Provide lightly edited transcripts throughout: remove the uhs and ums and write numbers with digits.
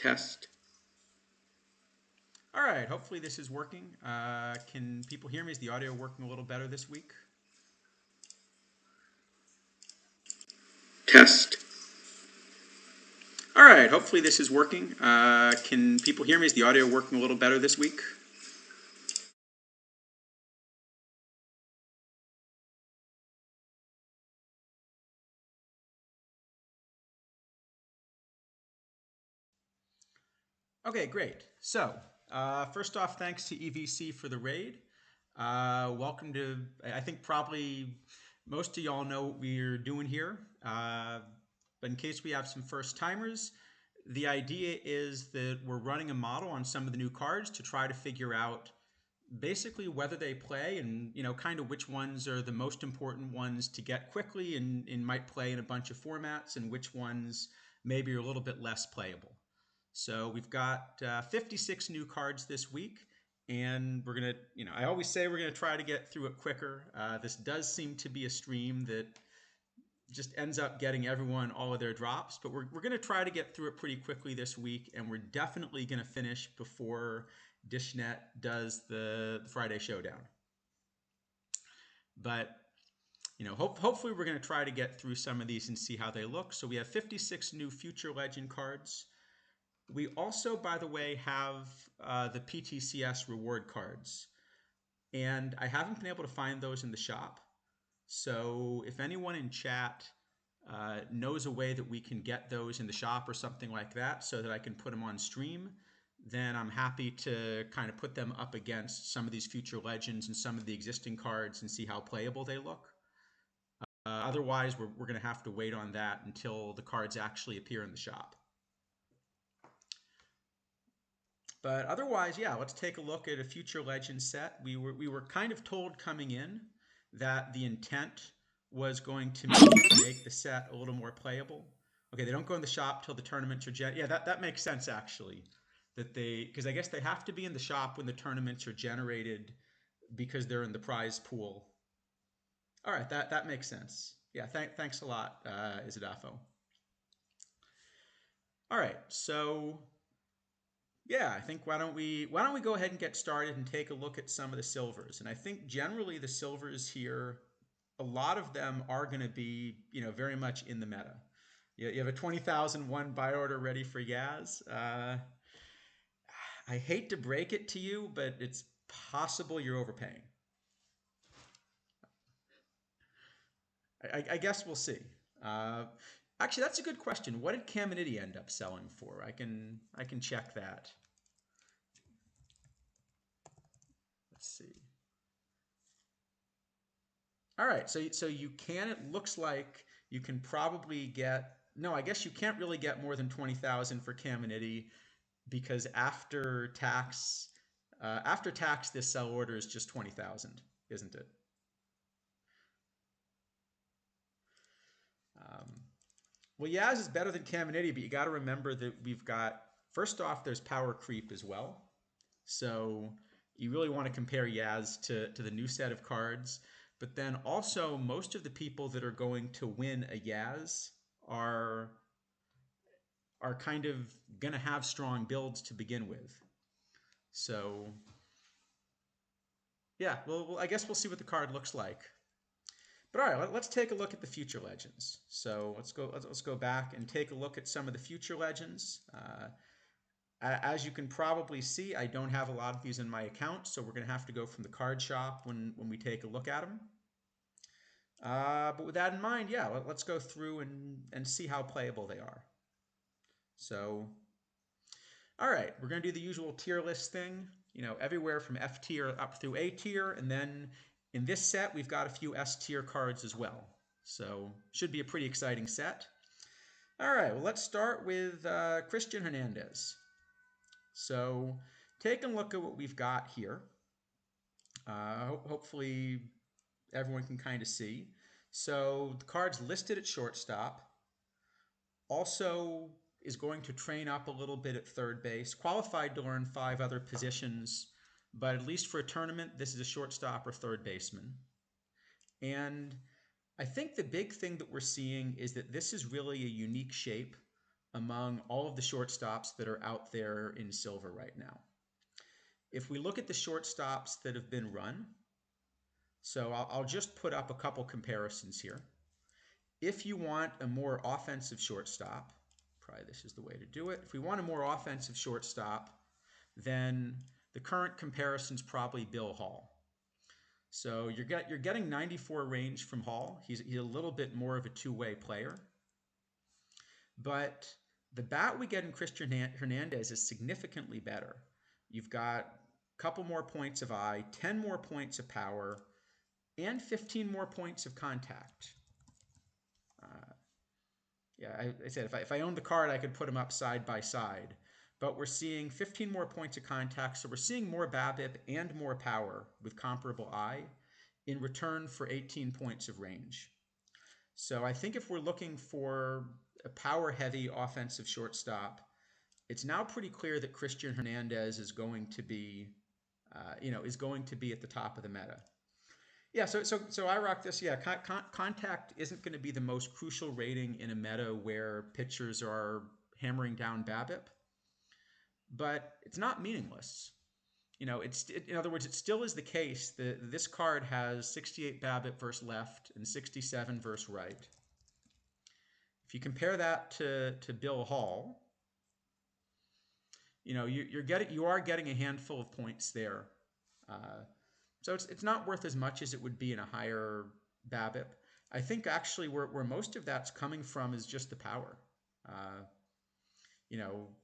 Test. All right, hopefully this is working. Can people hear me? Is the audio working a little better this week? Test. All right, hopefully this is working. Can people hear me? Is the audio working a little better this week? Okay, great. So, first off, thanks to EVC for the raid. Welcome to, I think probably most of y'all know what we're doing here. But in case we have some first timers, the idea is that we're running a model on some of the new cards to try to figure out basically whether they play and kind of which ones are the most important ones to get quickly and might play in a bunch of formats, and which ones maybe are a little bit less playable. So we've got 56 new cards this week, and we're gonna, I always say we're gonna try to get through it quicker. This does seem to be a stream that just ends up getting everyone all of their drops, but we're going to try to get through it pretty quickly this week, and we're definitely going to finish before Dishnet does the Friday Showdown. But hopefully we're going to try to get through some of these and see how they look. So we have 56 new Future Legend cards. We also, by the way, have the PTCS reward cards, and I haven't been able to find those in the shop. So if anyone in chat knows a way that we can get those in the shop or something like that so that I can put them on stream, then I'm happy to kind of put them up against some of these Future Legends and some of the existing cards and see how playable they look. Otherwise, we're going to have to wait on that until the cards actually appear in the shop. But otherwise, yeah, let's take a look at a Future Legend set. We were kind of told coming in that the intent was going to make the set a little more playable. Okay, they don't go in the shop till the tournaments are yeah, that makes sense actually. Because I guess they have to be in the shop when the tournaments are generated because they're in the prize pool. All right, that makes sense. Yeah, thanks a lot, Isidafo. All right, so yeah, I think why don't we go ahead and get started and take a look at some of the silvers. And I think generally the silvers here, a lot of them are going to be, very much in the meta. You have a 20,001 buy order ready for Yaz. I hate to break it to you, but it's possible you're overpaying. I guess we'll see. Actually, that's a good question. What did Caminiti end up selling for? I can check that. Let's see. All right, so you can. It looks like you can probably get. No, I guess you can't really get more than 20,000 for Caminiti because after tax, this sell order is just 20,000, isn't it? Well, Yaz is better than Caminiti, but you got to remember that we've got, first off, there's power creep as well. So you really want to compare Yaz to the new set of cards. But then also, most of the people that are going to win a Yaz are kind of going to have strong builds to begin with. So yeah, well, I guess we'll see what the card looks like. But all right, let's take a look at the Future Legends. So let's go back and take a look at some of the Future Legends. As you can probably see, I don't have a lot of these in my account, so we're going to have to go from the card shop when we take a look at them. But with that in mind, yeah, let's go through and see how playable they are. So, all right, we're going to do the usual tier list thing, everywhere from F tier up through A tier, and then in this set, we've got a few S tier cards as well. So, should be a pretty exciting set. All right, well, let's start with Christian Hernandez. So, take a look at what we've got here. Hopefully, everyone can kind of see. So, the card's listed at shortstop. Also is going to train up a little bit at third base, qualified to learn 5 other positions, but at least for a tournament, this is a shortstop or third baseman. And I think the big thing that we're seeing is that this is really a unique shape among all of the shortstops that are out there in silver right now. If we look at the shortstops that have been run, so I'll just put up a couple comparisons here. If you want a more offensive shortstop, probably this is the way to do it. If we want a more offensive shortstop, then the current comparison is probably Bill Hall. So you're getting 94 range from Hall. He's a little bit more of a two-way player. But the bat we get in Christian Hernandez is significantly better. You've got a couple more points of eye, 10 more points of power, and 15 more points of contact. I said if I owned the card, I could put them up side by side. But we're seeing 15 more points of contact, so we're seeing more BABIP and more power with comparable eye in return for 18 points of range. So I think if we're looking for a power-heavy offensive shortstop, it's now pretty clear that Christian Hernandez is going to be, is going to be at the top of the meta. Yeah, so I rock this. Yeah, contact isn't going to be the most crucial rating in a meta where pitchers are hammering down BABIP, but it's not meaningless. In other words, it still is the case that this card has 68 BABIP versus left and 67 versus right. If you compare that to Bill Hall, you are getting a handful of points there. So it's not worth as much as it would be in a higher BABIP. I think actually where most of that's coming from is just the power.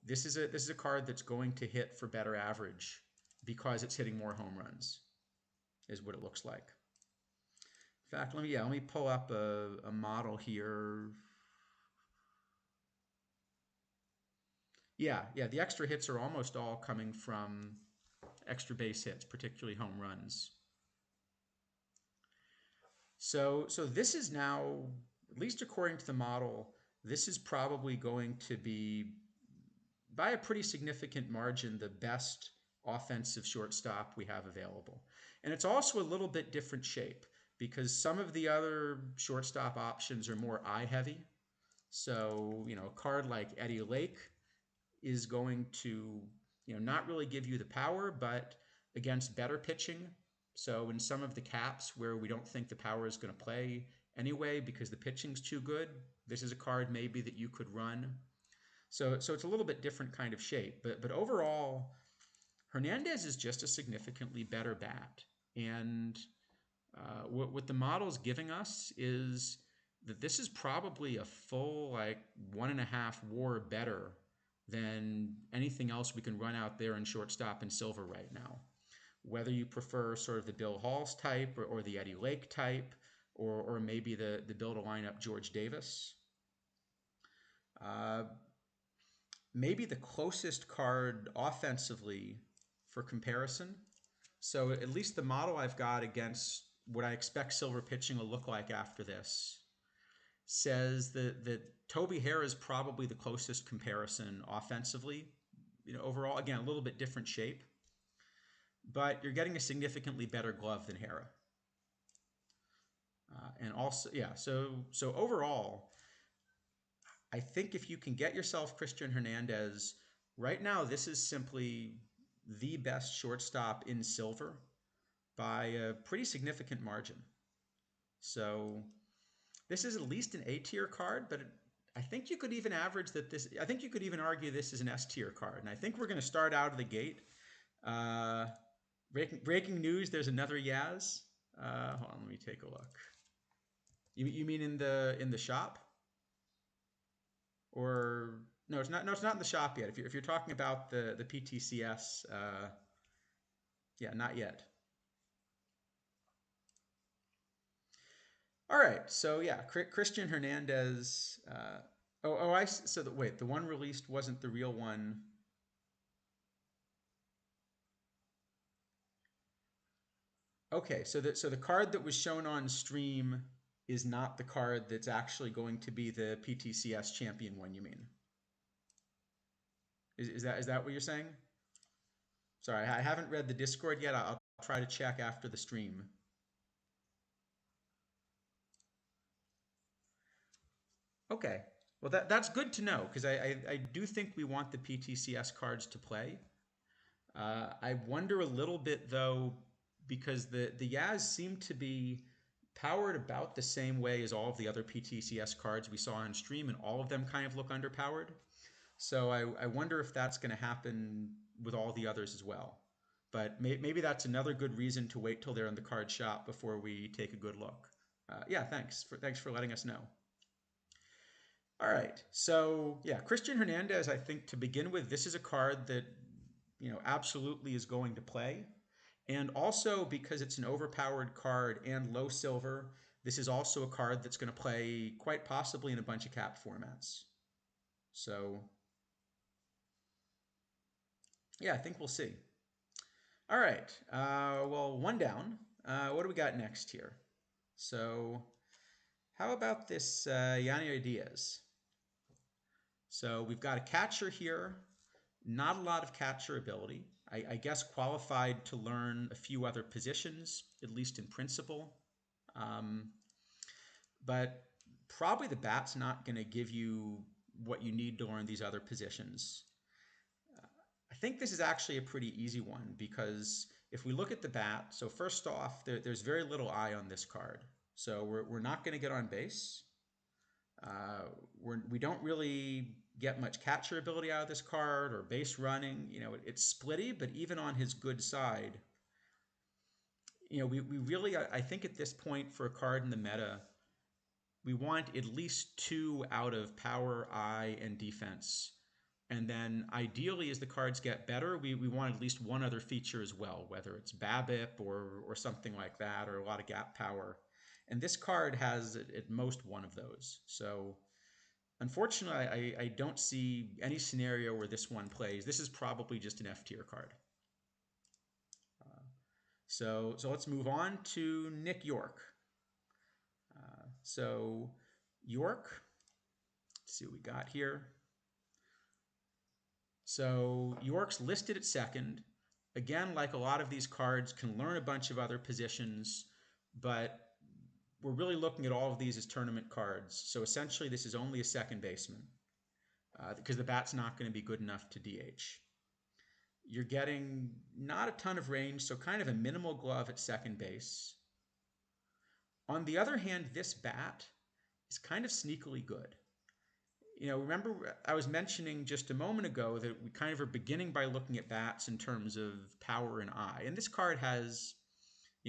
This is a card that's going to hit for better average because it's hitting more home runs, is what it looks like. In fact, let me pull up a model here. Yeah, the extra hits are almost all coming from extra base hits, particularly home runs. So this is now, at least according to the model, this is probably going to be, by a pretty significant margin, the best offensive shortstop we have available. And it's also a little bit different shape because some of the other shortstop options are more eye heavy. So, a card like Eddie Lake is going to, not really give you the power, but against better pitching. So in some of the caps where we don't think the power is going to play anyway because the pitching's too good, this is a card maybe that you could run. So it's a little bit different kind of shape. But overall, Hernandez is just a significantly better bat. And what the model's giving us is that this is probably a full 1.5 WAR better than anything else we can run out there in shortstop and silver right now. Whether you prefer sort of the Bill Halls type or the Eddie Lake type, or maybe the build a lineup George Davis. Maybe the closest card offensively for comparison. So at least the model I've got against what I expect silver pitching will look like after this says that Toby Hare is probably the closest comparison offensively. Overall, again, a little bit different shape, but you're getting a significantly better glove than Hara. And also, so overall, I think if you can get yourself Christian Hernandez, right now this is simply the best shortstop in silver by a pretty significant margin. So this is at least an A-tier card, but I think you could even average that this, I think you could even argue this is an S-tier card. And I think we're going to start out of the gate. Breaking news, there's another Yaz. Hold on, let me take a look. You mean in the shop? Or no, it's not in the shop yet. If you're talking about the PTCS, yeah, not yet. All right, so yeah, Christian Hernandez. Wait, the one released wasn't the real one. Okay, so the card that was shown on stream is not the card that's actually going to be the PTCS champion one, you mean? Is that what you're saying? Sorry, I haven't read the Discord yet. I'll try to check after the stream. Okay. Well, that's good to know because I do think we want the PTCS cards to play. I wonder a little bit though, because the Yaz seem to be powered about the same way as all of the other PTCS cards we saw on stream, and all of them kind of look underpowered. So I wonder if that's going to happen with all the others as well. But maybe that's another good reason to wait till they're in the card shop before we take a good look. Yeah, thanks for letting us know. All right, so yeah, Christian Hernandez. I think to begin with, this is a card that absolutely is going to play. And also because it's an overpowered card and low silver, this is also a card that's going to play quite possibly in a bunch of cap formats. So yeah, I think we'll see. All right. Well, one down. What do we got next here? So how about this Yanni Diaz? So we've got a catcher here. Not a lot of catcher ability. I guess qualified to learn a few other positions, at least in principle. Um, but probably the bat's not going to give you what you need to learn these other positions. I think this is actually a pretty easy one because if we look at the bat, so first off, there's very little eye on this card. So we're not going to get on base. Uh, we don't really get much catcher ability out of this card or base running. It's splitty, but even on his good side, we really, I think at this point for a card in the meta, we want at least two out of power, eye, and defense. And then ideally, as the cards get better, we want at least one other feature as well, whether it's BABIP or something like that, or a lot of gap power. And this card has at most one of those. So unfortunately, I don't see any scenario where this one plays. This is probably just an F tier card. So let's move on to Nick York. So York, let's see what we got here. So York's listed at second. Again, like a lot of these cards, can learn a bunch of other positions, but we're really looking at all of these as tournament cards. So essentially, this is only a second baseman because the bat's not going to be good enough to DH. You're getting not a ton of range, so kind of a minimal glove at second base. On the other hand, this bat is kind of sneakily good. Remember I was mentioning just a moment ago that we kind of are beginning by looking at bats in terms of power and eye. And this card has,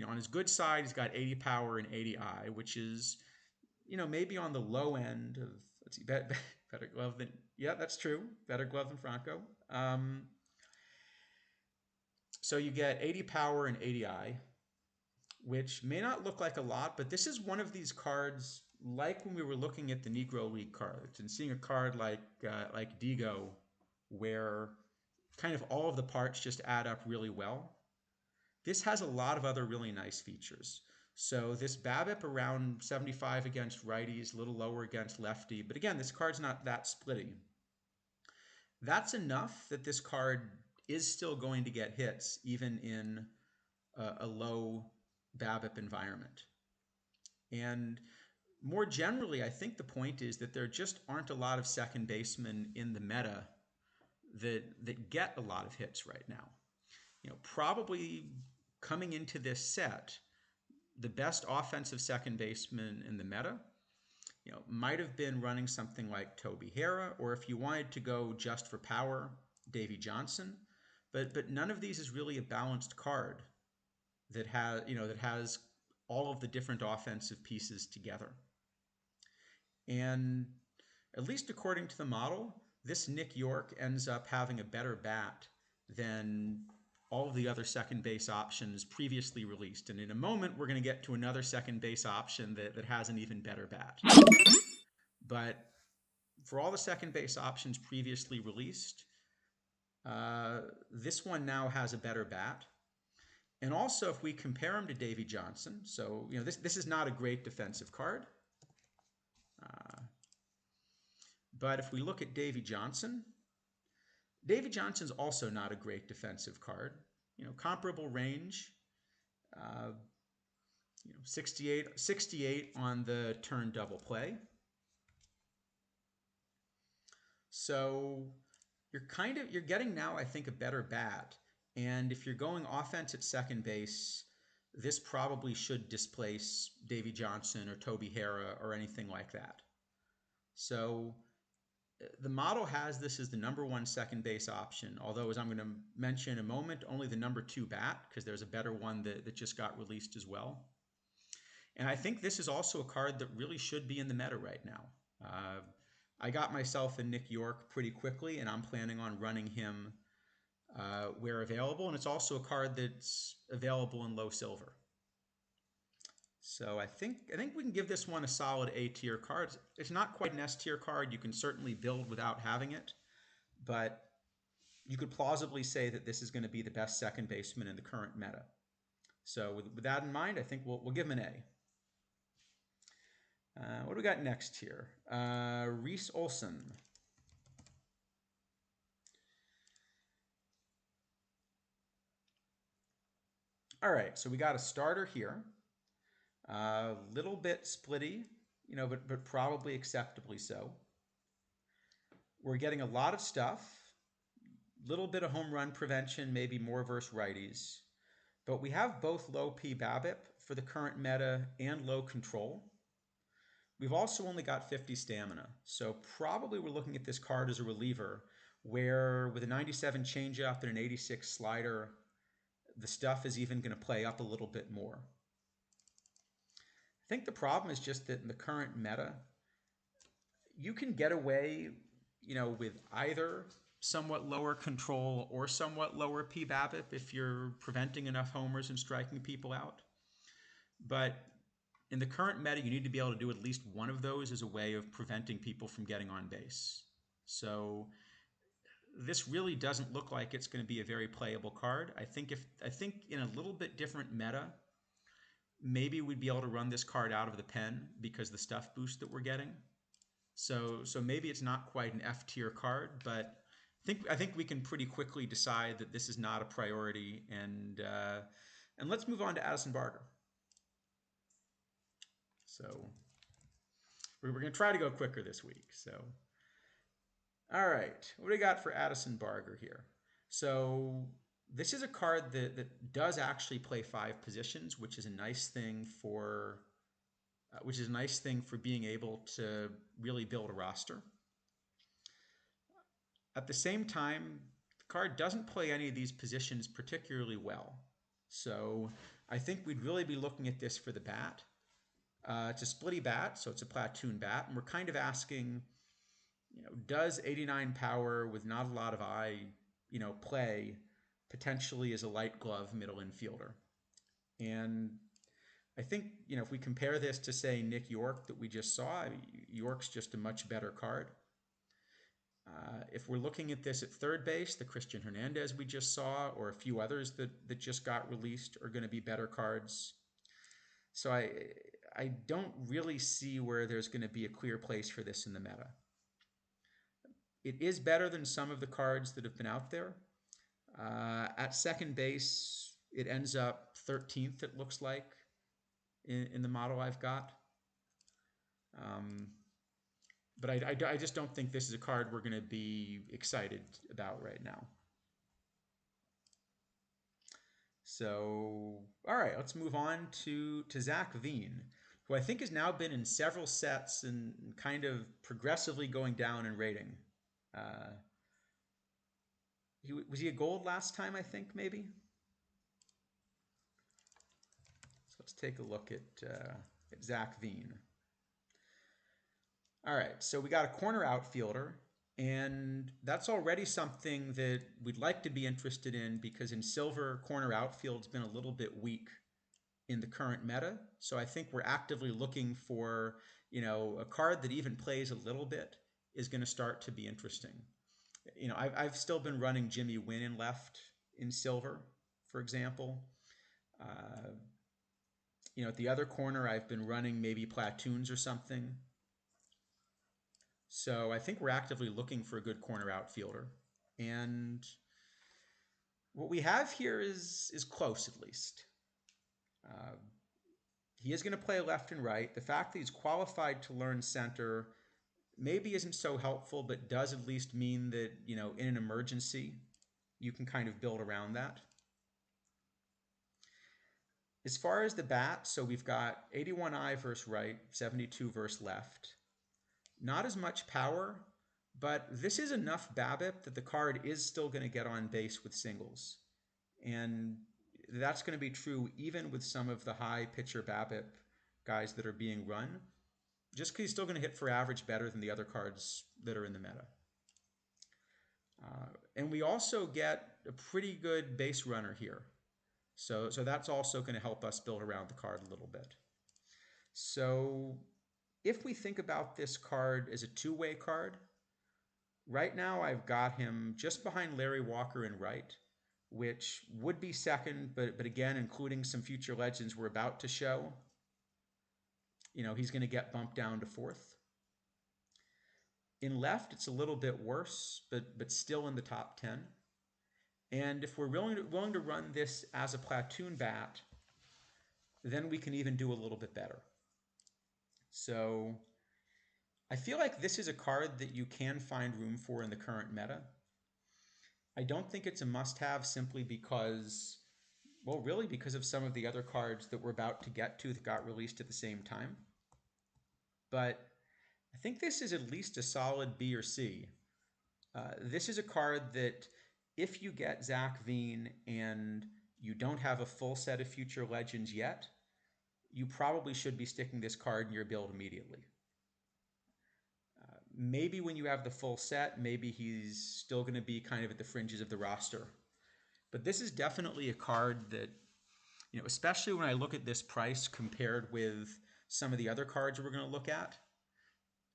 on his good side, he's got 80 power and 80 eye, which is, maybe on the low end of, let's see, better glove than, yeah, that's true. Better glove than Franco. So you get 80 power and 80 eye, which may not look like a lot, but this is one of these cards, like when we were looking at the Negro League cards and seeing a card like Digo, where kind of all of the parts just add up really well. This has a lot of other really nice features. So this BABIP around 75 against righties, a little lower against lefty, but again, this card's not that splitty. That's enough that this card is still going to get hits, even in a low BABIP environment. And more generally, I think the point is that there just aren't a lot of second basemen in the meta that get a lot of hits right now. Probably coming into this set, the best offensive second baseman in the meta, might have been running something like Toby Harrah, or if you wanted to go just for power, Davey Johnson. But none of these is really a balanced card that has all of the different offensive pieces together. And at least according to the model, this Nick York ends up having a better bat than all of the other second base options previously released. And in a moment, we're going to get to another second base option that has an even better bat. But for all the second base options previously released, this one now has a better bat. And also, if we compare him to Davey Johnson, so this is not a great defensive card. But if we look at Davey Johnson's also not a great defensive card. Comparable range, 68 on the turn double play. So you're getting now, I think, a better bat. And if you're going offense at second base, this probably should displace Davy Johnson or Toby Harrah or anything like that. So the model has this as the number one second base option, although as I'm going to mention in a moment, only the number two bat, because there's a better one that just got released as well. And I think this is also a card that really should be in the meta right now. I got myself a Nick Yorke pretty quickly, and I'm planning on running him where available. And it's also a card that's available in low silver. So I think we can give this one a solid A tier card. It's not quite an S tier card. You can certainly build without having it, but you could plausibly say that this is going to be the best second baseman in the current meta. So with that in mind, I think we'll give him an A. What do we got next here? Reese Olson. All right, so we got a starter here. A little bit splitty, but probably acceptably so. We're getting a lot of stuff. Little bit of home run prevention, maybe more versus righties. But we have both low P BABIP for the current meta and low control. We've also only got 50 stamina, so probably we're looking at this card as a reliever, where with a 97 changeup and an 86 slider, the stuff is even going to play up a little bit more. I think the problem is just that in the current meta, you can get away, with either somewhat lower control or somewhat lower P BABIP if you're preventing enough homers and striking people out. But in the current meta, you need to be able to do at least one of those as a way of preventing people from getting on base. So this really doesn't look like it's going to be a very playable card. I think in a little bit different meta, maybe we'd be able to run this card out of the pen because the stuff boost that we're getting. So maybe it's not quite an F tier card, but I think we can pretty quickly decide that this is not a priority. And let's move on to Addison Barger. So we're going to try to go quicker this week. So, all right, what do we got for Addison Barger here? So this is a card that does actually play 5 positions, which is a nice thing for being able to really build a roster. At the same time, the card doesn't play any of these positions particularly well. So I think we'd really be looking at this for the bat. It's a splitty bat, so it's a platoon bat, and we're kind of asking, does 89 power with not a lot of eye, play potentially as a light glove middle infielder? And I think, if we compare this to, say, Nick Yorke that we just saw, Yorke's just a much better card. If we're looking at this at third base, the Christian Hernandez we just saw, or a few others that just got released are going to be better cards. So I don't really see where there's going to be a clear place for this in the meta. It is better than some of the cards that have been out there. At second base, it ends up 13th, it looks like, in the model I've got. But I just don't think this is a card we're going to be excited about right now. So, all right, let's move on to Zach Veen, who I think has now been in several sets and kind of progressively going down in rating. Was he a gold last time, I think, maybe? So let's take a look at Zach Veen. All right, so we got a corner outfielder, and that's already something that we'd like to be interested in because in silver, corner outfield's been a little bit weak in the current meta. So I think we're actively looking for, a card that even plays a little bit is going to start to be interesting. I've still been running Jimmy Wynn in left in silver, for example. At the other corner, I've been running maybe platoons or something. So I think we're actively looking for a good corner outfielder. And what we have here is close, at least. He is going to play left and right. The fact that he's qualified to learn center maybe isn't so helpful, but does at least mean that, you know, in an emergency, you can kind of build around that. As far as the bat, so we've got 81i versus right, 72 versus left. Not as much power, but this is enough BABIP that the card is still going to get on base with singles. And that's going to be true even with some of the high pitcher BABIP guys that are being run, just because he's still going to hit for average better than the other cards that are in the meta. And we also get a pretty good base runner here. So that's also going to help us build around the card a little bit. So if we think about this card as a two-way card, right now I've got him just behind Larry Walker in right, which would be second, but again, including some future legends we're about to show, you know, he's going to get bumped down to fourth. In left, it's a little bit worse, but still in the top 10. And if we're willing to run this as a platoon bat, then we can even do a little bit better. So I feel like this is a card that you can find room for in the current meta. I don't think it's a must-have simply because, well, really because of some of the other cards that we're about to get to that got released at the same time. But I think this is at least a solid B or C. This is a card that if you get Zach Veen and you don't have a full set of future legends yet, you probably should be sticking this card in your build immediately. Maybe when you have the full set, maybe he's still going to be kind of at the fringes of the roster. But this is definitely a card that, you know, especially when I look at this price compared with some of the other cards we're going to look at,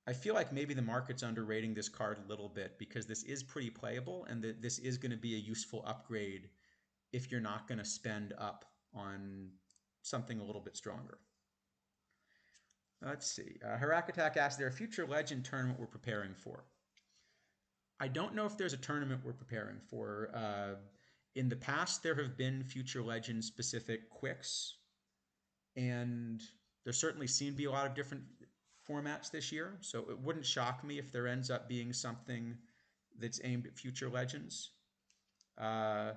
I feel like maybe the market's underrating this card a little bit because this is pretty playable and that this is going to be a useful upgrade if you're not going to spend up on something a little bit stronger. Let's see. Harak Attack asks, there a future legend tournament we're preparing for? I don't know if there's a tournament we're preparing for. In the past, there have been future legend specific quicks, and there certainly seem to be a lot of different formats this year. So it wouldn't shock me if there ends up being something that's aimed at future legends. I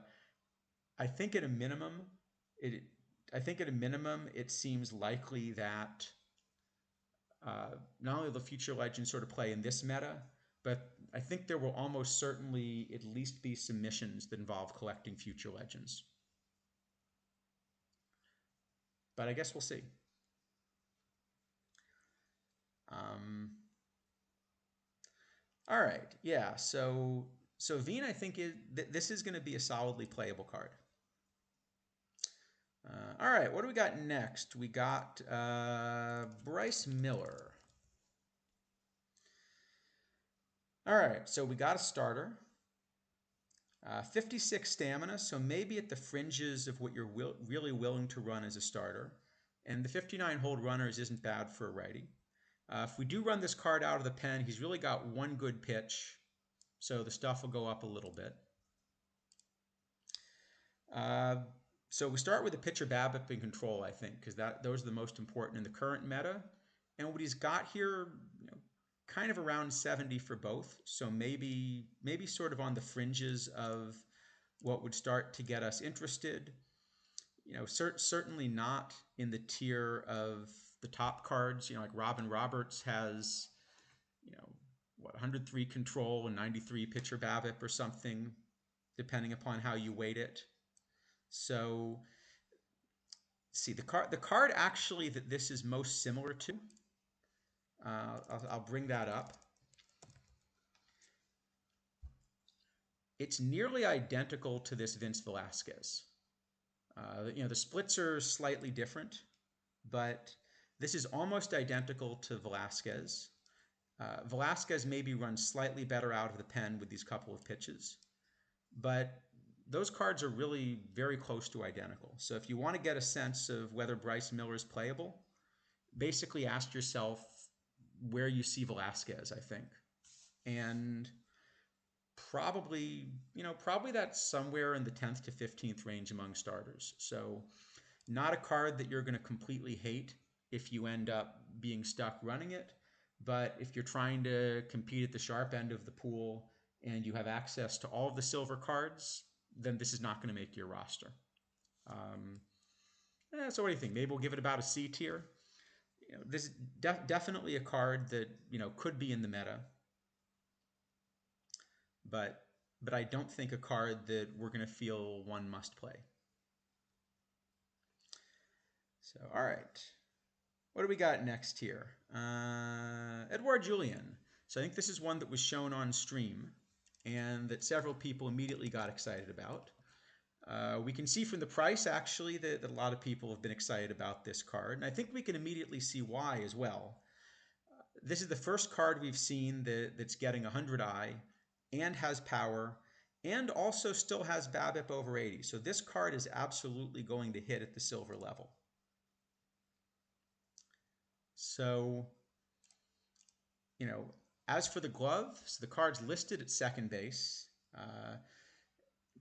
think at a minimum, it seems likely that not only will the future legends sort of play in this meta, but I think there will almost certainly at least be some missions that involve collecting future legends. But I guess we'll see. All right, yeah. So Veen, I think this is going to be a solidly playable card. All right, what do we got next? We got Bryce Miller. All right, so we got a starter. 56 stamina, so maybe at the fringes of what you're really willing to run as a starter. And the 59 hold runners isn't bad for a righty. If we do run this card out of the pen, he's really got one good pitch, so the stuff will go up a little bit. So we start with the pitcher BABIP and control, I think, because those are the most important in the current meta. And what he's got here, you know, kind of around 70 for both. So maybe sort of on the fringes of what would start to get us interested. You know, certainly not in the tier of the top cards. You know, like Robin Roberts has, you know, what, 103 control and 93 pitcher BABIP or something, depending upon how you weight it. So, see, the card actually that this is most similar to, I'll bring that up. It's nearly identical to this Vince Velasquez. You know, the splits are slightly different, but this is almost identical to Velasquez. Velasquez maybe runs slightly better out of the pen with these couple of pitches, but those cards are really very close to identical. So if you want to get a sense of whether Bryce Miller is playable, basically ask yourself where you see Velasquez, I think. And probably that's somewhere in the 10th to 15th range among starters. So not a card that you're going to completely hate if you end up being stuck running it, But if you're trying to compete at the sharp end of the pool and you have access to all of the silver cards, then this is not going to make your roster. Um, so what do you think? Maybe we'll give it about a C tier. This is definitely a card that could be in the meta, but I don't think a card that we're going to feel one must play. So all right, what do we got next here? Edouard Julien. So I think this is one that was shown on stream and that several people immediately got excited about. We can see from the price, actually, that a lot of people have been excited about this card. And I think we can immediately see why as well. This is the first card we've seen that's getting 100i and has power and also still has BABIP over 80. So this card is absolutely going to hit at the silver level. So, as for the glove, so the card's listed at second base.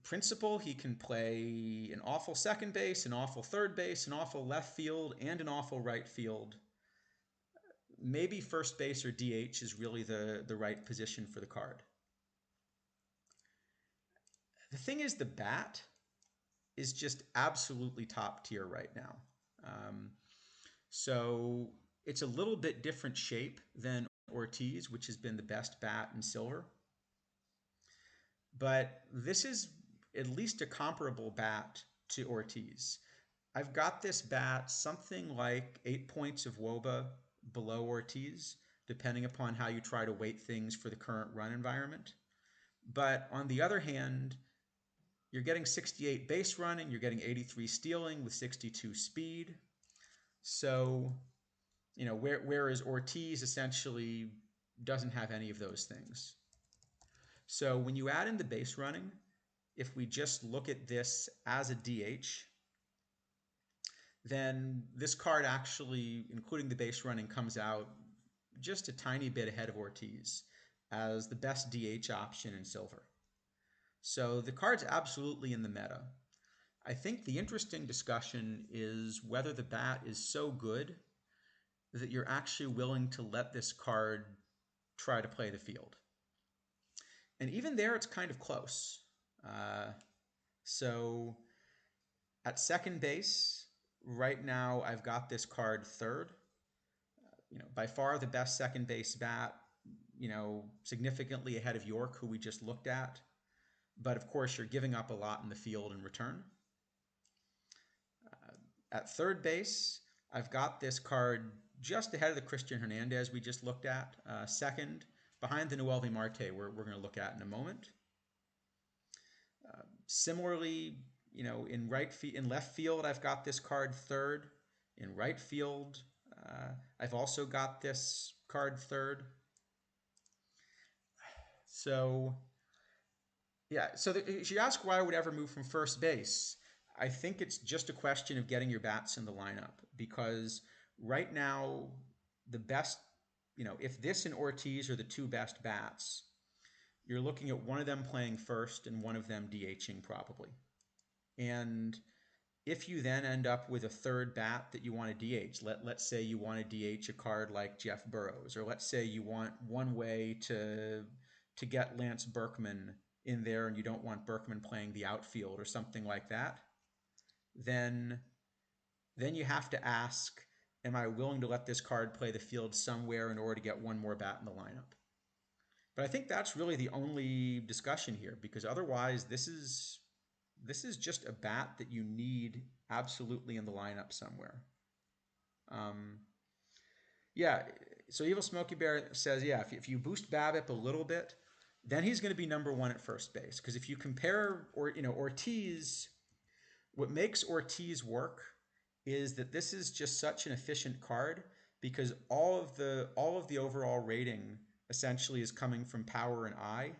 Principal, he can play an awful second base, an awful third base, an awful left field, and an awful right field. Maybe first base or DH is really the right position for the card. The thing is, the bat is just absolutely top tier right now. So it's a little bit different shape than Ortiz, which has been the best bat in silver. But this is at least a comparable bat to Ortiz. I've got this bat something like 8 points of WOBA below Ortiz, depending upon how you try to weight things for the current run environment. But on the other hand, you're getting 68 base running, you're getting 83 stealing with 62 speed. So, whereas Ortiz essentially doesn't have any of those things. So when you add in the base running, if we just look at this as a DH, then this card actually, including the base running, comes out just a tiny bit ahead of Ortiz as the best DH option in silver. So the card's absolutely in the meta. I think the interesting discussion is whether the bat is so good that you're actually willing to let this card try to play the field. And even there, it's kind of close. So at second base, right now, I've got this card third. By far the best second base bat, significantly ahead of York, who we just looked at. But of course, you're giving up a lot in the field in return. At third base, I've got this card just ahead of the Christian Hernandez we just looked at. Second, behind the Noelvi Marte we're going to look at in a moment. Similarly, in left field, I've got this card third. In right field, I've also got this card third. So, yeah. So if you ask why I would ever move from first base, I think it's just a question of getting your bats in the lineup, because right now the best, if this and Ortiz are the two best bats, you're looking at one of them playing first and one of them DHing probably. And if you then end up with a third bat that you want to DH, let's say you want to DH a card like Jeff Burrows, or let's say you want one way to get Lance Berkman in there and you don't want Berkman playing the outfield or something like that, then you have to ask, am I willing to let this card play the field somewhere in order to get one more bat in the lineup? But I think that's really the only discussion here, because otherwise this is just a bat that you need absolutely in the lineup somewhere. Yeah, so Evil Smokey Bear says, yeah, if you boost BABIP a little bit, then he's going to be number one at first base. Because if you compare, Ortiz, what makes Ortiz work is that this is just such an efficient card, because all of the overall rating essentially is coming from power and eye,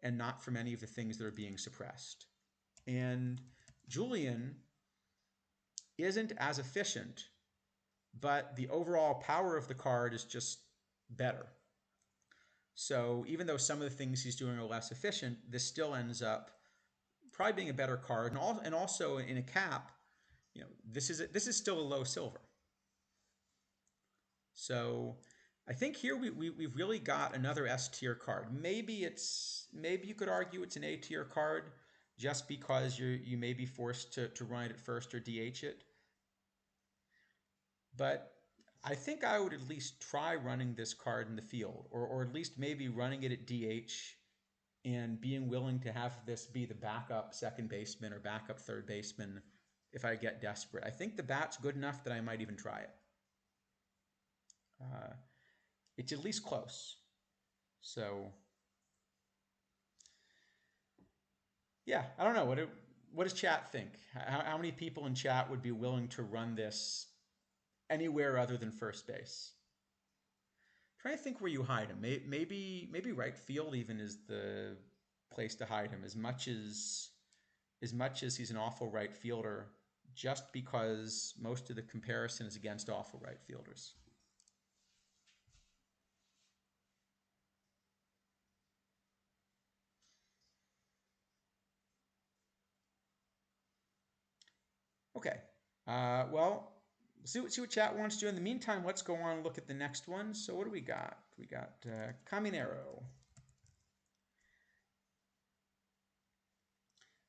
and not from any of the things that are being suppressed. And Julien isn't as efficient, but the overall power of the card is just better. So even though some of the things he's doing are less efficient, this still ends up probably being a better card. And also in a cap, this is still a low silver. So I think here we've really got another S tier card. Maybe you could argue it's an A tier card just because you may be forced to run it at first or DH it. But I think I would at least try running this card in the field, or at least maybe running it at DH and being willing to have this be the backup second baseman or backup third baseman if I get desperate. I think the bat's good enough that I might even try it. It's at least close. So, yeah, I don't know. What does chat think? How many people in chat would be willing to run this anywhere other than first base? Trying to think where you hide him. Maybe right field even is the place to hide him. As much as he's an awful right fielder, just because most of the comparison is against awful right fielders. Okay. Well, see what chat wants to do. In the meantime, let's go on and look at the next one. So what do we got? We got Caminero.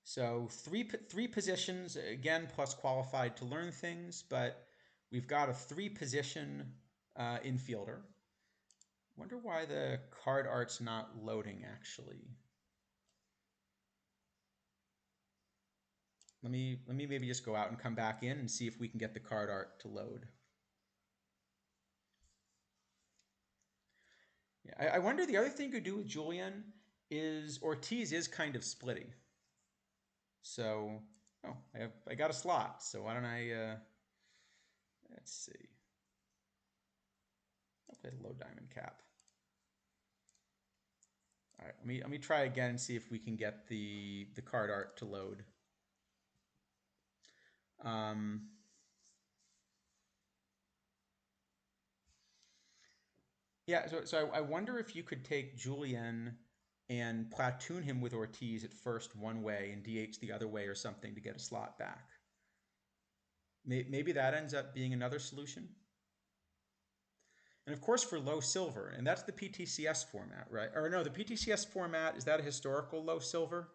So three positions, again, plus qualified to learn things, but we've got a 3-position infielder. Wonder why the card art's not loading, actually. Let me maybe just go out and come back in and see if we can get the card art to load. Yeah, I wonder the other thing you could do with Julian is Ortiz is kind of splitty. So, oh, I got a slot. So why don't I, let's see. I'll play the low diamond cap. All right, let me try again and see if we can get the card art to load. Yeah, so I wonder if you could take Julian and platoon him with Ortiz at first one way and DH the other way or something to get a slot back. Maybe that ends up being another solution. And of course for low silver, and that's the PTCS format, right? Or no, the PTCS format, is that a historical low silver?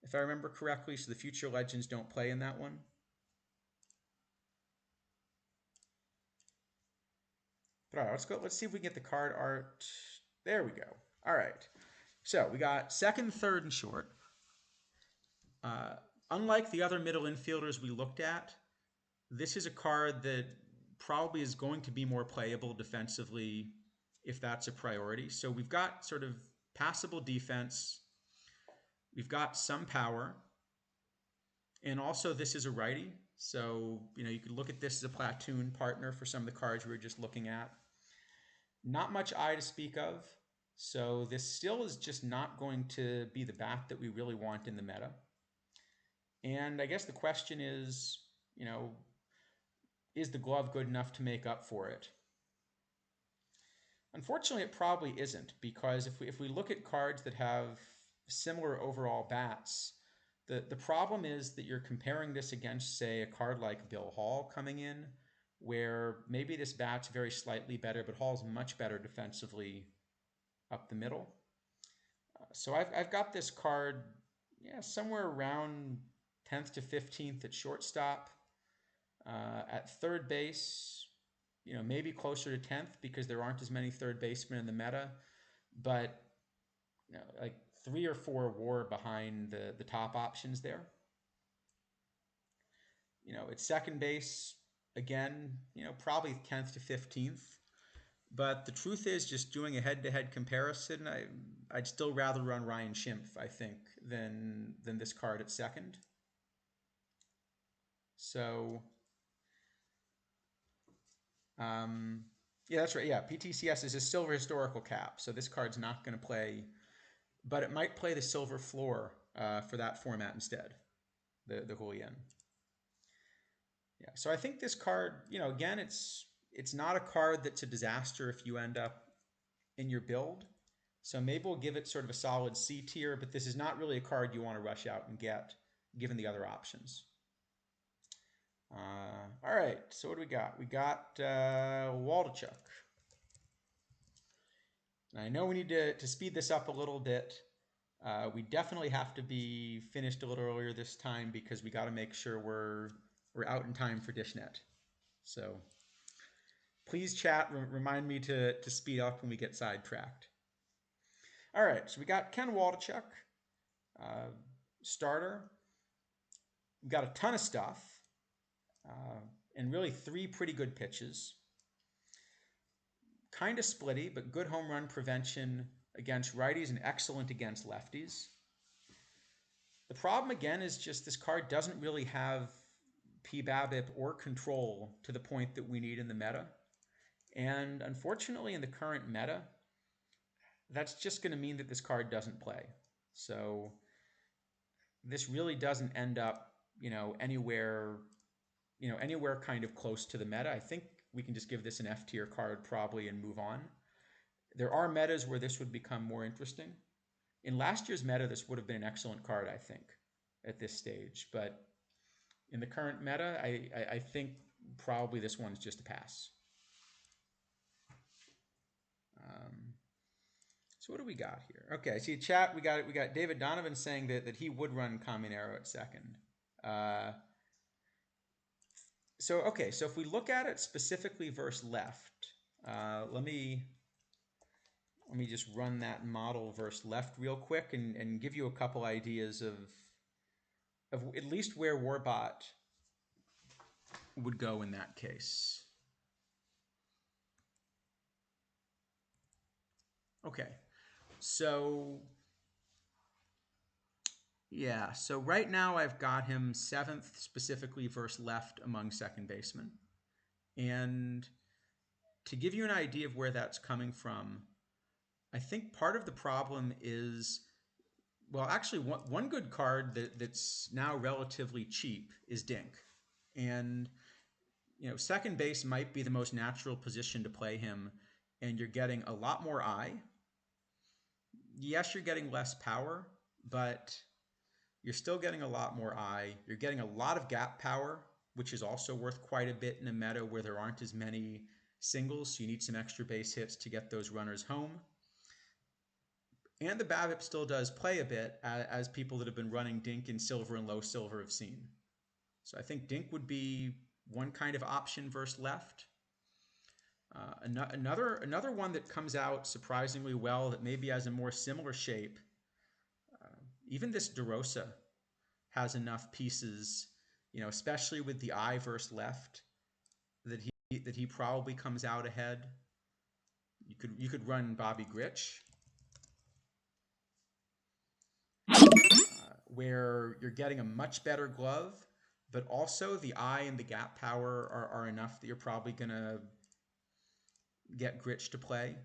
If I remember correctly, so the future legends don't play in that one. But all right, let's see if we can get the card art. There we go. All right. So we got second, third, and short. Unlike the other middle infielders we looked at, this is a card that probably is going to be more playable defensively if that's a priority. So we've got sort of passable defense. We've got some power. And also this is a righty. So, you could look at this as a platoon partner for some of the cards we were just looking at. Not much eye to speak of. So this still is just not going to be the bat that we really want in the meta. And I guess the question is, is the glove good enough to make up for it? Unfortunately, it probably isn't, because if we look at cards that have similar overall bats, the problem is that you're comparing this against, say, a card like Bill Hall coming in, where maybe this bat's very slightly better, but Hall's much better defensively up the middle. So I've got this card, somewhere around 10th to 15th at shortstop. At third base, maybe closer to 10th because there aren't as many third basemen in the meta, but like 3 or 4 WAR behind the top options there. At second base, again, probably 10th to 15th. But the truth is, just doing a head-to-head comparison, I'd still rather run Ryan Schimpf, I think, than this card at second. So, yeah, that's right. Yeah, PTCS is a silver historical cap, so this card's not going to play, but it might play the silver floor for that format instead, the Julian. Yeah, so I think this card, again, it's not a card that's a disaster if you end up in your build. So maybe we'll give it sort of a solid C tier, but this is not really a card you want to rush out and get, given the other options. All right, so what do we got? We got Waldichuk. And I know we need to speed this up a little bit. We definitely have to be finished a little earlier this time because we got to make sure we're out in time for DishNet. So please chat, remind me to speed up when we get sidetracked. All right, so we got Ken Waldichuk, uh, starter. We've got a ton of stuff, and really three pretty good pitches. Kind of splitty, but good home run prevention against righties and excellent against lefties. The problem again is just this card doesn't really have PBABIP or control to the point that we need in the meta. And unfortunately, in the current meta, that's just going to mean that this card doesn't play. So this really doesn't end up, anywhere kind of close to the meta. I think we can just give this an F tier card probably and move on. There are metas where this would become more interesting. In last year's meta, this would have been an excellent card, I think, at this stage. But in the current meta, I think probably this one's just a pass. So what do we got here? Okay, see chat. We got David Donovan saying that he would run Caminero at second. So if we look at it specifically versus left, let me just run that model versus left real quick and give you a couple ideas of at least where Warbot would go in that case. Okay, so yeah, so right now I've got him 7th specifically versus left among second basemen. And to give you an idea of where that's coming from, I think part of the problem is, well, actually one good card that's now relatively cheap is Dink. And, second base might be the most natural position to play him, and you're getting a lot more eye. Yes, you're getting less power, but you're still getting a lot more eye. You're getting a lot of gap power, which is also worth quite a bit in a meta where there aren't as many singles, so you need some extra base hits to get those runners home. And the BABIP still does play a bit, as people that have been running Dink in silver and low silver have seen. So I think Dink would be one kind of option versus left. Another one that comes out surprisingly well that maybe has a more similar shape, even this DeRosa has enough pieces, especially with the eye versus left, that he probably comes out ahead. You could run Bobby Grich, where you're getting a much better glove, but also the eye and the gap power are enough that you're probably gonna get Grich to play.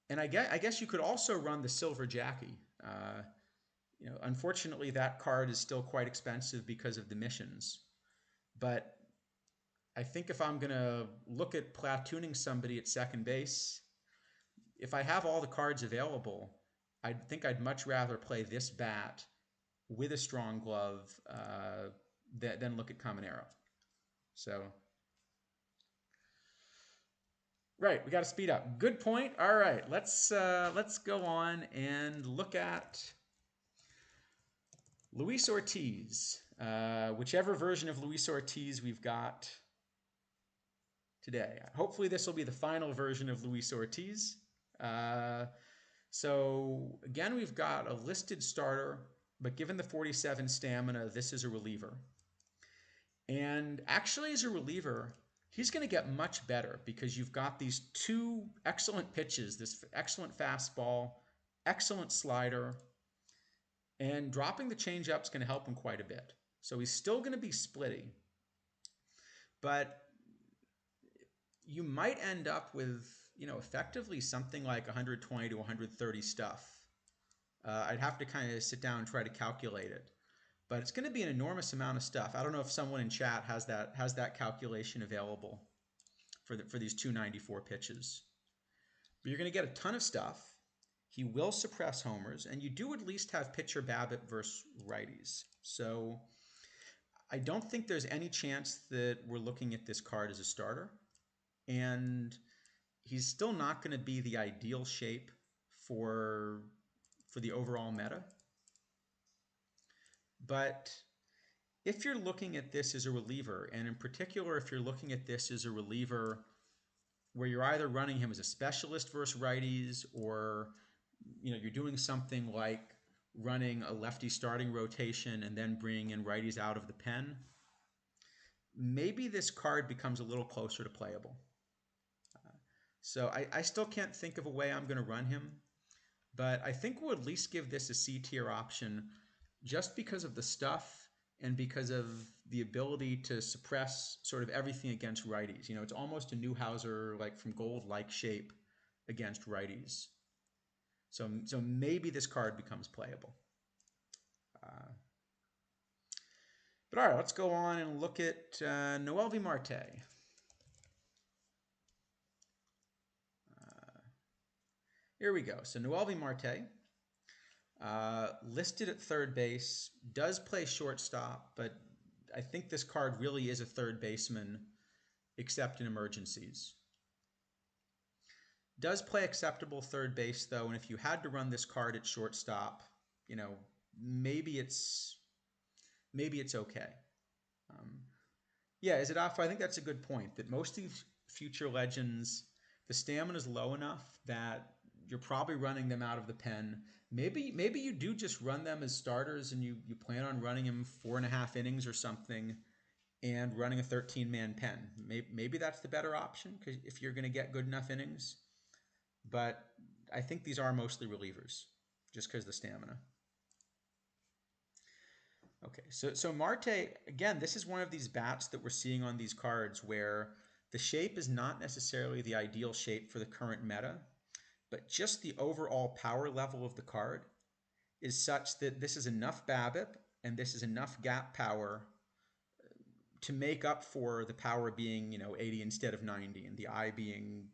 And I guess you could also run the Silver Jackie. Unfortunately, that card is still quite expensive because of the missions. But I think if I'm going to look at platooning somebody at second base, if I have all the cards available, I think I'd much rather play this bat with a strong glove than look at Caminero. So, right, we got to speed up. Good point. All right, let's go on and look at Luis Ortiz, whichever version of Luis Ortiz we've got today. Hopefully this will be the final version of Luis Ortiz. So again, we've got a listed starter, but given the 47 stamina, this is a reliever. And actually as a reliever, he's going to get much better because you've got these two excellent pitches, this excellent fastball, excellent slider, and dropping the changeup is going to help him quite a bit. So he's still going to be splitty, but you might end up with, effectively something like 120 to 130 stuff. I'd have to kind of sit down and try to calculate it, but it's going to be an enormous amount of stuff. I don't know if someone in chat has that calculation available for these 294 pitches. But you're going to get a ton of stuff. He will suppress homers, and you do at least have pitcher BABIP versus righties. So I don't think there's any chance that we're looking at this card as a starter. And he's still not going to be the ideal shape for the overall meta. But if you're looking at this as a reliever, and in particular, if you're looking at this as a reliever where you're either running him as a specialist versus righties, or you're doing something like running a lefty starting rotation and then bringing in righties out of the pen, maybe this card becomes a little closer to playable. So I still can't think of a way I'm going to run him, but I think we'll at least give this a C tier option just because of the stuff and because of the ability to suppress sort of everything against righties. It's almost a Neuhauser, like from gold-like shape against righties. So maybe this card becomes playable. But all right, let's go on and look at Noelvi Marte. Here we go. So Noelvi Marte, listed at third base, does play shortstop, but I think this card really is a third baseman, except in emergencies. Does play acceptable third base, though, and if you had to run this card at shortstop, maybe it's okay. Yeah, is it off? I think that's a good point, that most of these future legends, the stamina is low enough that you're probably running them out of the pen. Maybe you do just run them as starters and you plan on running them 4.5 innings or something and running a 13-man pen. Maybe that's the better option because if you're going to get good enough innings. But I think these are mostly relievers just because of the stamina. Okay, so Marte, again, this is one of these bats that we're seeing on these cards where the shape is not necessarily the ideal shape for the current meta, but just the overall power level of the card is such that this is enough BABIP and this is enough gap power to make up for the power being 80 instead of 90 and the eye being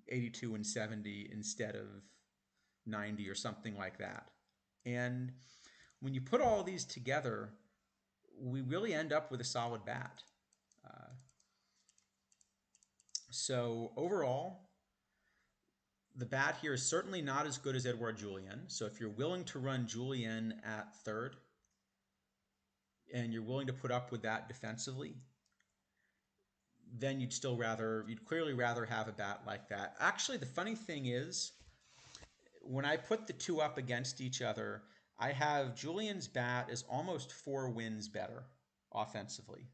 82 and 70 instead of 90 or something like that. And when you put all these together, we really end up with a solid bat. So overall, the bat here is certainly not as good as Edouard Julien. So if you're willing to run Julien at third and you're willing to put up with that defensively, then you'd clearly rather have a bat like that. Actually, the funny thing is, when I put the two up against each other, I have Julien's bat is almost 4 wins better offensively.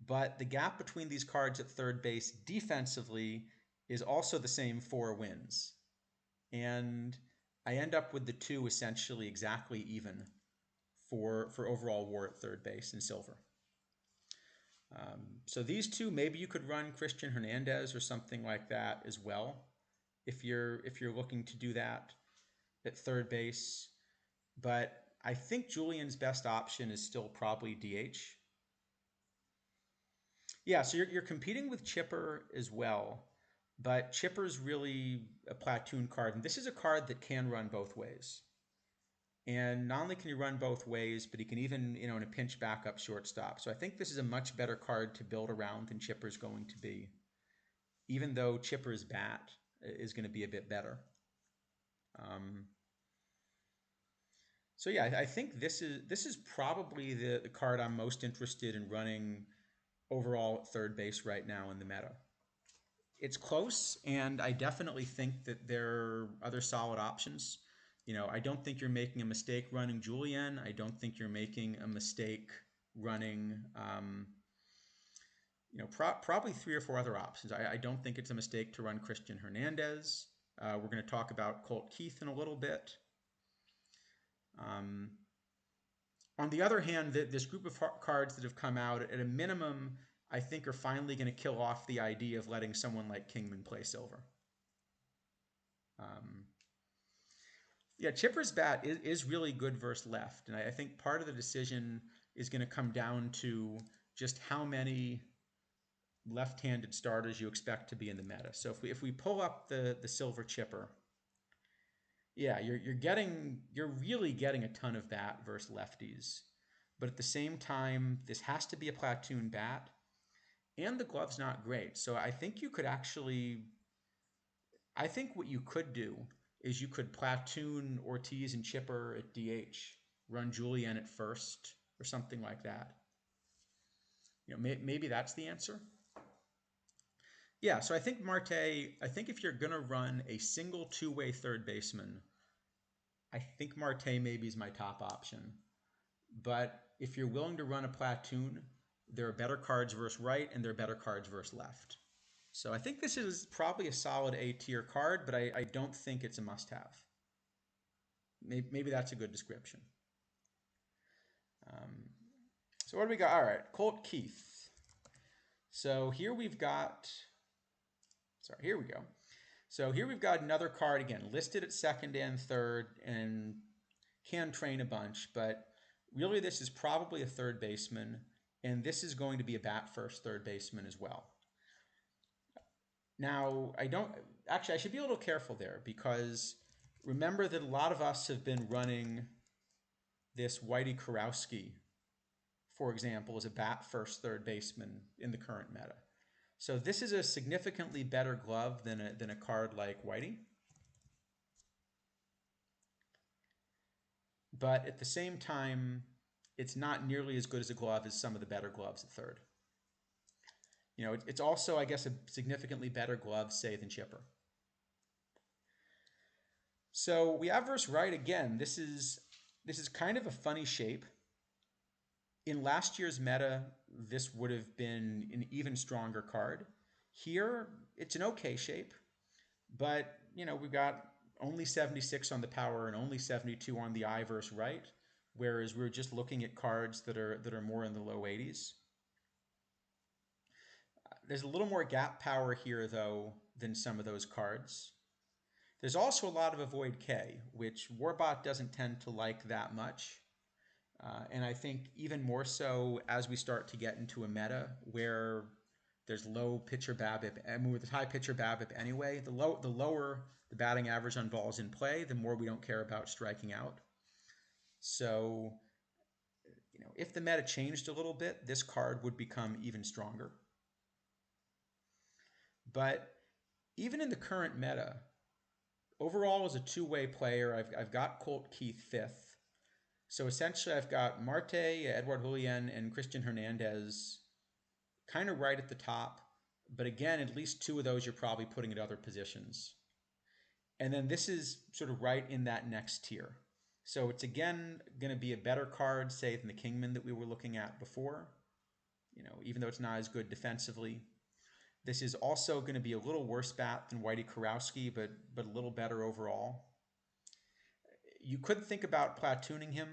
But the gap between these cards at third base defensively is also the same 4 wins. And I end up with the two essentially exactly even for overall WAR at third base in silver. So these two, maybe you could run Christian Hernandez or something like that as well, if you're looking to do that at third base. But I think Julien's best option is still probably DH. Yeah, so you're competing with Chipper as well, but Chipper's really a platoon card, and this is a card that can run both ways. And not only can he run both ways, but he can even, in a pinch backup shortstop. So I think this is a much better card to build around than Chipper's going to be, even though Chipper's bat is going to be a bit better. So yeah, I think this is probably the card I'm most interested in running overall at third base right now in the meta. It's close, and I definitely think that there are other solid options. I don't think you're making a mistake running Julien. I don't think you're making a mistake running, probably 3 or 4 other options. I don't think it's a mistake to run Christian Hernandez. We're going to talk about Colt Keith in a little bit. On the other hand, this group of cards that have come out, at a minimum, I think are finally going to kill off the idea of letting someone like Kingman play silver. Yeah, Chipper's bat is really good versus left, and I think part of the decision is going to come down to just how many left-handed starters you expect to be in the meta. So if we pull up the silver Chipper, yeah, you're really getting a ton of bat versus lefties, but at the same time, this has to be a platoon bat, and the glove's not great. So I think you could actually I think what you could do is you could platoon Ortiz and Chipper at DH, run Julien at first, or something like that. Maybe that's the answer. Yeah, so I think Marte, I think if you're going to run a single two-way third baseman, I think Marte maybe is my top option. But if you're willing to run a platoon, there are better cards versus right and there are better cards versus left. So I think this is probably a solid A tier card, but I don't think it's a must-have. Maybe that's a good description. So what do we got? All right, Colt Keith. So here we've got, sorry, here we go. So here we've got another card, again, listed at second and third and can train a bunch, but really this is probably a third baseman, and this is going to be a bat first third baseman as well. Now, I should be a little careful there, because remember that a lot of us have been running this Whitey Kurowski, for example, as a bat first third baseman in the current meta. So this is a significantly better glove than a card like Whitey. But at the same time, it's not nearly as good as a glove as some of the better gloves at third. It's also, I guess, a significantly better glove, say, than Chipper. So we have versus right again. This is kind of a funny shape. In last year's meta, this would have been an even stronger card. Here, it's an okay shape, but we've got only 76 on the power and only 72 on the eye versus right, whereas we're just looking at cards that are more in the low 80s. There's a little more gap power here, though, than some of those cards. There's also a lot of Avoid K, which Warbot doesn't tend to like that much. And I think even more so as we start to get into a meta where there's low pitcher BABIP, and with high pitcher BABIP anyway, the lower the batting average on balls in play, the more we don't care about striking out. So, if the meta changed a little bit, this card would become even stronger. But even in the current meta, overall as a two-way player, I've got Colt Keith fifth. So essentially I've got Marte, Edouard Julien, and Christian Hernandez kind of right at the top. But again, at least two of those you're probably putting at other positions. And then this is sort of right in that next tier. So it's again going to be a better card, say, than the Kingman that we were looking at before. Even though it's not as good defensively. This is also going to be a little worse bat than Whitey Kurowski, but a little better overall. You could think about platooning him,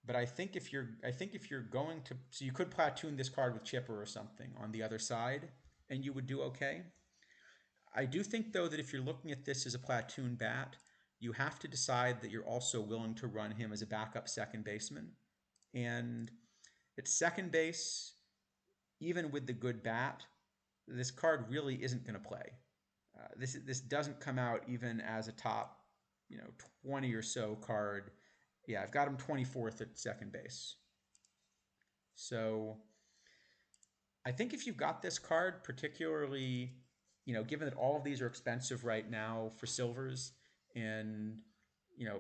but I think if you're going to, so you could platoon this card with Chipper or something on the other side, and you would do okay. I do think, though, that if you're looking at this as a platoon bat, you have to decide that you're also willing to run him as a backup second baseman. And at second base, even with the good bat, this card really isn't going to play. This doesn't come out even as a top, 20 or so card. Yeah, I've got him 24th at second base. So I think if you've got this card, particularly, given that all of these are expensive right now for silvers, and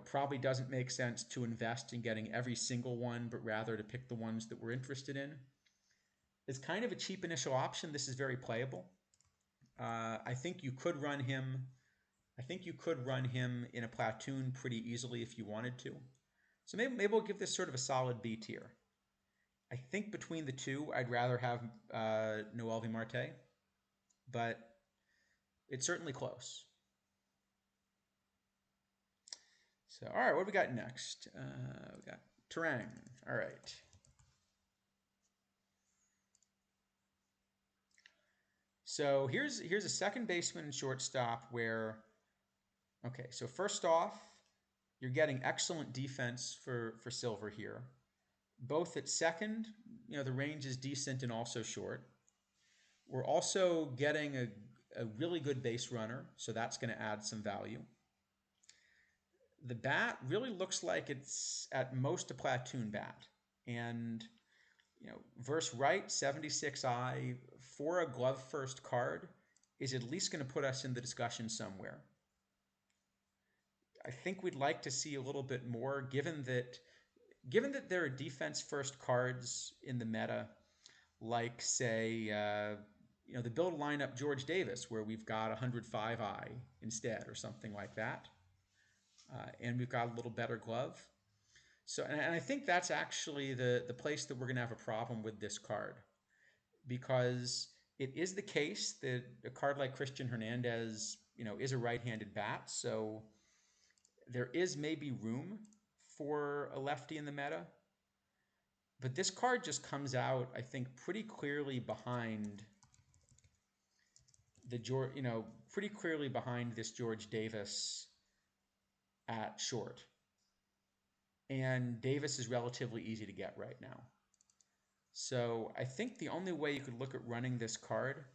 probably doesn't make sense to invest in getting every single one, but rather to pick the ones that we're interested in. It's kind of a cheap initial option. This is very playable. I think you could run him. I think you could run him in a platoon pretty easily if you wanted to. So maybe we'll give this sort of a solid B tier. I think between the two, I'd rather have Noelvi Marte, but it's certainly close. So, all right, what do we got next? We got Turang. All right. So here's a second baseman and shortstop where, okay, so first off, you're getting excellent defense for silver here. Both at second, the range is decent and also short. We're also getting a really good base runner, so that's going to add some value. The bat really looks like it's at most a platoon bat. And, versus right, 76i for a glove first card is at least going to put us in the discussion somewhere. I think we'd like to see a little bit more, given that there are defense first cards in the meta, like say the build lineup George Davis, where we've got 105i instead, or something like that, and we've got a little better glove. So, and I think that's actually the place that we're going to have a problem with this card, because it is the case that a card like Christian Hernandez, is a right-handed bat. So there is maybe room for a lefty in the meta. But this card just comes out, I think, pretty clearly behind pretty clearly behind this George Davis at short. And Davis is relatively easy to get right now. So I think the only way you could look at running this card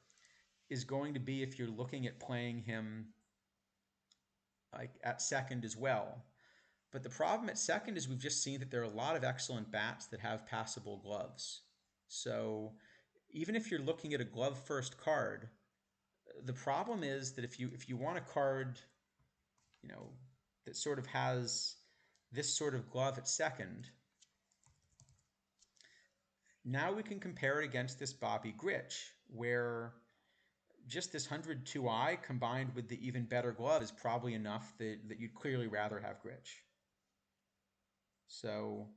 is going to be if you're looking at playing him like at second as well. But the problem at second is we've just seen that there are a lot of excellent bats that have passable gloves. So even if you're looking at a glove first card, the problem is that if you want a card, that sort of has this sort of glove at second, now we can compare it against this Bobby Grich, where just this 102i combined with the even better glove is probably enough that you'd clearly rather have Grich. So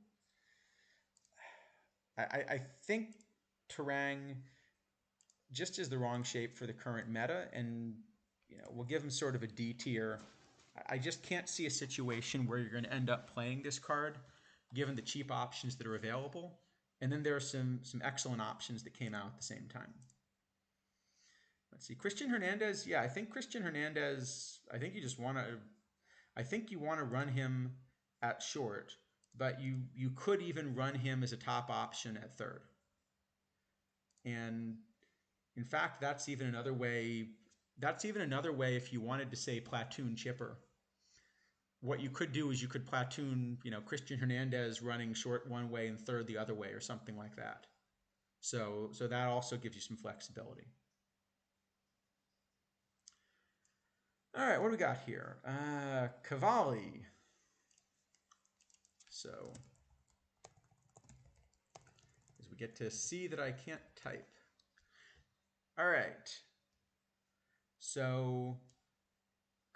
I think Turang just is the wrong shape for the current meta, and we'll give him sort of a D tier. I just can't see a situation where you're going to end up playing this card, given the cheap options that are available. And then there are some excellent options that came out at the same time. Let's see, Christian Hernandez. Yeah, I think Christian Hernandez. I think you want to run him at short, but you could even run him as a top option at third. And in fact, that's even another way. That's even another way if you wanted to say platoon Chipper. What you could do is you could platoon, Christian Hernandez running short one way and third the other way, or something like that. So that also gives you some flexibility. All right, what do we got here? Cavalli. So as we get to see that I can't type. All right. So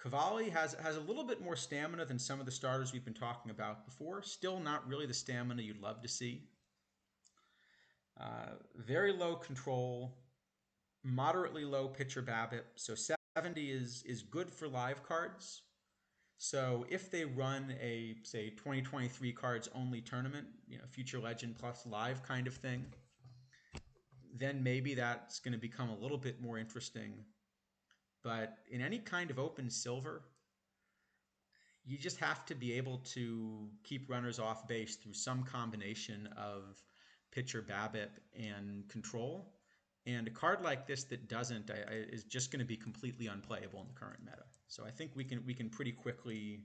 Cavalli has a little bit more stamina than some of the starters we've been talking about before. Still not really the stamina you'd love to see. Very low control, moderately low pitcher BABIP. So 70 is good for live cards. So if they run a, say, 2023 cards only tournament, Future Legend plus live kind of thing, then maybe that's going to become a little bit more interesting. But in any kind of open silver, you just have to be able to keep runners off base through some combination of pitcher BABIP and control. And a card like this that doesn't is just going to be completely unplayable in the current meta. So I think we can pretty quickly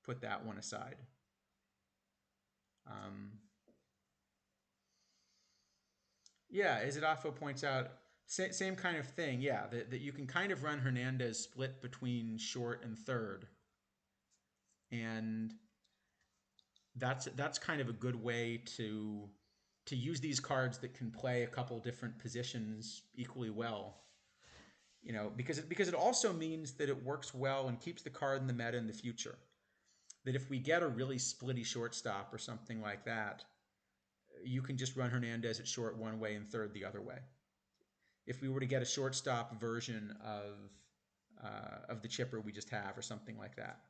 put that one aside. Yeah, Isidafo points out, same kind of thing. Yeah, that you can kind of run Hernandez split between short and third, and that's kind of a good way to use these cards that can play a couple different positions equally well. Because it also means that it works well and keeps the card in the meta in the future. That if we get a really splitty shortstop or something like that, you can just run Hernandez at short one way and third the other way. If we were to get a shortstop version of the chipper we just have or something like that.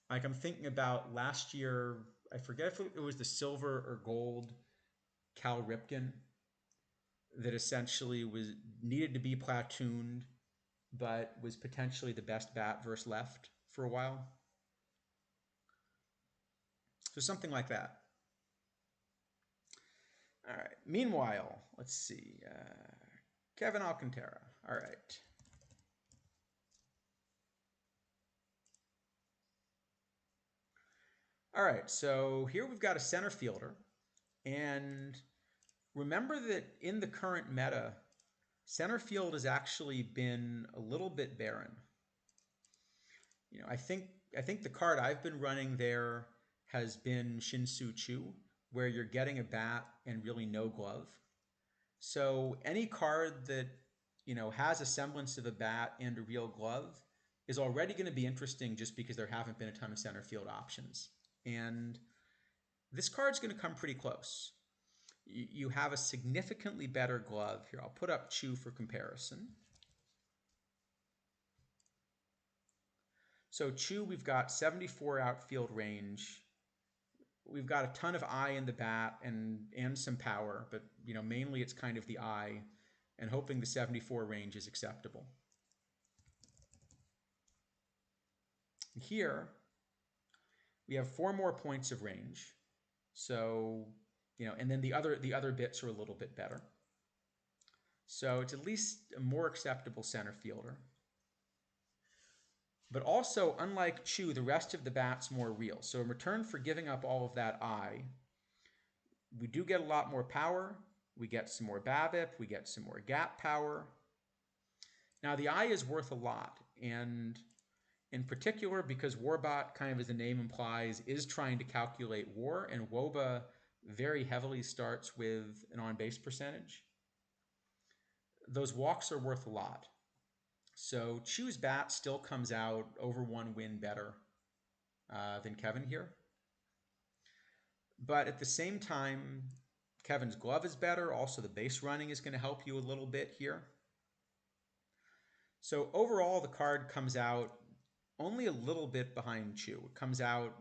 Like I'm thinking about last year, I forget if it was the silver or gold Cal Ripken that essentially needed to be platooned, but was potentially the best bat versus left for a while. So something like that. All right. Meanwhile, let's see. Kevin Alcantara. All right. All right. So here we've got a center fielder. And remember that in the current meta, center field has actually been a little bit barren. I think the card I've been running there has been Shinsu Chu, where you're getting a bat and really no glove. So any card that has a semblance of a bat and a real glove is already going to be interesting just because there haven't been a ton of center field options. And this card's going to come pretty close. You have a significantly better glove here. I'll put up Chu for comparison. So Chu, we've got 74 outfield range. We've got a ton of eye in the bat and some power, but mainly it's kind of the eye, and hoping the 74 range is acceptable. Here we have 4 more points of range. So, and then the other bits are a little bit better. So it's at least a more acceptable center fielder. But also, unlike Chu, the rest of the bat's more real. So in return for giving up all of that eye, we do get a lot more power. We get some more BABIP. We get some more gap power. Now the eye is worth a lot, and in particular because Warbot, kind of as the name implies, is trying to calculate WAR, and WOBA very heavily starts with an on-base percentage. Those walks are worth a lot. So Chu's bat still comes out over 1 win better than Kevin here. But at the same time, Kevin's glove is better. Also, the base running is going to help you a little bit here. So overall, the card comes out only a little bit behind Chu. It comes out,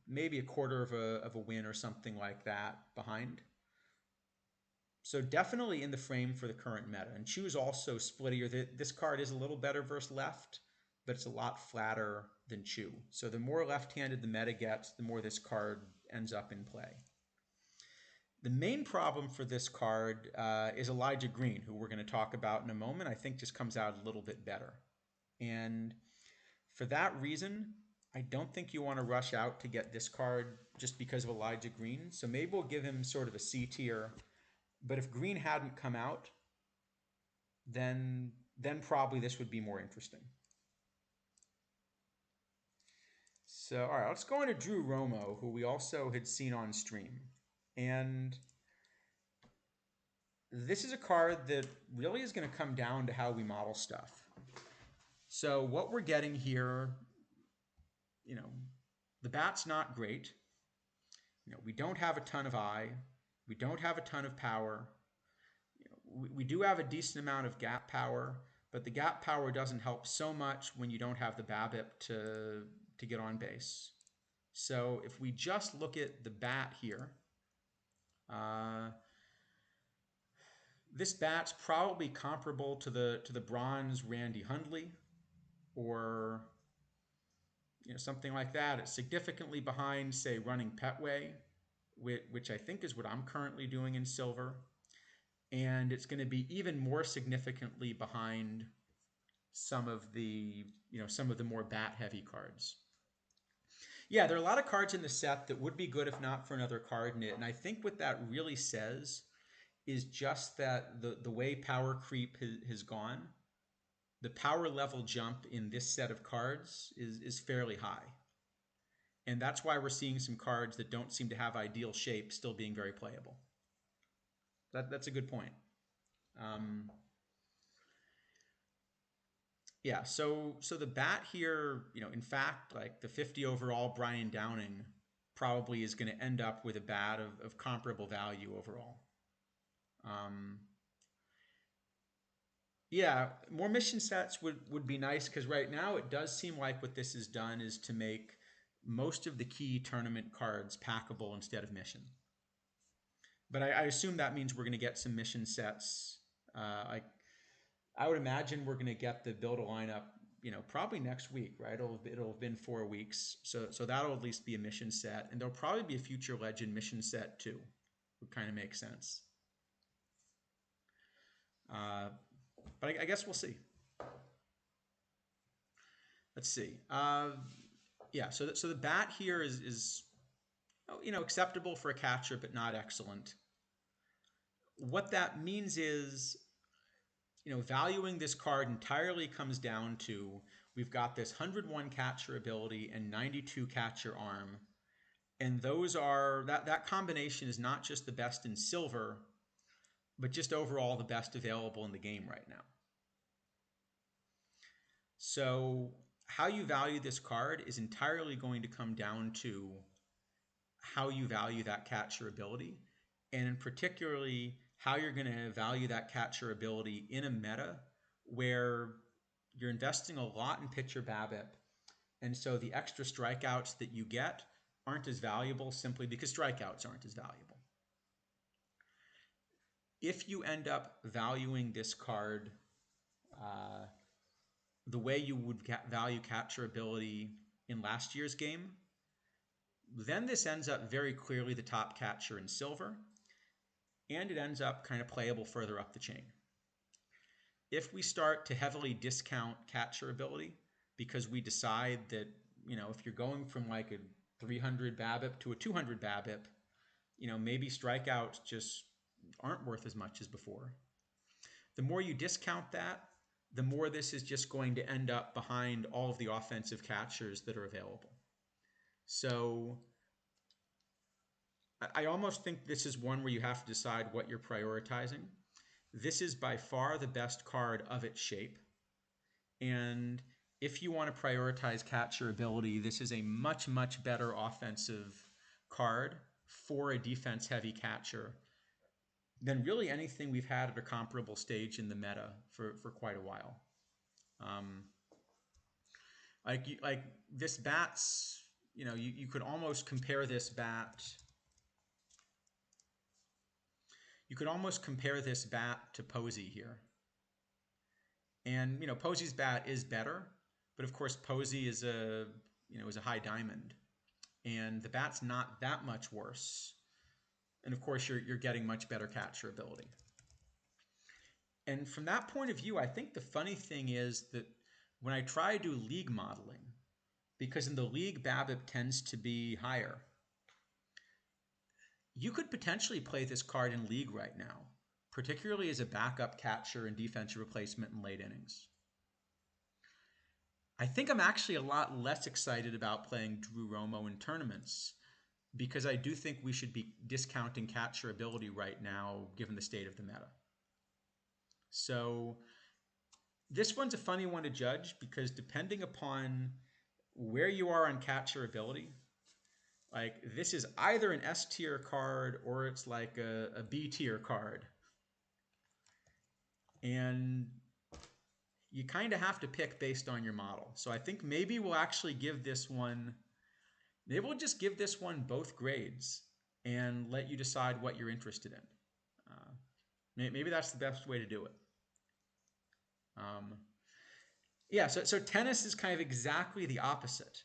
maybe a quarter of a win or something like that behind. So definitely in the frame for the current meta. And Chu's also splittier. This card is a little better versus left, but it's a lot flatter than Chu. So the more left-handed the meta gets, the more this card ends up in play. The main problem for this card is Elijah Green, who we're going to talk about in a moment. I think just comes out a little bit better. And for that reason, I don't think you want to rush out to get this card just because of Elijah Green. So maybe we'll give him sort of a C tier. But if Green hadn't come out, then probably this would be more interesting. So, all right, let's go into Drew Romo, who we also had seen on stream. And this is a card that really is going to come down to how we model stuff. So what we're getting here, the bat's not great. We don't have a ton of eye. We don't have a ton of power. We do have a decent amount of gap power, but the gap power doesn't help so much when you don't have the BABIP to get on base. So if we just look at the bat here, this bat's probably comparable to the bronze Randy Hundley, or something like that. It's significantly behind, say, running Petway, which I think is what I'm currently doing in silver. And it's going to be even more significantly behind some of the more bat heavy cards. Yeah, there are a lot of cards in the set that would be good if not for another card in it. And I think what that really says is just that the way power creep has gone, the power level jump in this set of cards is fairly high. And that's why we're seeing some cards that don't seem to have ideal shape still being very playable. That's a good point. Yeah, so the bat here, in fact, like the 50 overall Brian Downing probably is going to end up with a bat of comparable value overall. Yeah, more mission sets would be nice, because right now it does seem like what this has done is to make most of the key tournament cards packable instead of mission. But I assume that means we're going to get some mission sets. I would imagine we're going to get the build a lineup, probably next week, right? It'll have been 4 weeks, so that'll at least be a mission set, and there'll probably be a Future Legend mission set too. Would kind of make sense. But I guess we'll see. Let's see. Yeah, so the bat here is acceptable for a catcher, but not excellent. What that means is, valuing this card entirely comes down to we've got this 101 catcher ability and 92 catcher arm. And those are, that combination is not just the best in silver, but just overall the best available in the game right now. So how you value this card is entirely going to come down to how you value that catcher ability, and particularly how you're going to value that catcher ability in a meta where you're investing a lot in pitcher BABIP, and so the extra strikeouts that you get aren't as valuable simply because strikeouts aren't as valuable. If you end up valuing this card the way you would value catcher ability in last year's game, then this ends up very clearly the top catcher in silver, and it ends up kind of playable further up the chain. If we start to heavily discount catcher ability because we decide that, if you're going from like a 300 BABIP to a 200 BABIP, maybe strikeouts just aren't worth as much as before. The more you discount that, the more this is just going to end up behind all of the offensive catchers that are available. So I almost think this is one where you have to decide what you're prioritizing. This is by far the best card of its shape. And if you want to prioritize catcher ability, this is a much, much better offensive card for a defense-heavy catcher than really anything we've had at a comparable stage in the meta for quite a while. Like this bat's, you could almost compare this bat. You could almost compare this bat to Posey here. And, Posey's bat is better, but of course Posey is a high diamond, and the bat's not that much worse. And of course you're getting much better catcher ability. And from that point of view, I think the funny thing is that when I try to do league modeling, because in the league BABIP tends to be higher, you could potentially play this card in league right now, particularly as a backup catcher and defensive replacement in late innings. I think I'm actually a lot less excited about playing Drew Romo in tournaments, because I do think we should be discounting catcher ability right now, given the state of the meta. So this one's a funny one to judge, because depending upon where you are on catcher ability, like this is either an S tier card or it's like a B tier card. And you kind of have to pick based on your model. So I think maybe we'll actually give this one, maybe we'll just give this one both grades and let you decide what you're interested in. Maybe that's the best way to do it. Yeah, so tennis is kind of exactly the opposite.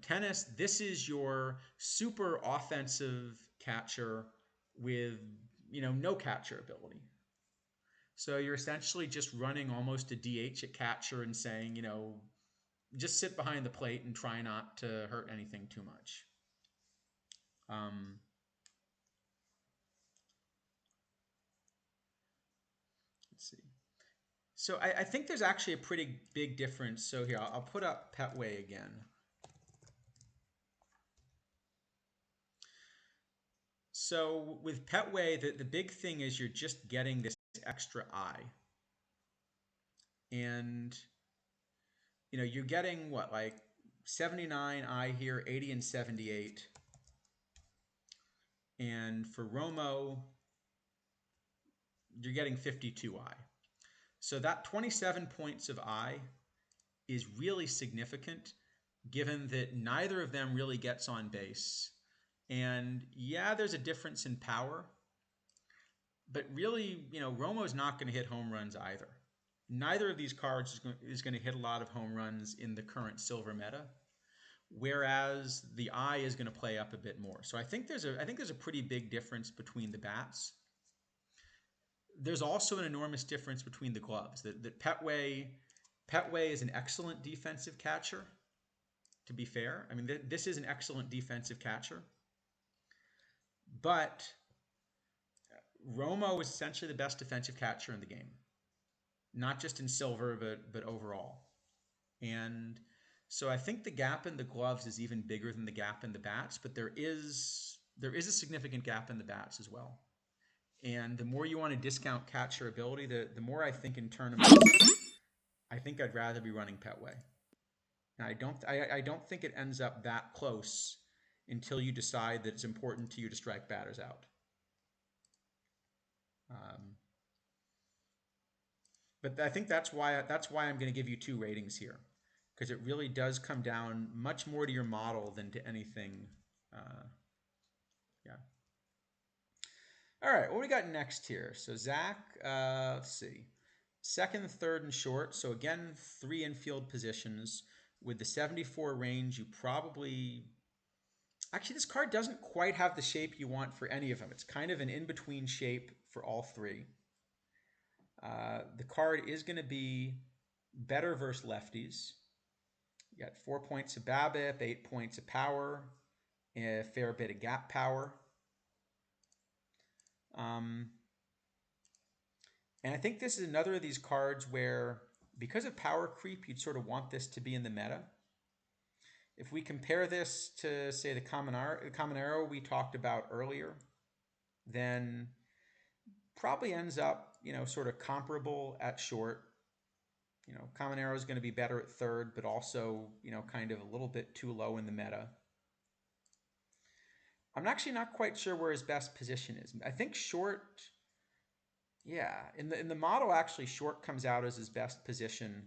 Tennis, this is your super offensive catcher with, no catcher ability. So you're essentially just running almost a DH at catcher and saying, just sit behind the plate and try not to hurt anything too much. Let's see. So I think there's actually a pretty big difference. So here, I'll put up Petway again. So with Petway, the big thing is you're just getting this extra eye. And, you're getting what, like 79 eye here, 80 and 78. And for Romo, you're getting 52 eye. So that 27 points of eye is really significant, given that neither of them really gets on base. And yeah, there's a difference in power, but really, Romo's not going to hit home runs either. Neither of these cards is going to hit a lot of home runs in the current silver meta, whereas the eye is going to play up a bit more. So I think there's a pretty big difference between the bats. There's also an enormous difference between the gloves. That Petway is an excellent defensive catcher, to be fair. I mean, this is an excellent defensive catcher. But Romo is essentially the best defensive catcher in the game. not just in silver, but overall. And so I think the gap in the gloves is even bigger than the gap in the bats, but there is a significant gap in the bats as well. And the more you want to discount catcher ability, the more I think in tournaments, I think I'd rather be running Petway. And I don't think it ends up that close until you decide that it's important to you to strike batters out. Um, but I think that's why I'm going to give you two ratings here, because it really does come down much more to your model than to anything. Yeah. All right, what we got next here? So Zach, let's see, second, third, and short. So again, three infield positions with the 74 range. You probably actually this card doesn't quite have the shape you want for any of them. It's kind of an in-between shape for all three. The card is going to be better versus lefties. You got 4 points of BABIP, 8 points of power, a fair bit of gap power. And I think this is another of these cards where, because of power creep, you'd sort of want this to be in the meta. If we compare this to, say, the Caminero we talked about earlier, then probably ends up, sort of comparable at short. Caminero is going to be better at third, but also, kind of a little bit too low in the meta. I'm actually not quite sure where his best position is. I think short, yeah, in the model, actually short comes out as his best position,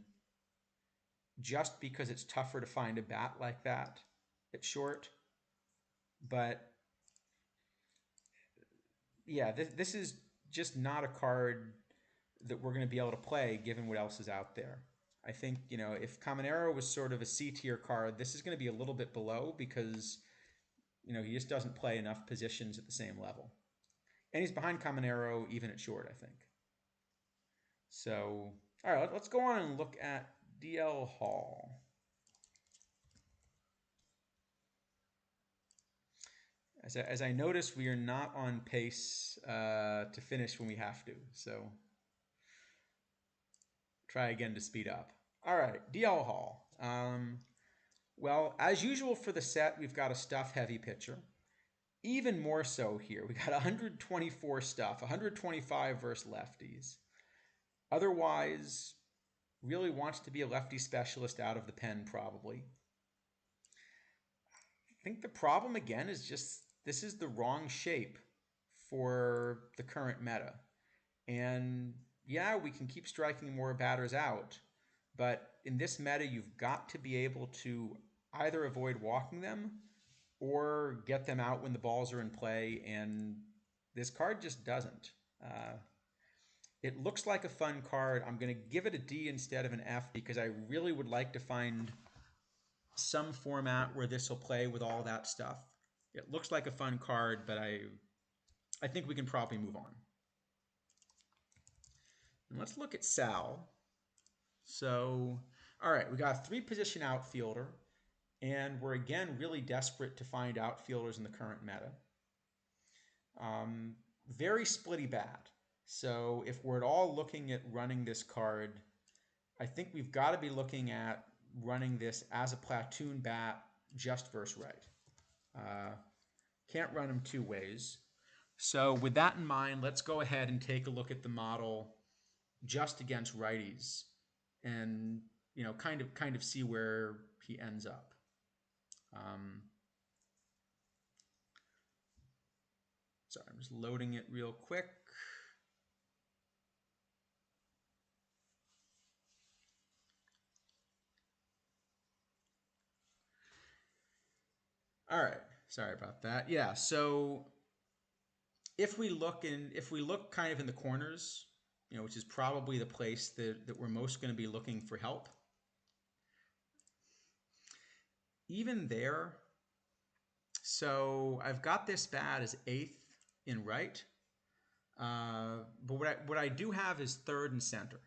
just because it's tougher to find a bat like that at short. But yeah, this is just not a card that we're going to be able to play given what else is out there. I think, if Caminero was sort of a C tier card, this is going to be a little bit below, because, he just doesn't play enough positions at the same level. And he's behind Caminero even at short, I think. So, all right, let's go on and look at DL Hall. As I noticed, we are not on pace to finish when we have to. So try again to speed up. All right, DL Hall. Well, as usual for the set, we've got a stuff heavy pitcher. Even more so here. We got 124 stuff, 125 versus lefties. Otherwise, really wants to be a lefty specialist out of the pen, probably. I think the problem, again, is just this is the wrong shape for the current meta. And yeah, we can keep striking more batters out, but in this meta, you've got to be able to either avoid walking them or get them out when the balls are in play, and this card just doesn't. It looks like a fun card. I'm going to give it a D instead of an F, because I really would like to find some format where this will play with all that stuff. It looks like a fun card, but I think we can probably move on. And let's look at Sal. So, all right, we got a 3-position outfielder, and we're again really desperate to find outfielders in the current meta. Very splitty bat. So if we're at all looking at running this card, I think we've got to be looking at running this as a platoon bat just versus right. Can't run them two ways. So with that in mind, let's go ahead and take a look at the model just against righties, and kind of see where he ends up. Sorry, I'm just loading it real quick. All right, sorry about that. Yeah, so if we look kind of in the corners, which is probably the place that we're most going to be looking for help. Even there, so I've got this bat as 8th in right, but what I do have is 3rd and center.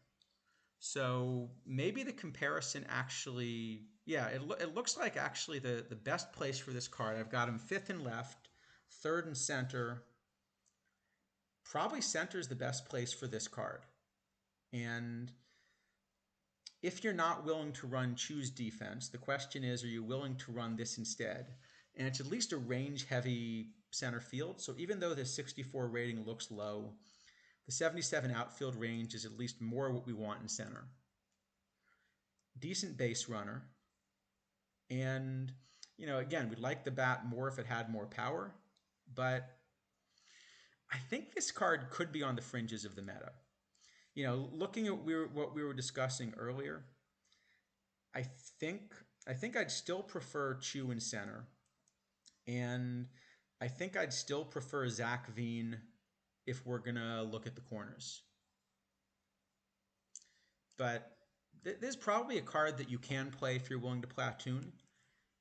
So maybe the comparison actually, yeah, it looks like actually the best place for this card. I've got him 5th and left, 3rd and center. Probably center is the best place for this card. And If you're not willing to run Chu's defense, the question is, are you willing to run this instead? And it's at least a range-heavy center field. So even though the 64 rating looks low, the 77 outfield range is at least more what we want in center. Decent base runner. And, you know, again, we'd like the bat more if it had more power, but I think this card could be on the fringes of the meta. You know, looking at what we were discussing earlier, I think I'd still prefer Chu in center, and I think I'd still prefer Zach Veen if we're gonna look at the corners. But there's probably a card that you can play if you're willing to platoon.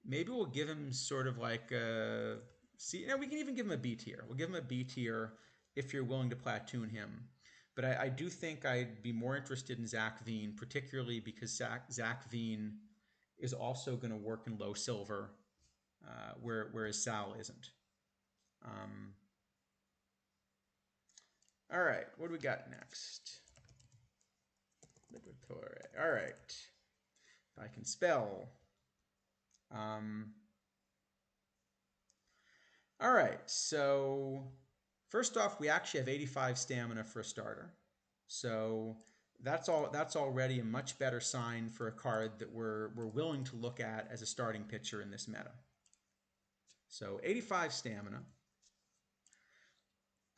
Maybe we'll give him sort of like a C. You know, we can even give him a B tier. We'll give him a B tier if you're willing to platoon him. But I do think I'd be more interested in Zach Veen, particularly because Zach Veen is also going to work in low silver, whereas Sal isn't. All right, what do we got next? Liberatore. All right, if I can spell. All right, so first off, we actually have 85 stamina for a starter. So that's already a much better sign for a card that we're willing to look at as a starting pitcher in this meta. So 85 stamina.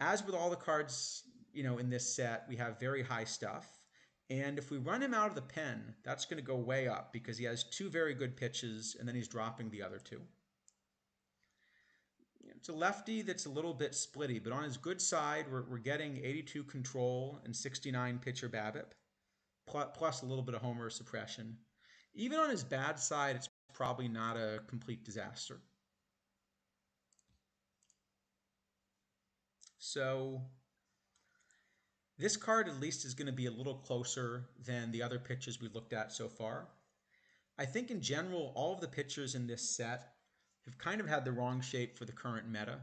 As with all the cards, you know, in this set, we have very high stuff. And if we run him out of the pen, that's going to go way up because he has two very good pitches and then he's dropping the other two. It's a lefty that's a little bit splitty, but on his good side, we're getting 82 control and 69 pitcher BABIP, plus a little bit of homer suppression. Even on his bad side, it's probably not a complete disaster. So this card at least is going to be a little closer than the other pitchers we've looked at so far. I think in general, all of the pitchers in this set have kind of had the wrong shape for the current meta,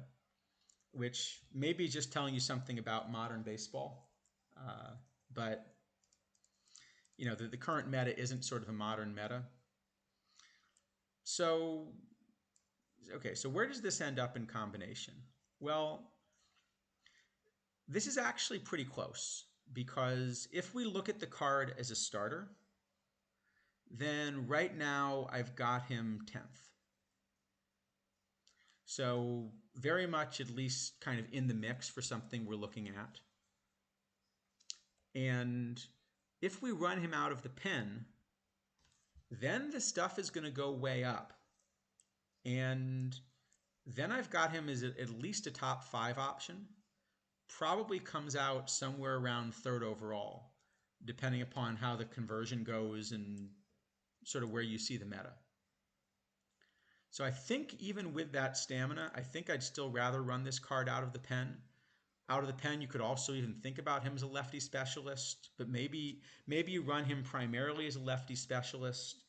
which maybe is just telling you something about modern baseball. But, you know, the current meta isn't sort of a modern meta. So, okay, so where does this end up in combination? Well, this is actually pretty close because if we look at the card as a starter, then right now I've got him 10th. So very much at least kind of in the mix for something we're looking at. And if we run him out of the pen, then the stuff is going to go way up. And then I've got him as at least a top 5 option. Probably comes out somewhere around 3rd overall, depending upon how the conversion goes and sort of where you see the meta. So I think even with that stamina, I think I'd still rather run this card out of the pen. Out of the pen, you could also even think about him as a lefty specialist, but maybe you run him primarily as a lefty specialist,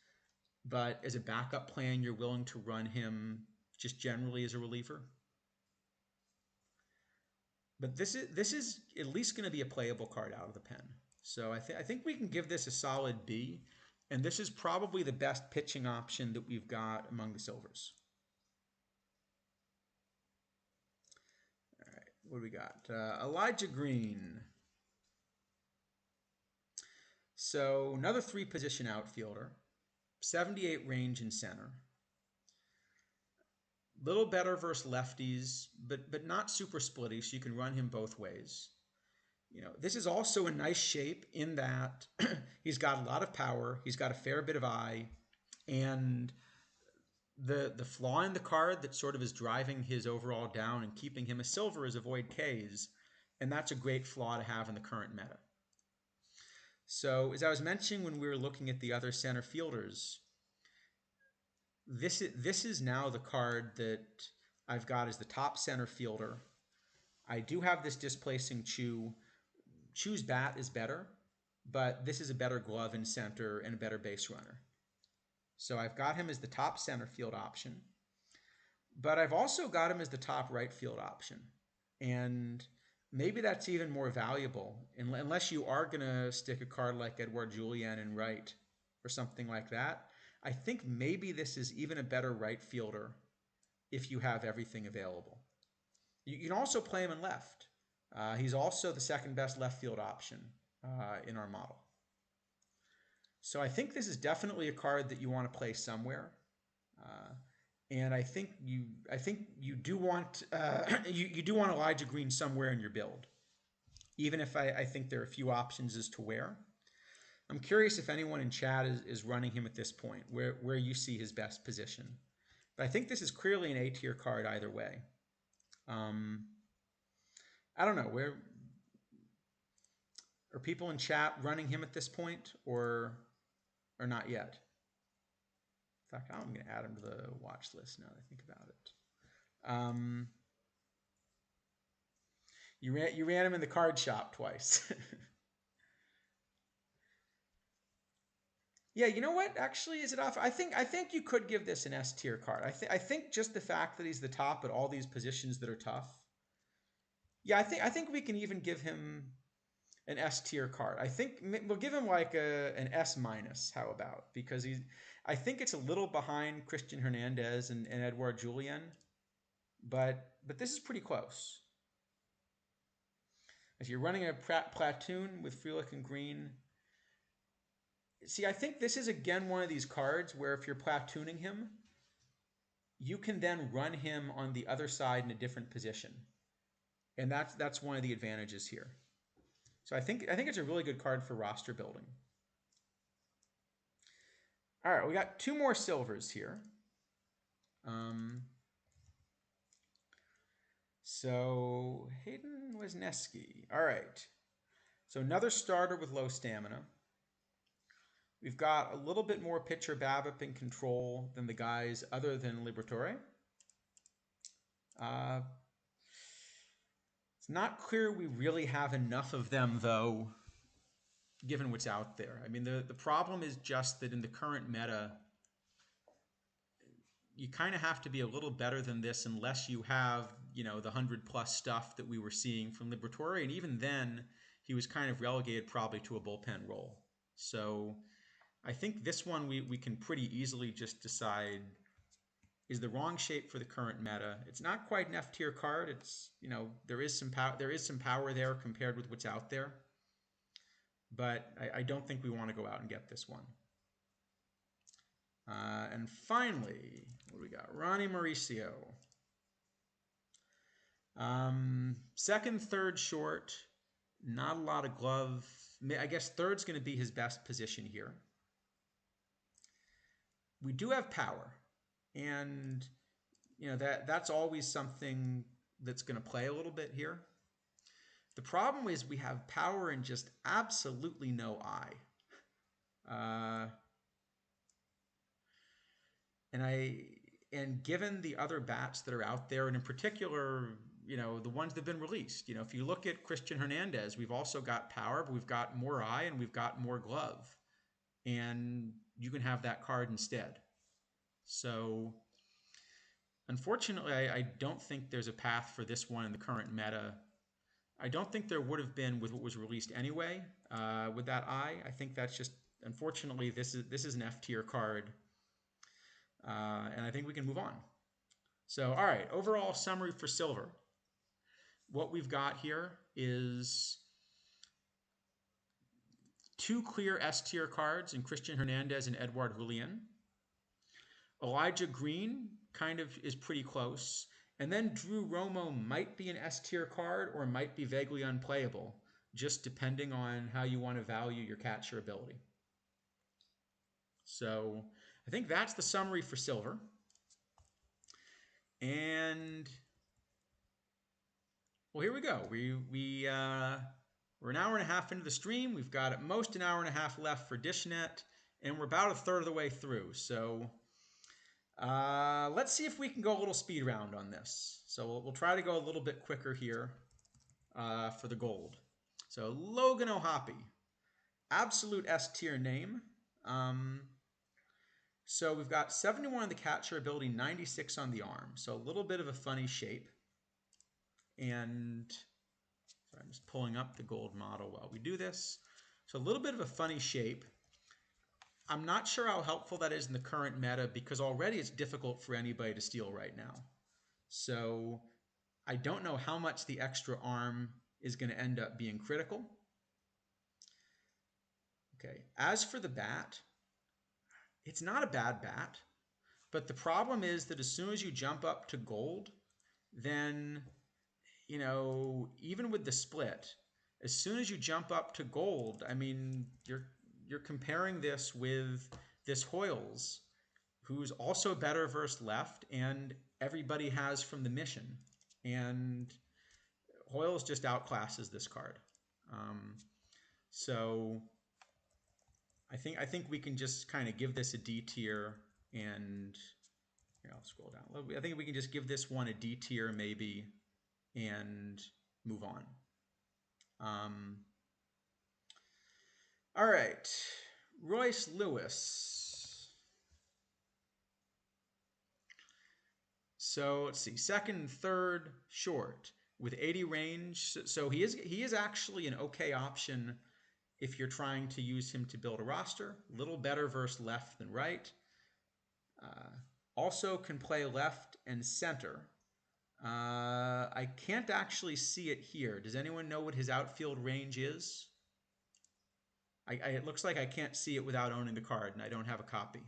but as a backup plan, you're willing to run him just generally as a reliever. But this is at least going to be a playable card out of the pen. So I think we can give this a solid B. And this is probably the best pitching option that we've got among the silvers. All right, what do we got? Elijah Green. So another 3-position outfielder, 78 range in center. Little better versus lefties, but not super splitty, so you can run him both ways. You know, this is also a nice shape in that he's got a lot of power, he's got a fair bit of eye, and the flaw in the card that sort of is driving his overall down and keeping him a silver is avoid Ks, and that's a great flaw to have in the current meta. So as I was mentioning when we were looking at the other center fielders, this is now the card that I've got as the top center fielder. I do have this displacing Chu. Chu's bat is better, but this is a better glove in center and a better base runner. So I've got him as the top center field option, but I've also got him as the top right field option. And maybe that's even more valuable, unless you are going to stick a card like Edouard Julien in right. or something like that. I think maybe this is even a better right fielder if you have everything available. You can also play him in left. He's also the second best left field option in our model. So I think this is definitely a card that you want to play somewhere. And I think you do want you do want Elijah Green somewhere in your build, even if I think there are a few options as to where. I'm curious if anyone in chat is running him at this point, where you see his best position. But I think this is clearly an A tier card either way. I don't know, where are people in chat running him at this point, or not yet? In fact, I'm going to add him to the watch list now that I think about it. You ran him in the card shop twice. Yeah, you know what? Actually, is it off? I think you could give this an S tier card. I think just the fact that he's the top at all these positions that are tough. Yeah, I think we can even give him an S tier card. I think we'll give him like an S minus. How about? Because I think it's a little behind Christian Hernandez and Edouard Julien, but this is pretty close. If you're running a platoon with Frelick and Green. See, I think this is again one of these cards where if you're platooning him, you can then run him on the other side in a different position. And that's one of the advantages here. So I think it's a really good card for roster building. All right, we got two more silvers here. So Hayden Wisniewski. All right. So another starter with low stamina. We've got a little bit more pitcher BABIP in control than the guys other than Liberatore. It's not clear we really have enough of them, though, given what's out there. I mean, the problem is just that in the current meta, you kind of have to be a little better than this unless you have, the 100+ stuff that we were seeing from Liberatore. And even then, he was kind of relegated probably to a bullpen role. So I think this one we can pretty easily just decide is the wrong shape for the current meta. It's not quite an F tier card. It's, there is some power there compared with what's out there. But I don't think we want to go out and get this one. And finally, what do we got? Ronnie Mauricio. Second, third short. Not a lot of glove. I guess third's going to be his best position here. We do have power. And, that's always something that's going to play a little bit here. The problem is we have power and just absolutely no eye. And given the other bats that are out there, and in particular, the ones that have been released, if you look at Christian Hernandez, we've also got power, but we've got more eye and we've got more glove. And you can have that card instead. So unfortunately, I don't think there's a path for this one in the current meta. I don't think there would have been with what was released anyway, with that eye. I think that's just, unfortunately, this is an F tier card. And I think we can move on. So, all right, overall summary for silver. What we've got here is two clear S tier cards in Christian Hernandez and Edouard Julien. Elijah Green kind of is pretty close. And then Drew Romo might be an S tier card or might be vaguely unplayable, just depending on how you want to value your catcher ability. So I think that's the summary for silver. And well, here we go. We're an hour and a half into the stream. We've got at most an hour and a half left for DishNet, and we're about a third of the way through. So let's see if we can go a little speed round on this. So we'll try to go a little bit quicker here for the gold. So Logan O'Hoppe, absolute S tier name. So we've got 71 on the catcher ability, 96 on the arm. So a little bit of a funny shape. And sorry, I'm just pulling up the gold model while we do this. So a little bit of a funny shape. I'm not sure how helpful that is in the current meta because already it's difficult for anybody to steal right now. So I don't know how much the extra arm is going to end up being critical. Okay, as for the bat, it's not a bad bat, but the problem is that as soon as you jump up to gold, then, you know, even with the split, as soon as you jump up to gold, I mean, you're comparing this with this Hoyles, who's also better versus left, and everybody has from the mission, and Hoyles just outclasses this card. So I think we can just kind of give this a D tier, and here I'll scroll down. I think we can just give this one a D tier maybe, and move on. All right, Royce Lewis. So let's see, second, third, short with 80 range. So he is actually an okay option if you're trying to use him to build a roster. A little better versus left than right. Also can play left and center. I can't actually see it here. Does anyone know what his outfield range is? It looks like I can't see it without owning the card, and I don't have a copy.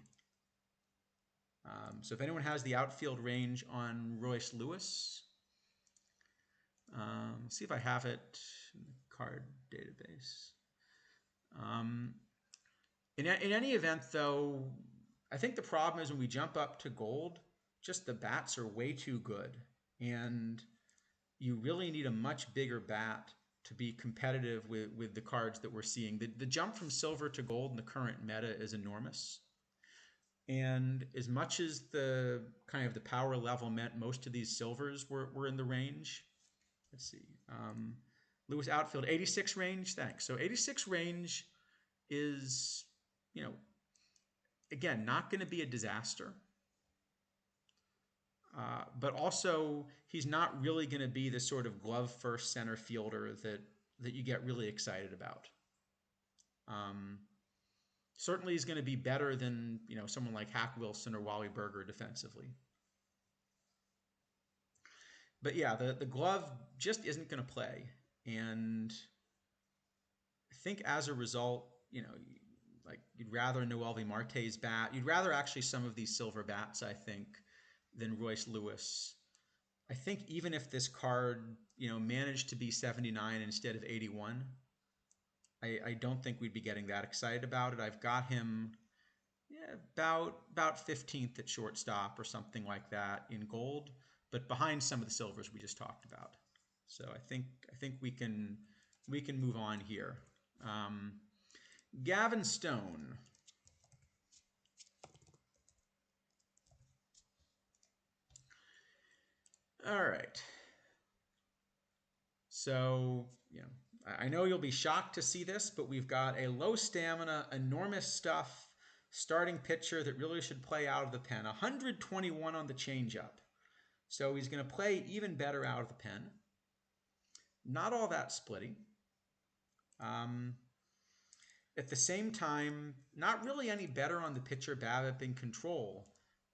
So if anyone has the outfield range on Royce Lewis, see if I have it in the card database. In any event, though, I think the problem is when we jump up to gold, just the bats are way too good. And you really need a much bigger bat to be competitive with the cards that we're seeing. The jump from silver to gold in the current meta is enormous. And as much as the kind of the power level meant most of these silvers were in the range. Let's see. Lewis outfield, 86 range, thanks. So 86 range is, you know, again, not going to be a disaster. But also, he's not really going to be the sort of glove first center fielder that you get really excited about. Certainly, he's going to be better than, you know, someone like Hack Wilson or Wally Berger defensively. But yeah, the glove just isn't going to play, and I think as a result, you know, like you'd rather Noelvi Marte's bat. You'd rather actually some of these silver bats, I think, than Royce Lewis. I think even if this card, you know, managed to be 79 instead of 81, I don't think we'd be getting that excited about it. I've got him about 15th at shortstop or something like that in gold, but behind some of the silvers we just talked about. So I think we can move on here. Gavin Stone. All right. So, you know, I know you'll be shocked to see this, but we've got a low stamina, enormous stuff starting pitcher that really should play out of the pen. 121 on the changeup. So he's going to play even better out of the pen. Not all that splitty. At the same time, not really any better on the pitcher BABIP in control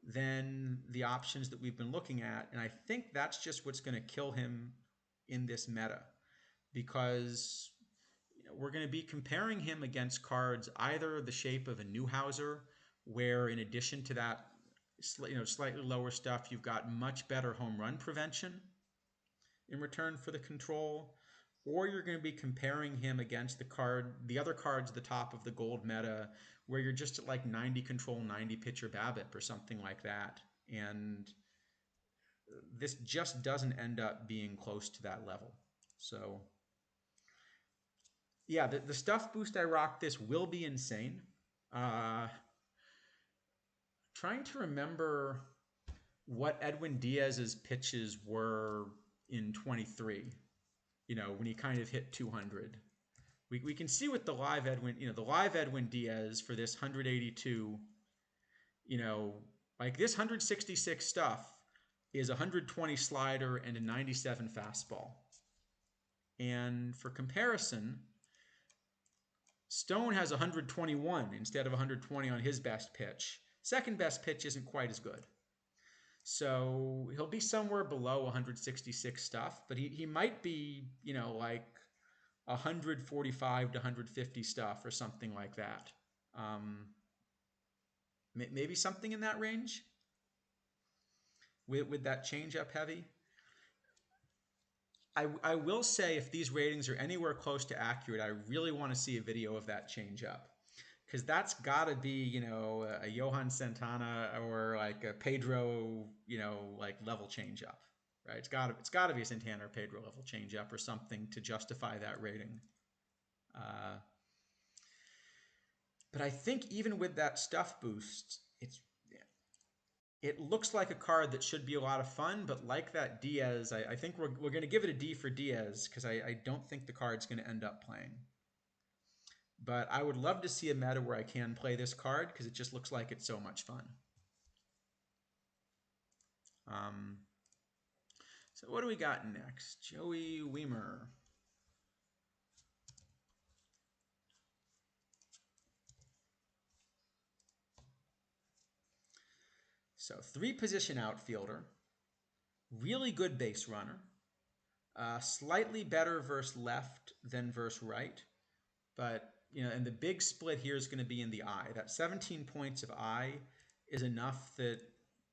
than the options that we've been looking at. And I think that's just what's going to kill him in this meta, because we're going to be comparing him against cards either the shape of a Newhouser, where in addition to that, slightly lower stuff, you've got much better home run prevention in return for the control, or you're going to be comparing him against the other cards at the top of the gold meta, where you're just at like 90 control, 90 pitcher BABIP or something like that. And this just doesn't end up being close to that level. So yeah, the stuff boost I rock this will be insane. Trying to remember what Edwin Diaz's pitches were in 23, you know, when he kind of hit 200. We can see with the live Edwin, the live Edwin Diaz for this 182, like this 166 stuff is 120 slider and a 97 fastball. And for comparison, Stone has 121 instead of 120 on his best pitch. Second best pitch isn't quite as good. So he'll be somewhere below 166 stuff, but he might be, you know, like 145 to 150 stuff or something like that. Maybe something in that range with that change up heavy. I will say if these ratings are anywhere close to accurate, I really want to see a video of that change up. Because that's got to be, you know, a Johan Santana or like a Pedro, you know, like level change up, right? It's got to be a Santana or Pedro level change up or something to justify that rating. But I think even with that stuff boost, it looks like a card that should be a lot of fun, but like that Diaz, I think we're going to give it a D for Diaz because I don't think the card's going to end up playing. But I would love to see a meta where I can play this card because it just looks like it's so much fun. So what do we got next? Joey Wiemer. So 3-position outfielder, really good base runner, slightly better versus left than versus right, but you know, and the big split here is going to be in the eye. That 17 points of eye is enough that,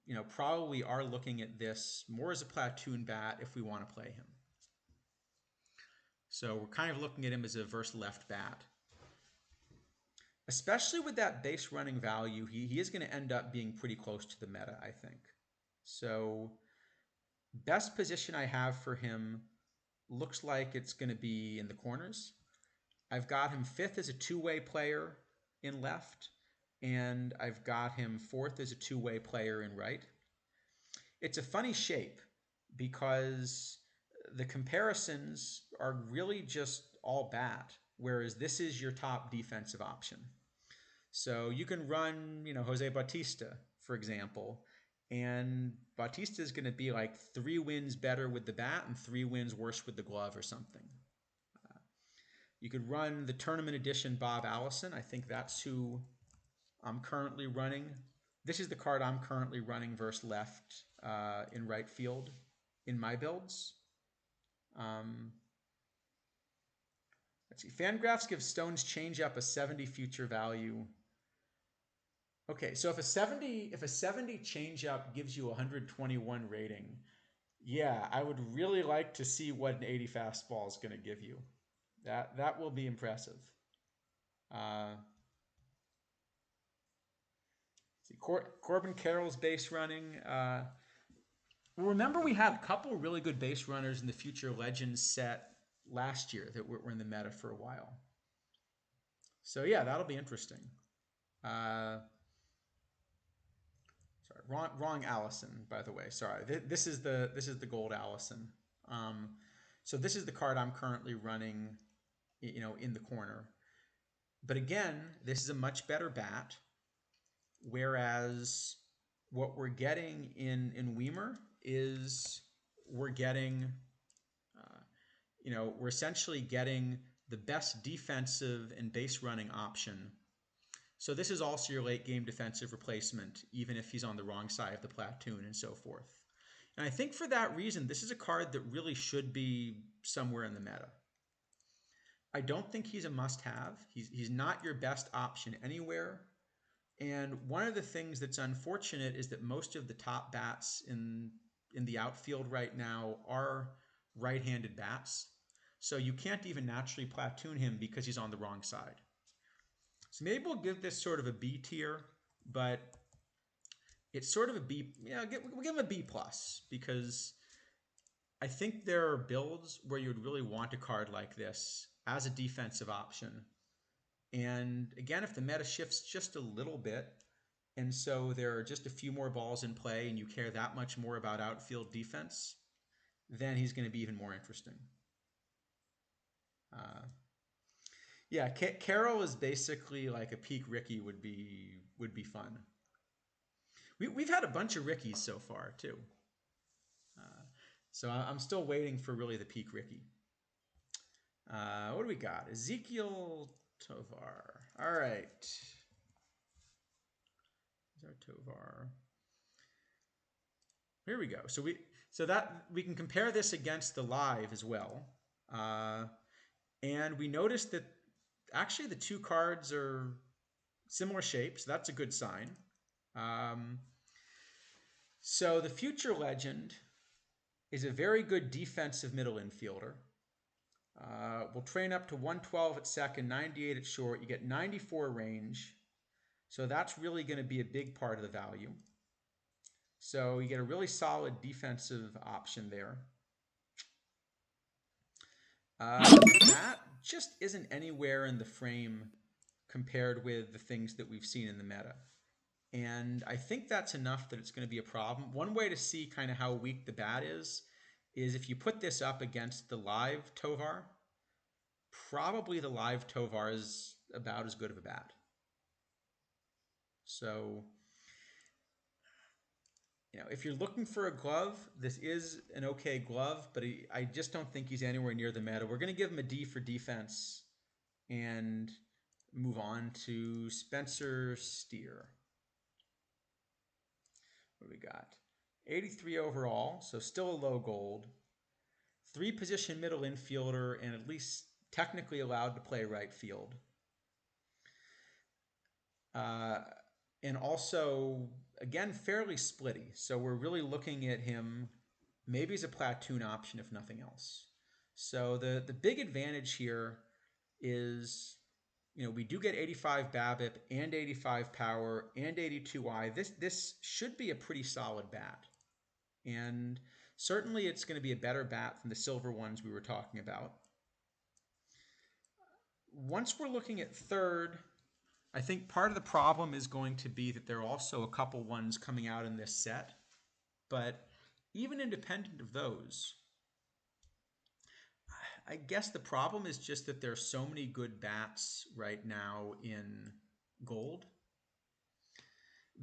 you know, probably are looking at this more as a platoon bat if we want to play him. So we're kind of looking at him as a versus left bat. Especially with that base running value, he is going to end up being pretty close to the meta, I think. So best position I have for him looks like it's going to be in the corners. I've got him 5th as a two-way player in left, and I've got him 4th as a two-way player in right. It's a funny shape because the comparisons are really just all bat, whereas this is your top defensive option. So you can run, you know, Jose Bautista, for example, and Bautista is going to be like 3 wins better with the bat and 3 wins worse with the glove or something. You could run the tournament edition Bob Allison. I think that's who I'm currently running. This is the card I'm currently running versus left in right field in my builds. Let's see. Fangraphs gives Stone's changeup a 70 future value. Okay, so if a 70 changeup gives you 121 rating, yeah, I would really like to see what an 80 fastball is going to give you. That will be impressive. See, Corbin Carroll's base running. Remember we had a couple really good base runners in the Future Legends set last year that were in the meta for a while. So yeah, that'll be interesting. Sorry, wrong Allison, by the way. Sorry, this is the gold Allison. So this is the card I'm currently running, you know, in the corner. But again, this is a much better bat. Whereas what we're getting in Wiemer is we're getting, you know, we're essentially getting the best defensive and base running option. So this is also your late game defensive replacement, even if he's on the wrong side of the platoon and so forth. And I think for that reason, this is a card that really should be somewhere in the meta. I don't think he's a must-have. He's not your best option anywhere. And one of the things that's unfortunate is that most of the top bats in the outfield right now are right-handed bats. So you can't even naturally platoon him because he's on the wrong side. So maybe we'll give this sort of a B tier, but it's sort of a B. Yeah, we'll give him a B plus because I think there are builds where you would really want a card like this as a defensive option. And again, if the meta shifts just a little bit, and so there are just a few more balls in play and you care that much more about outfield defense, then he's going to be even more interesting. Yeah, Carroll is basically like a peak Ricky would be fun. We've had a bunch of Rickies so far too. So I'm still waiting for really the peak Ricky. What do we got? Ezekiel Tovar. All right. Is our Tovar? Here we go. So that we can compare this against the live as well, and we notice that actually the two cards are similar shapes. That's a good sign. Um, so the Future Legend is a very good defensive middle infielder. We'll train up to 112 at second, 98 at short. You get 94 range. So that's really going to be a big part of the value. So you get a really solid defensive option there. That just isn't anywhere in the frame compared with the things that we've seen in the meta. And I think that's enough that it's going to be a problem. One way to see kind of how weak the bat is if you put this up against the live Tovar, probably the live Tovar is about as good of a bat. So, if you're looking for a glove, this is an okay glove, but I just don't think he's anywhere near the meta. We're going to give him a D for defense and move on to Spencer Steer. What do we got? 83 overall, so still a low gold. 3-position middle infielder and at least technically allowed to play right field. And also, again, fairly splitty. So we're really looking at him maybe as a platoon option, if nothing else. So the big advantage here is, we do get 85 BABIP and 85 power and 82 I. This should be a pretty solid bat. And certainly it's going to be a better bat than the silver ones we were talking about. Once we're looking at third, I think part of the problem is going to be that there are also a couple ones coming out in this set. But even independent of those, I guess the problem is just that there are so many good bats right now in gold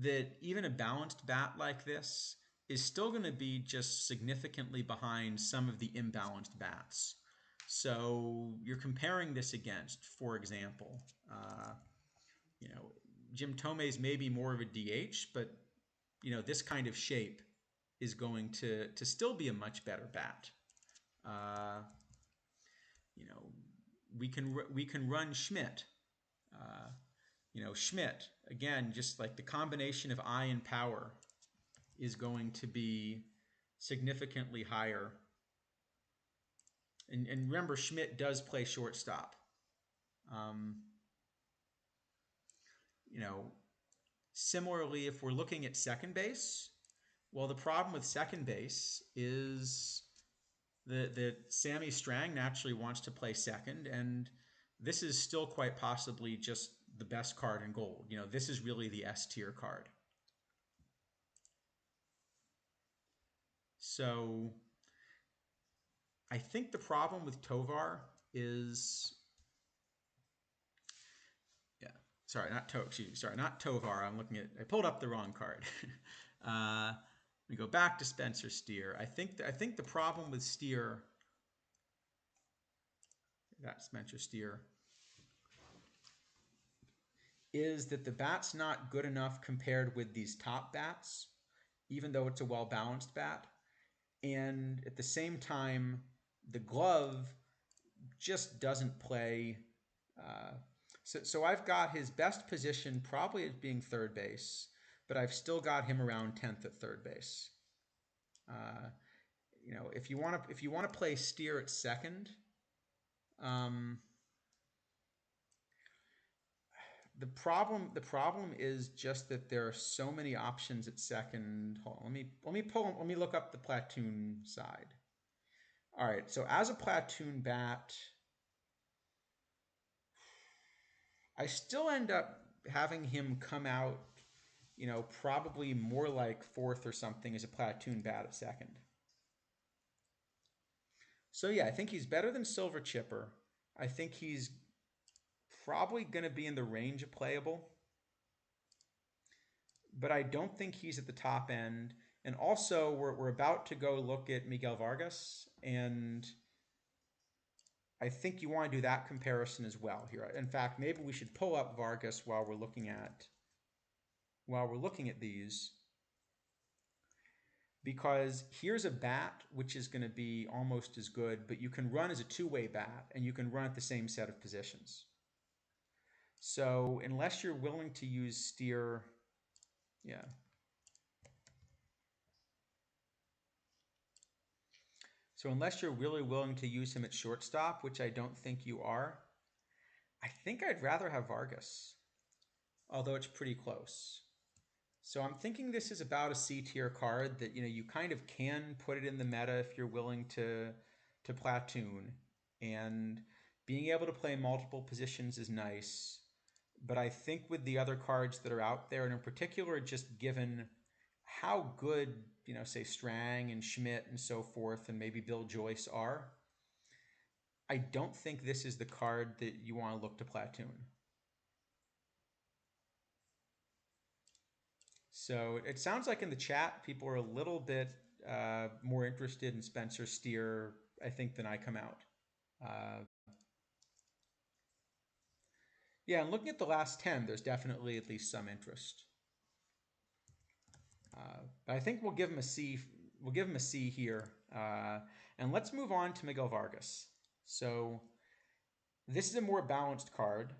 that even a balanced bat like this is still going to be just significantly behind some of the imbalanced bats. So you're comparing this against, for example, Jim Thome's may be more of a DH, but this kind of shape is going to still be a much better bat. We can run Schmidt. Schmidt, again, just like the combination of I and power is going to be significantly higher. And remember, Schmidt does play shortstop. Similarly, if we're looking at second base, well, the problem with second base is that Sammy Strang naturally wants to play second, and this is still quite possibly just the best card in gold. This is really the S tier card. So I think the problem with Tovar is, not Tovar. I pulled up the wrong card. We go back to Spencer Steer. I think the problem with Steer, that's Spencer Steer, is that the bat's not good enough compared with these top bats, even though it's a well-balanced bat. And at the same time, the glove just doesn't play. So I've got his best position probably as being third base, but I've still got him around 10th at third base. If you want to play Steer at second, the problem is just that there are so many options at second. Hold on, let me look up the platoon side. All right, so as a platoon bat, I still end up having him come out, probably more like fourth or something as a platoon bat at second. So yeah, I think he's better than Silver Chipper. I think he's probably going to be in the range of playable, but I don't think he's at the top end. And also, we're about to go look at Miguel Vargas, and I think you want to do that comparison as well here. In fact, maybe we should pull up Vargas while we're looking at these, because here's a bat which is going to be almost as good, but you can run as a two-way bat and you can run at the same set of positions. So unless you're willing to use Steer, yeah. So unless you're really willing to use him at shortstop, which I don't think you are, I think I'd rather have Vargas, although it's pretty close. So I'm thinking this is about a C tier card that you kind of can put it in the meta if you're willing to platoon, and being able to play multiple positions is nice. But I think with the other cards that are out there, and in particular, just given how good say Strang and Schmidt and so forth, and maybe Bill Joyce are, I don't think this is the card that you want to look to platoon. So it sounds like in the chat, people are a little bit more interested in Spencer Steer, I think, than I come out. Yeah, and looking at the last 10, there's definitely at least some interest. But I think we'll give him a C. We'll give him a C here. And let's move on to Miguel Vargas. So this is a more balanced card.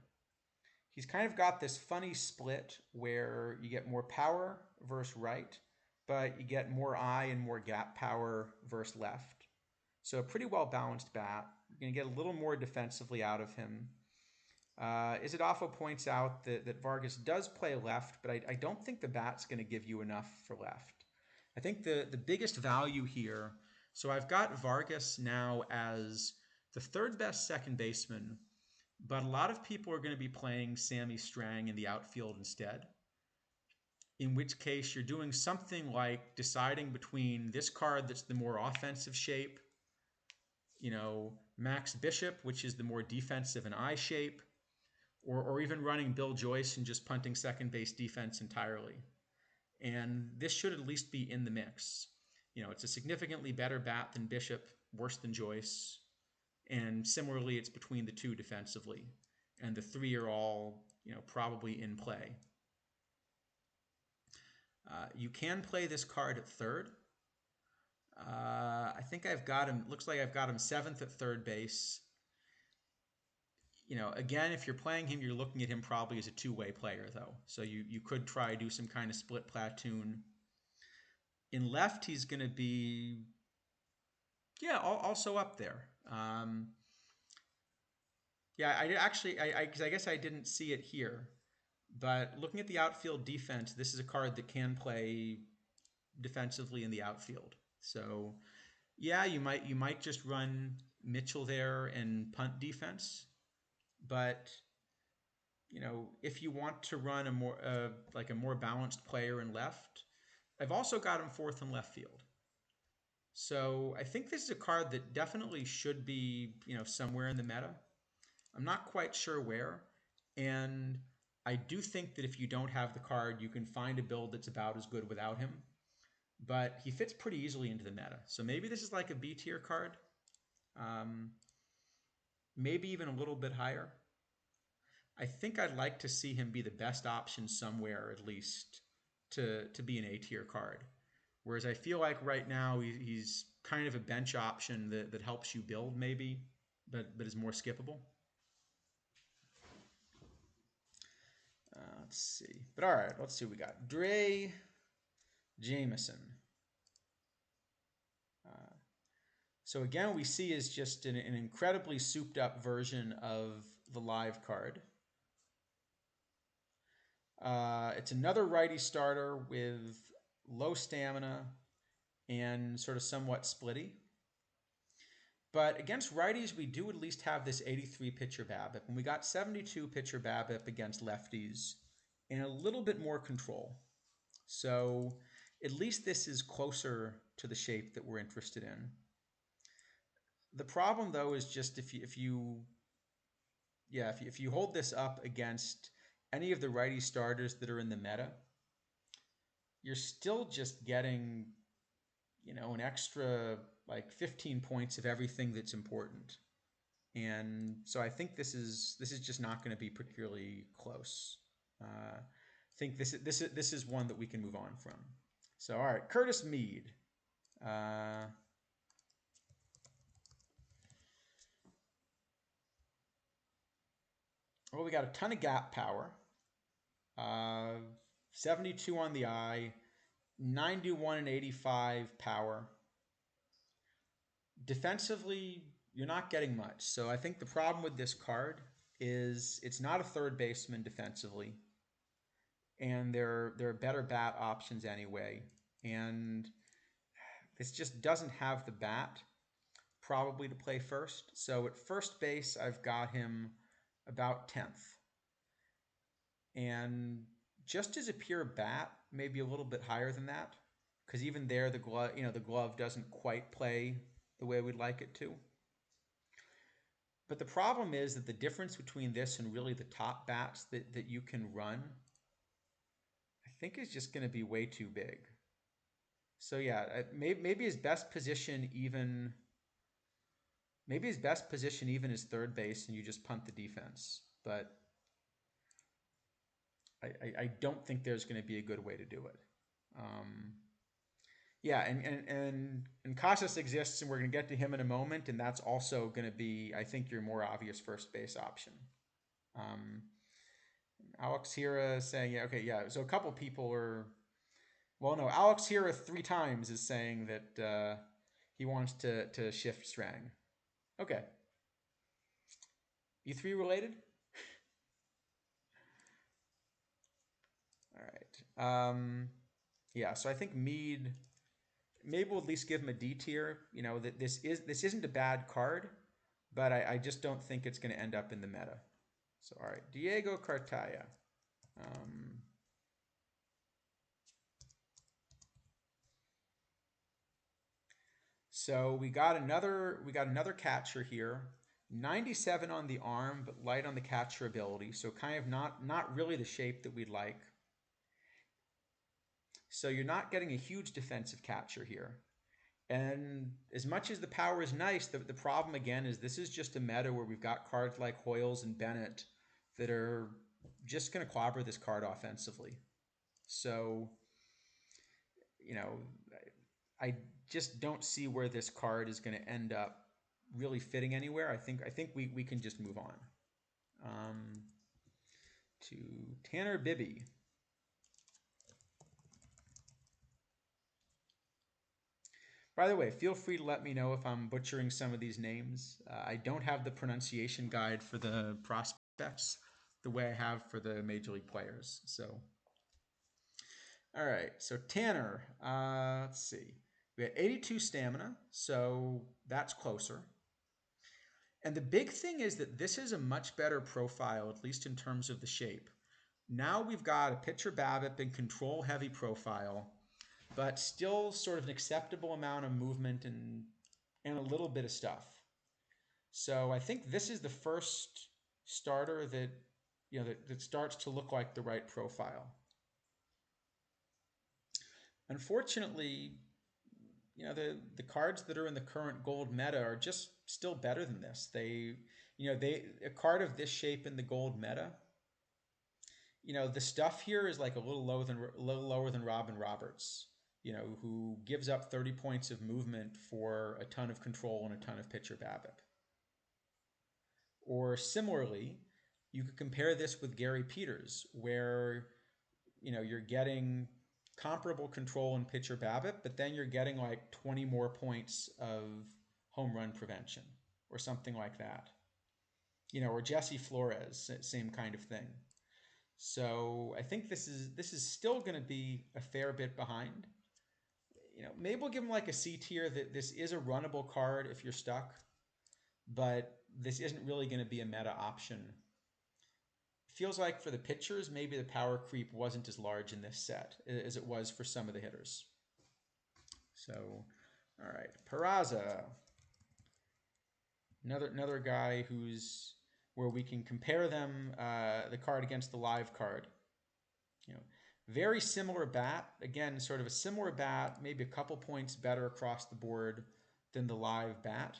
He's kind of got this funny split where you get more power versus right, but you get more eye and more gap power versus left. So a pretty well balanced bat. You're going to get a little more defensively out of him. Isidafo points out that Vargas does play left, but I don't think the bat's going to give you enough for left. I think the biggest value here, so I've got Vargas now as the third best second baseman, but a lot of people are going to be playing Sammy Strang in the outfield instead, in which case you're doing something like deciding between this card that's the more offensive shape, Max Bishop, which is the more defensive and eye shape, or even running Bill Joyce and just punting second base defense entirely. And this should at least be in the mix. It's a significantly better bat than Bishop, worse than Joyce. And similarly, it's between the two defensively. And the three are all, probably in play. You can play this card at third. I think I've got him, looks like I've got him seventh at third base. Again, if you're playing him, you're looking at him probably as a two-way player, though. So you could try to do some kind of split platoon. In left, he's going to be, also up there. I guess I didn't see it here. But looking at the outfield defense, this is a card that can play defensively in the outfield. So, yeah, you might just run Mitchell there and punt defense. But if you want to run a more balanced player in left, I've also got him fourth in left field. So I think this is a card that definitely should be somewhere in the meta. I'm not quite sure where, and I do think that if you don't have the card, you can find a build that's about as good without him. But he fits pretty easily into the meta. So maybe this is like a B tier card. Maybe even a little bit higher. I think I'd like to see him be the best option somewhere, at least, to be an A tier card. Whereas I feel like right now he's kind of a bench option that helps you build maybe, but is more skippable. Let's see. But all right, let's see what we got. Drey Jameson. So again, we see is just an incredibly souped up version of the live card. It's another righty starter with low stamina and sort of somewhat splitty. But against righties, we do at least have this 83 pitcher BABIP, and we got 72 pitcher BABIP against lefties and a little bit more control. So at least this is closer to the shape that we're interested in. The problem, though, is just if you hold this up against any of the righty starters that are in the meta, you're still just getting, an extra like 15 points of everything that's important. And so I think this is just not going to be particularly close. I think this is one that we can move on from. So all right, Curtis Mead. Uh, well, we got a ton of gap power. Uh, 72 on the eye, 91 and 85 power. Defensively, you're not getting much. So I think the problem with this card is it's not a third baseman defensively, and there are better bat options anyway. And this just doesn't have the bat probably to play first. So at first base, I've got him about 10th. And just as a pure bat, maybe a little bit higher than that, because even there the glove doesn't quite play the way we'd like it to. But the problem is that the difference between this and really the top bats that you can run, I think is just going to be way too big. So yeah, maybe his best position even is third base and you just punt the defense. But I don't think there's going to be a good way to do it. Yeah, and Casas exists, and we're going to get to him in a moment, and that's also going to be, I think, your more obvious first base option. Um, Alex Hira is saying, yeah, okay, yeah. So a couple people are, well, no, Alex Hira 3 times is saying that he wants to shift Strang. Okay. You three related? All right. Yeah, so I think Mead, maybe we'll at least give him a D tier. You know, that this isn't a bad card, but I just don't think it's going to end up in the meta. So, all right, Diego Cartaya. So we got another catcher here. 97 on the arm, but light on the catcher ability. So kind of not really the shape that we'd like. So you're not getting a huge defensive catcher here. And as much as the power is nice, the problem again is this is just a meta where we've got cards like Hoyles and Bennett that are just going to clobber this card offensively. So, you know, I just don't see where this card is going to end up really fitting anywhere. I think we can just move on. To Tanner Bibby. By the way, feel free to let me know if I'm butchering some of these names. I don't have the pronunciation guide for the prospects the way I have for the major league players. So, all right. So Tanner, let's see. We had 82 stamina, so that's closer. And the big thing is that this is a much better profile, at least in terms of the shape. Now we've got a pitcher BABIP and control heavy profile, but still sort of an acceptable amount of movement and a little bit of stuff. So I think this is the first starter that that starts to look like the right profile. Unfortunately, the cards that are in the current gold meta are just still better than this. A card of this shape in the gold meta, the stuff here is like a little lower than Robin Roberts, who gives up 30 points of movement for a ton of control and a ton of pitcher BABIP. Or similarly, you could compare this with Gary Peters, where you're getting comparable control and pitcher BABIP, but then you're getting like 20 more points of home run prevention or something like that. Or Jesse Flores, same kind of thing. So I think this is still going to be a fair bit behind. Maybe we'll give him like a C tier, that this is a runnable card if you're stuck, but this isn't really going to be a meta option. Feels like for the pitchers, maybe the power creep wasn't as large in this set as it was for some of the hitters. So, all right, Peraza, another guy where we can compare them, the card against the live card. Very similar bat. Again, sort of a similar bat, maybe a couple points better across the board than the live bat.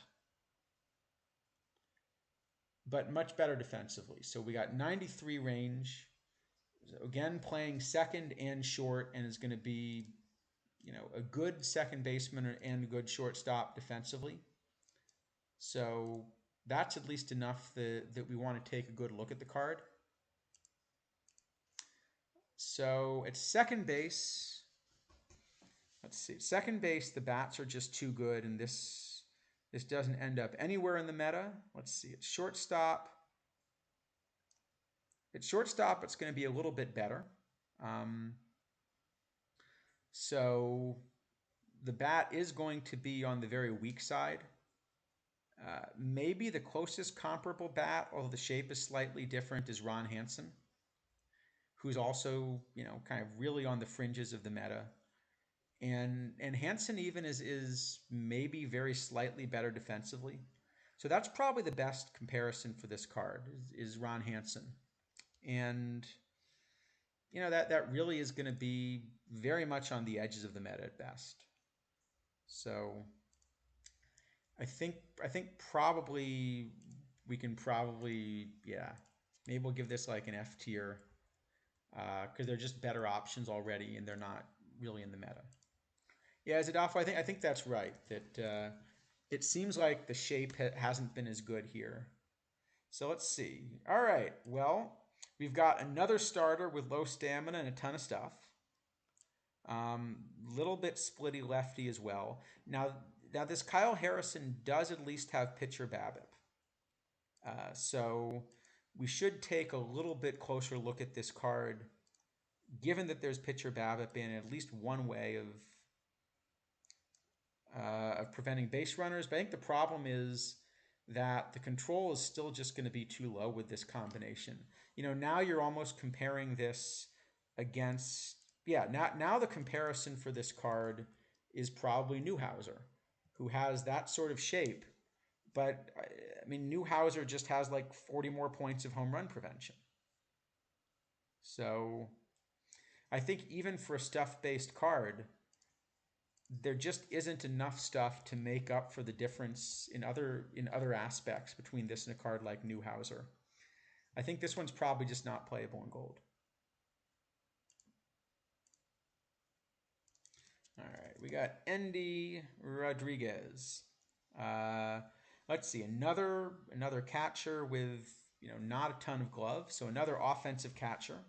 but much better defensively. So we got 93 range. So again, playing second and short, and is going to be, a good second baseman and a good shortstop defensively. So that's at least enough that we want to take a good look at the card. So at second base, let's see. Second base, the bats are just too good, and this doesn't end up anywhere in the meta. Let's see. At shortstop, it's going to be a little bit better. So the bat is going to be on the very weak side. Maybe the closest comparable bat, although the shape is slightly different, is Ron Hansen, who's also, kind of really on the fringes of the meta. And Hansen even is maybe very slightly better defensively. So that's probably the best comparison for this card is Ron Hansen. And that really is going to be very much on the edges of the meta at best. So I think probably we can maybe we'll give this like an F tier because they're just better options already and they're not really in the meta. Yeah, Zadafo, I think that's right. That it seems like the shape hasn't been as good here. So let's see. All right, well, we've got another starter with low stamina and a ton of stuff. Little bit splitty lefty as well. Now this Kyle Harrison does at least have pitcher BABIP. So we should take a little bit closer look at this card, given that there's pitcher BABIP in at least one way of preventing base runners. But I think the problem is that the control is still just going to be too low with this combination. Now you're almost comparing this against, now the comparison for this card is probably Newhouser, who has that sort of shape. But, I mean, Newhouser just has like 40 more points of home run prevention. So I think even for a stuff-based card, there just isn't enough stuff to make up for the difference in other aspects between this and a card like Newhouser. I think this one's probably just not playable in gold. All right, we got Endy Rodriguez. Let's see, another catcher with not a ton of gloves, so another offensive catcher.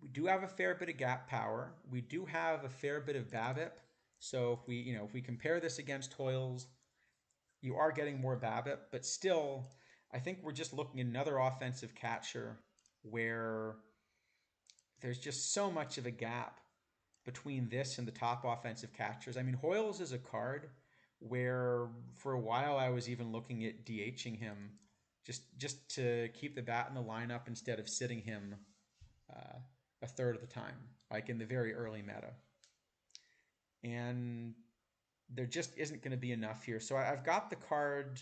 We do have a fair bit of gap power. We do have a fair bit of BABIP. So if we compare this against Hoyles, you are getting more BABIP, but still, I think we're just looking at another offensive catcher where there's just so much of a gap between this and the top offensive catchers. I mean, Hoyles is a card where for a while I was even looking at DHing him just to keep the bat in the lineup instead of sitting him a third of the time, like in the very early meta. And there just isn't going to be enough here. So I've got the card.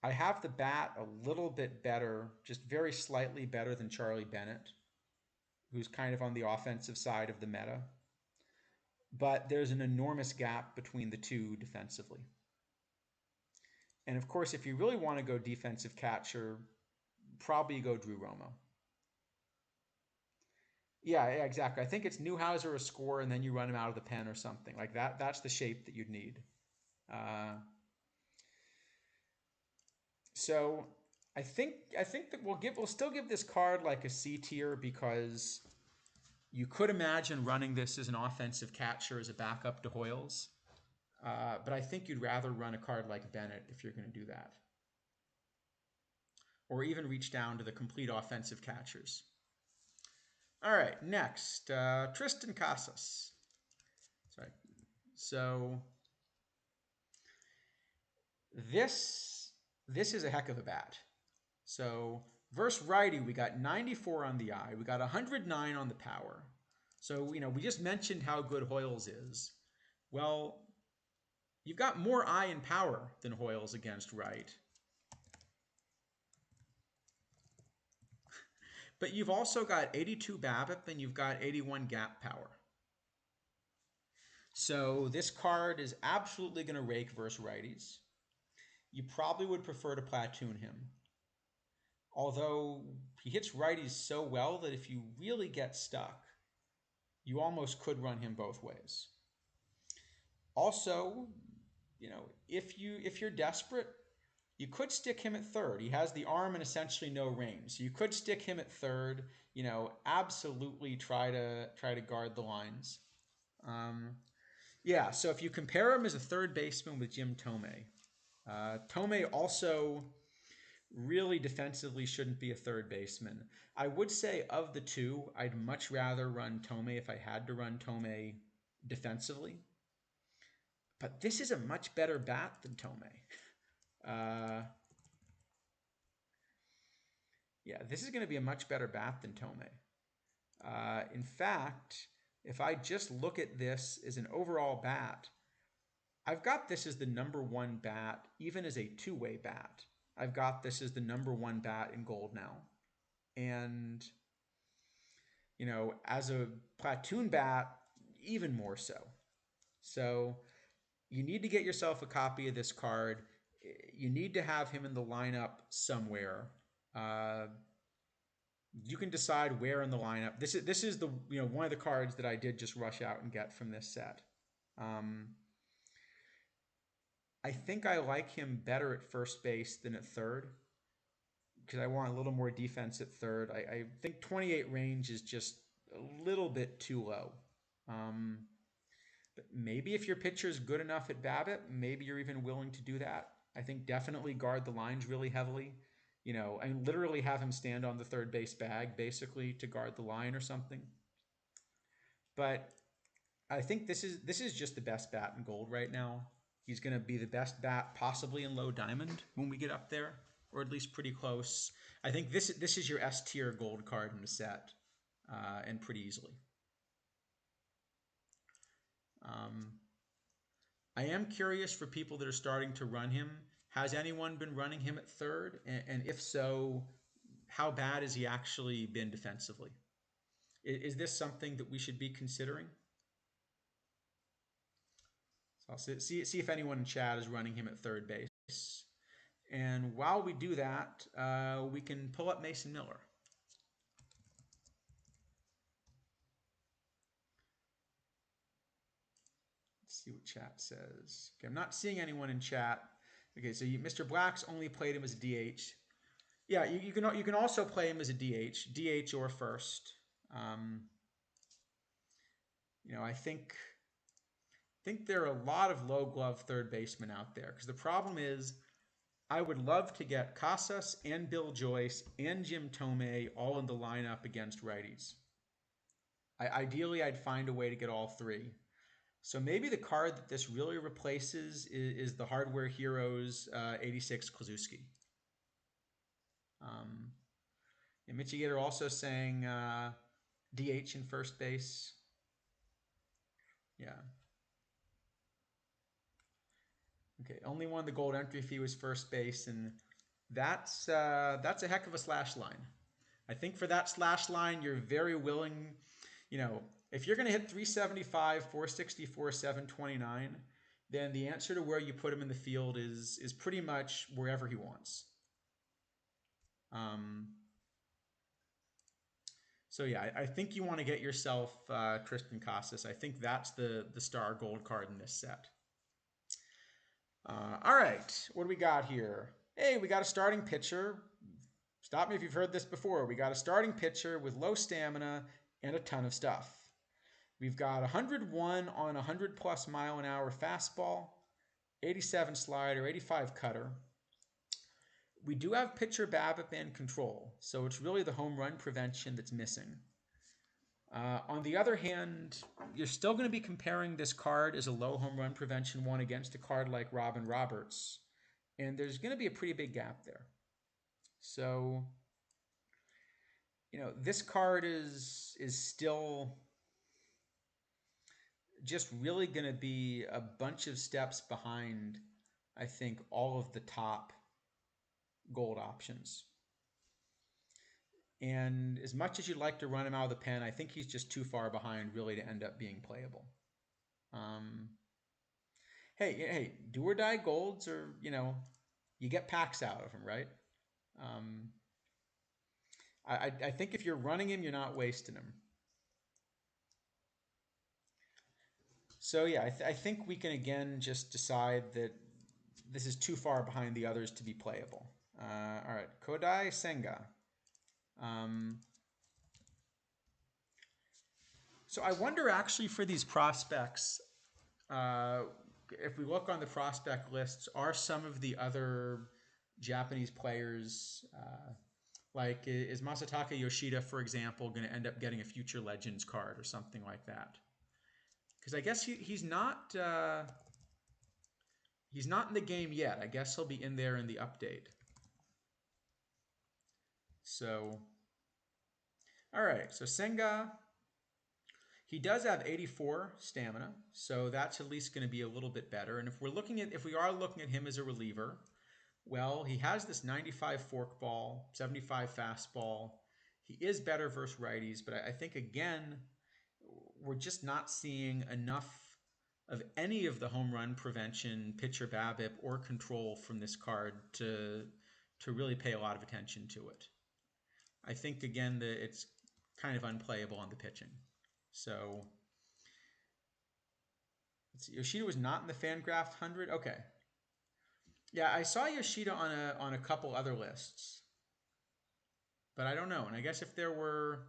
I have the bat a little bit better, just very slightly better than Charlie Bennett, who's kind of on the offensive side of the meta. But there's an enormous gap between the two defensively. And of course, if you really want to go defensive catcher, probably go Drew Romo. Yeah, exactly. I think it's Newhouser a score, and then you run him out of the pen or something like that. That's the shape that you'd need. So I think that we'll still give this card like a C tier because you could imagine running this as an offensive catcher as a backup to Hoyles. But I think you'd rather run a card like Bennett if you're going to do that. Or even reach down to the complete offensive catchers. All right, next, Triston Casas. Sorry. So this is a heck of a bat. So versus righty, we got 94 on the eye. We got 109 on the power. So, we just mentioned how good Hoyles is. Well, you've got more eye and power than Hoyles against right. But you've also got 82 BABIP and you've got 81 gap power. So this card is absolutely going to rake versus righties. You probably would prefer to platoon him. Although he hits righties so well that if you really get stuck, you almost could run him both ways. Also, if you're desperate, you could stick him at third. He has the arm and essentially no range. So you could stick him at third, absolutely try to guard the lines. Um, yeah, so if you compare him as a third baseman with Jim Thome, Thome also really defensively shouldn't be a third baseman. I would say of the two, I'd much rather run Thome if I had to run Thome defensively. But this is a much better bat than Thome. Uh, yeah, this is going to be a much better bat than Thome. In fact, if I just look at this as an overall bat, I've got this as the number one bat, even as a two-way bat. I've got this as the number one bat in gold now. And, as a platoon bat, even more so. So you need to get yourself a copy of this card. You need to have him in the lineup somewhere. Uh, you can decide where in the lineup. This is the one of the cards that I did just rush out and get from this set. Um, I think I like him better at first base than at third because I want a little more defense at third. I think 28 range is just a little bit too low. Um, but maybe if your pitcher is good enough at BABIP, maybe you're even willing to do that. I think definitely guard the lines really heavily. And literally have him stand on the third base bag basically to guard the line or something. But I think this is just the best bat in gold right now. He's going to be the best bat possibly in low diamond when we get up there, or at least pretty close. I think this is your S tier gold card in the set, and pretty easily. Um, I am curious for people that are starting to run him. Has anyone been running him at third? And if so, how bad has he actually been defensively? Is this something that we should be considering? So I'll see if anyone in chat is running him at third base. And while we do that, we can pull up Mason Miller. Let's see what chat says. Okay, I'm not seeing anyone in chat. Okay, so Mr. Black's only played him as a DH. Yeah, you can also play him as a DH or first. I think there are a lot of low glove third basemen out there because the problem is I would love to get Casas and Bill Joyce and Jim Thome all in the lineup against righties. Ideally, I'd find a way to get all three. So maybe the card that this really replaces is the Hardware Heroes 86 Kluszewski. And Mitchie Gator also saying DH in first base. Yeah. Okay, only won the gold entry fee was first base, and that's a heck of a slash line. I think for that slash line, you're very willing, if you're going to hit 375, 464, 729, then the answer to where you put him in the field is pretty much wherever he wants. So yeah, I think you want to get yourself Triston Casas. I think that's the star gold card in this set. All right, what do we got here? Hey, we got a starting pitcher. Stop me if you've heard this before. We got a starting pitcher with low stamina and a ton of stuff. We've got 101 on 100 plus mile an hour fastball, 87 slider, 85 cutter. We do have pitcher BABIP and control, so it's really the home run prevention that's missing. On the other hand, you're still going to be comparing this card as a low home run prevention one against a card like Robin Roberts, and there's going to be a pretty big gap there. So, this card is still just really going to be a bunch of steps behind, I think, all of the top gold options. And as much as you'd like to run him out of the pen, I think he's just too far behind really to end up being playable. Um, hey, do or die golds are, you get packs out of them, right? Um, I think if you're running him, you're not wasting him. So yeah, I think we can again just decide that this is too far behind the others to be playable. All right, Kodai Senga. Um, so I wonder actually for these prospects, uh, if we look on the prospect lists, are some of the other Japanese players, like is Masataka Yoshida, for example, going to end up getting a Future Legends card or something like that? Because I guess he's not in the game yet. I guess he'll be in there in the update. So, all right. So Senga, he does have 84 stamina, so that's at least going to be a little bit better. And if we are looking at him as a reliever, well, he has this 95 forkball, 75 fastball. He is better versus righties, but I think again, we're just not seeing enough of any of the home run prevention, pitcher BABIP, or control from this card to really pay a lot of attention to it. I think again that it's kind of unplayable on the pitching. So let's see. Yoshida was not in the Fangraphs 100. Okay, yeah, I saw Yoshida on a couple other lists, but I don't know. And I guess if there were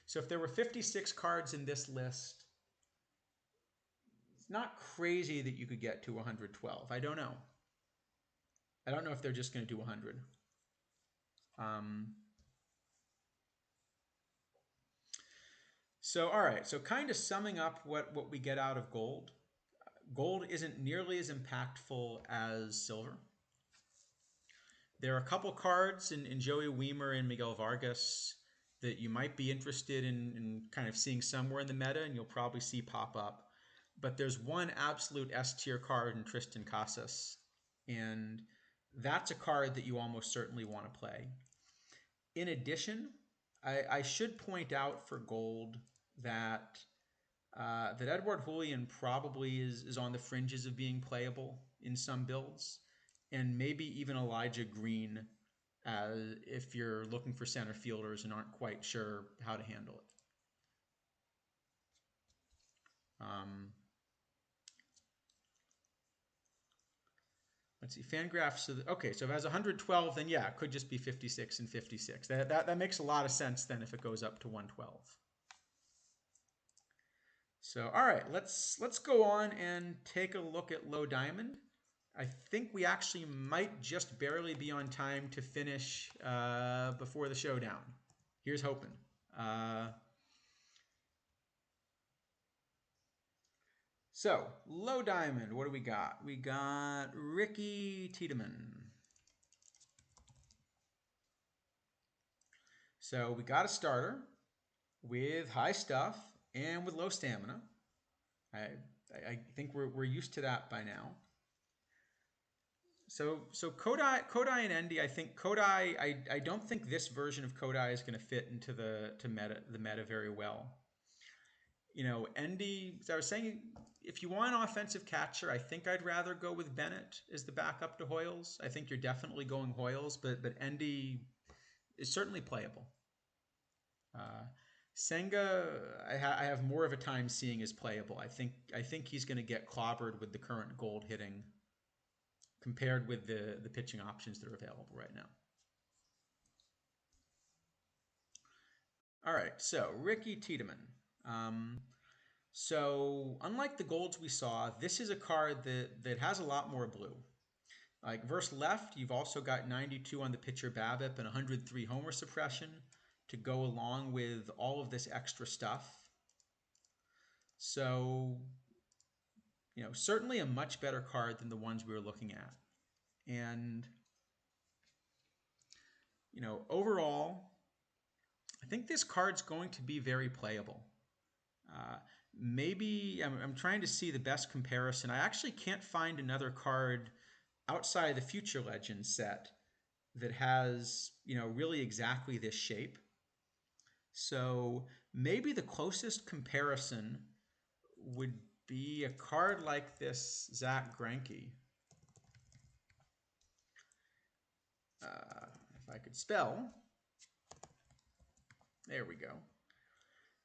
56 cards in this list, it's not crazy that you could get to 112. I don't know. I don't know if they're just going to do 100. Um, so all right. So kind of summing up what we get out of gold. Gold isn't nearly as impactful as silver. There are a couple cards in Joey Wiemer and Miguel Vargas that you might be interested in kind of seeing somewhere in the meta, and you'll probably see pop up. But there's one absolute S tier card in Tristan Casas, and that's a card that you almost certainly want to play. In addition, I should point out for gold that that Edouard Julien probably is on the fringes of being playable in some builds, and maybe even Elijah Green if you're looking for center fielders and aren't quite sure how to handle it. Let's see, Fangraphs. So okay, so if it has 112, then yeah, it could just be 56 and 56. That makes a lot of sense then if it goes up to 112. So all right, let's go on and take a look at Low Diamond. I think we actually might just barely be on time to finish before the showdown. Here's hoping. So, Low Diamond, what do we got? We got Ricky Tiedemann. So, we got a starter with high stuff and with low stamina. I think we're used to that by now. So Kodai and Endy, I think Kodai, I don't think this version of Kodai is going to fit into the meta very well. Endy, as I was saying, if you want an offensive catcher, I think I'd rather go with Bennett as the backup to Hoyles. I think you're definitely going Hoyles, but Endy is certainly playable. Senga, I have more of a time seeing as playable. I think he's going to get clobbered with the current gold hitting compared with the pitching options that are available right now. All right, so Ricky Tiedemann. So unlike the golds we saw, this is a card that has a lot more blue. Like verse left, you've also got 92 on the pitcher BABIP and 103 homer suppression to go along with all of this extra stuff. So, certainly a much better card than the ones we were looking at. And, overall, I think this card's going to be very playable. Maybe I'm trying to see the best comparison. I actually can't find another card outside the Future Legends set that has, really exactly this shape. So maybe the closest comparison would be a card like this Zach Greinke. If I could spell. There we go.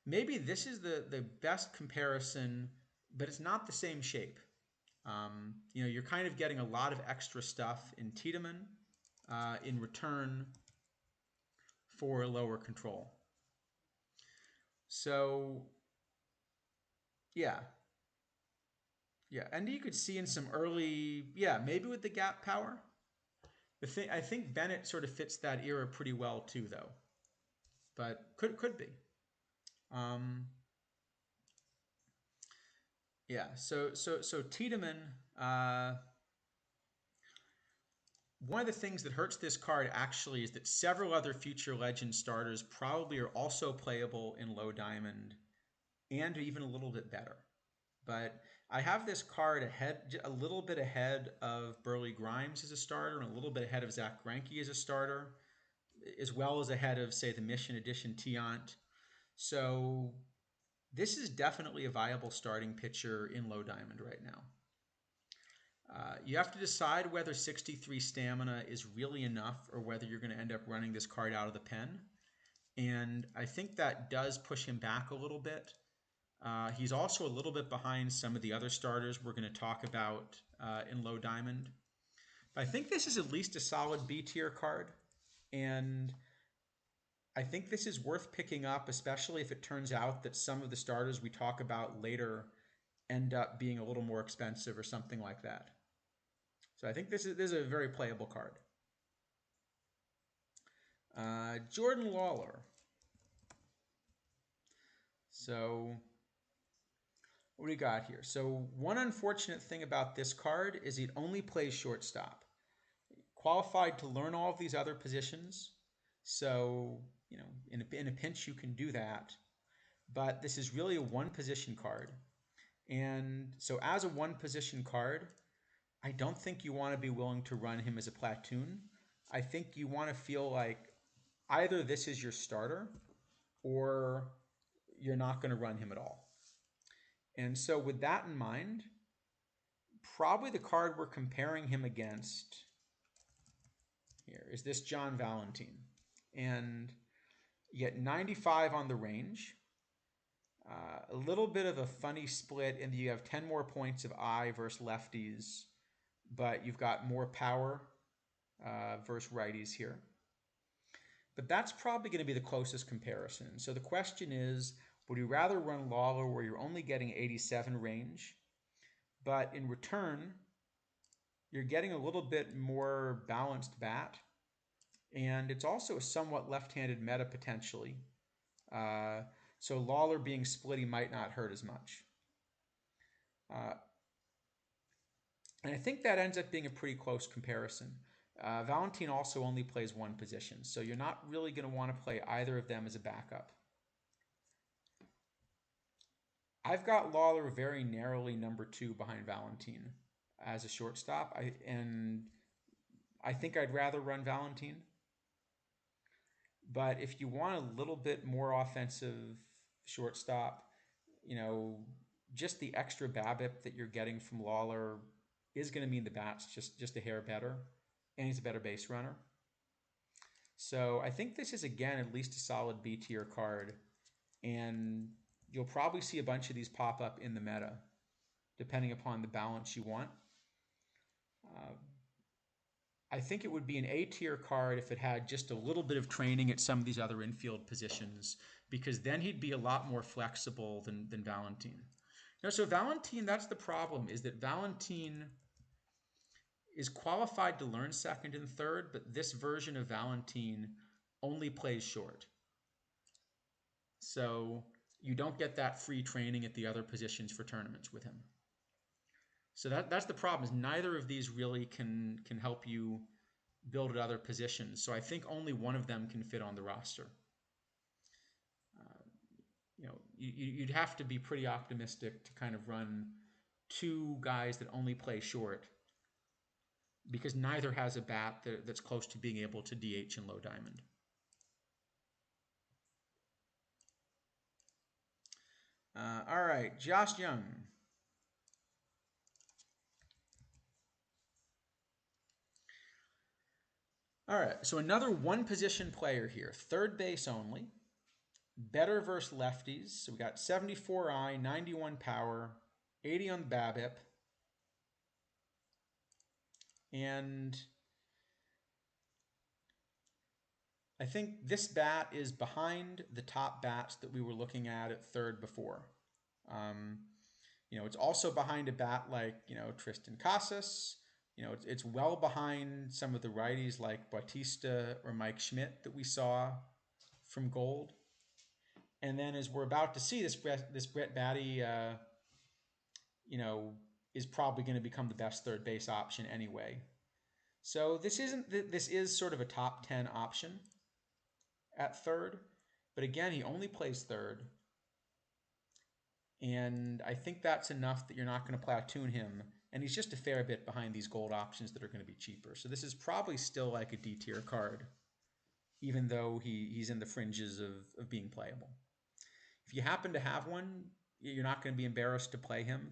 Maybe this is the best comparison, but it's not the same shape. You know, you're kind of getting a lot of extra stuff in Tiedemann in return for lower control. So, yeah. Yeah, and you could see in some early, yeah, maybe with the gap power. The thing, I think Bennett sort of fits that era pretty well too, though. But could be. Um, yeah, so Tiedemann, one of the things that hurts this card actually is that several other future legend starters probably are also playable in low diamond and even a little bit better. But I have this card ahead, a little bit ahead of Burley Grimes as a starter and a little bit ahead of Zach Greinke as a starter, as well as ahead of, say, the Mission Edition Tiant. So this is definitely a viable starting pitcher in low diamond right now. You have to decide whether 63 stamina is really enough or whether you're going to end up running this card out of the pen. And I think that does push him back a little bit. He's also a little bit behind some of the other starters we're going to talk about in low diamond. But I think this is at least a solid B tier card. And I think this is worth picking up, especially if it turns out that some of the starters we talk about later end up being a little more expensive or something like that. So I think this is a very playable card. Jordan Lawlar. So what do we got here? So one unfortunate thing about this card is it only plays shortstop. Qualified to learn all of these other positions. So, you know, in a pinch you can do that. But this is really a one position card. And so as a one position card, I don't think you want to be willing to run him as a platoon. I think you want to feel like either this is your starter or you're not going to run him at all. And so with that in mind, probably the card we're comparing him against here is this John Valentin. And you get 95 on the range. A little bit of a funny split in that you have 10 more points of I versus lefties, but you've got more power versus righties here. But that's probably going to be the closest comparison. So the question is, would you rather run Lawlar where you're only getting 87 range, but in return, you're getting a little bit more balanced bat, and it's also a somewhat left-handed meta potentially. So Lawlar being splitty might not hurt as much. And I think that ends up being a pretty close comparison. Valentin also only plays one position, so you're not really going to want to play either of them as a backup. I've got Lawlar very narrowly number 2 behind Valentin as a shortstop, and I think I'd rather run Valentin. But if you want a little bit more offensive shortstop, you know, just the extra BABIP that you're getting from Lawlar is going to mean the bat's just a hair better, and he's a better base runner. So I think this is, again, at least a solid B tier card, and you'll probably see a bunch of these pop up in the meta, depending upon the balance you want. I think it would be an A tier card if it had just a little bit of training at some of these other infield positions, because then he'd be a lot more flexible than Valentin. Now, so Valentin, that's the problem, is that Valentin is qualified to learn second and third, but this version of Valentin only plays short. So you don't get that free training at the other positions for tournaments with him. So that's the problem, is neither of these really can help you build at other positions. So I think only one of them can fit on the roster. You know, you'd have to be pretty optimistic to kind of run two guys that only play short, because neither has a bat that's close to being able to DH in low diamond. All right, Josh Young. All right, so another one position player here, third base only. Better versus lefties. So we got 74 I, 91 power, 80 on the BABIP. And I think this bat is behind the top bats that we were looking at third before. Um, it's also behind a bat like, Tristan Casas. It's well behind some of the righties like Bautista or Mike Schmidt that we saw from Gold. And then as we're about to see, this Brett Baty, is probably going to become the best third base option anyway. So this is sort of a top 10 option at third, but again, he only plays third. And I think that's enough that you're not going to platoon him. And he's just a fair bit behind these Gold options that are going to be cheaper. So this is probably still like a D tier card, even though he's in the fringes of being playable. If you happen to have one, you're not going to be embarrassed to play him,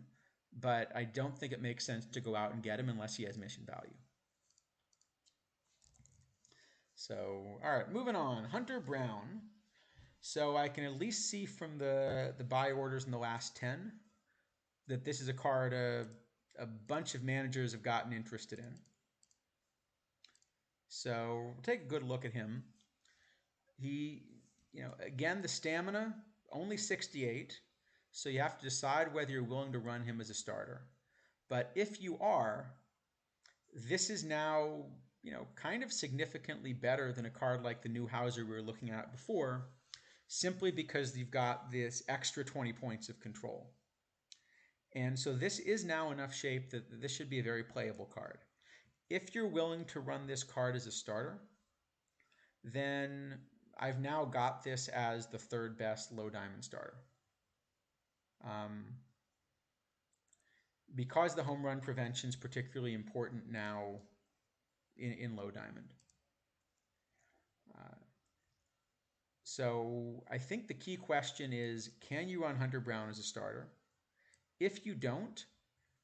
but I don't think it makes sense to go out and get him unless he has mission value. So, all right, moving on. Hunter Brown. So I can at least see from the buy orders in the last 10 that this is a card a bunch of managers have gotten interested in. So we'll take a good look at him. He, again, the stamina, only 68. So you have to decide whether you're willing to run him as a starter. But if you are, this is now, kind of significantly better than a card like the new Hauser we were looking at before, simply because you've got this extra 20 points of control. And so this is now enough shape that this should be a very playable card. If you're willing to run this card as a starter, then I've now got this as the third best low diamond starter. Because the home run prevention is particularly important now in low diamond. So I think the key question is, can you run Hunter Brown as a starter? If you don't,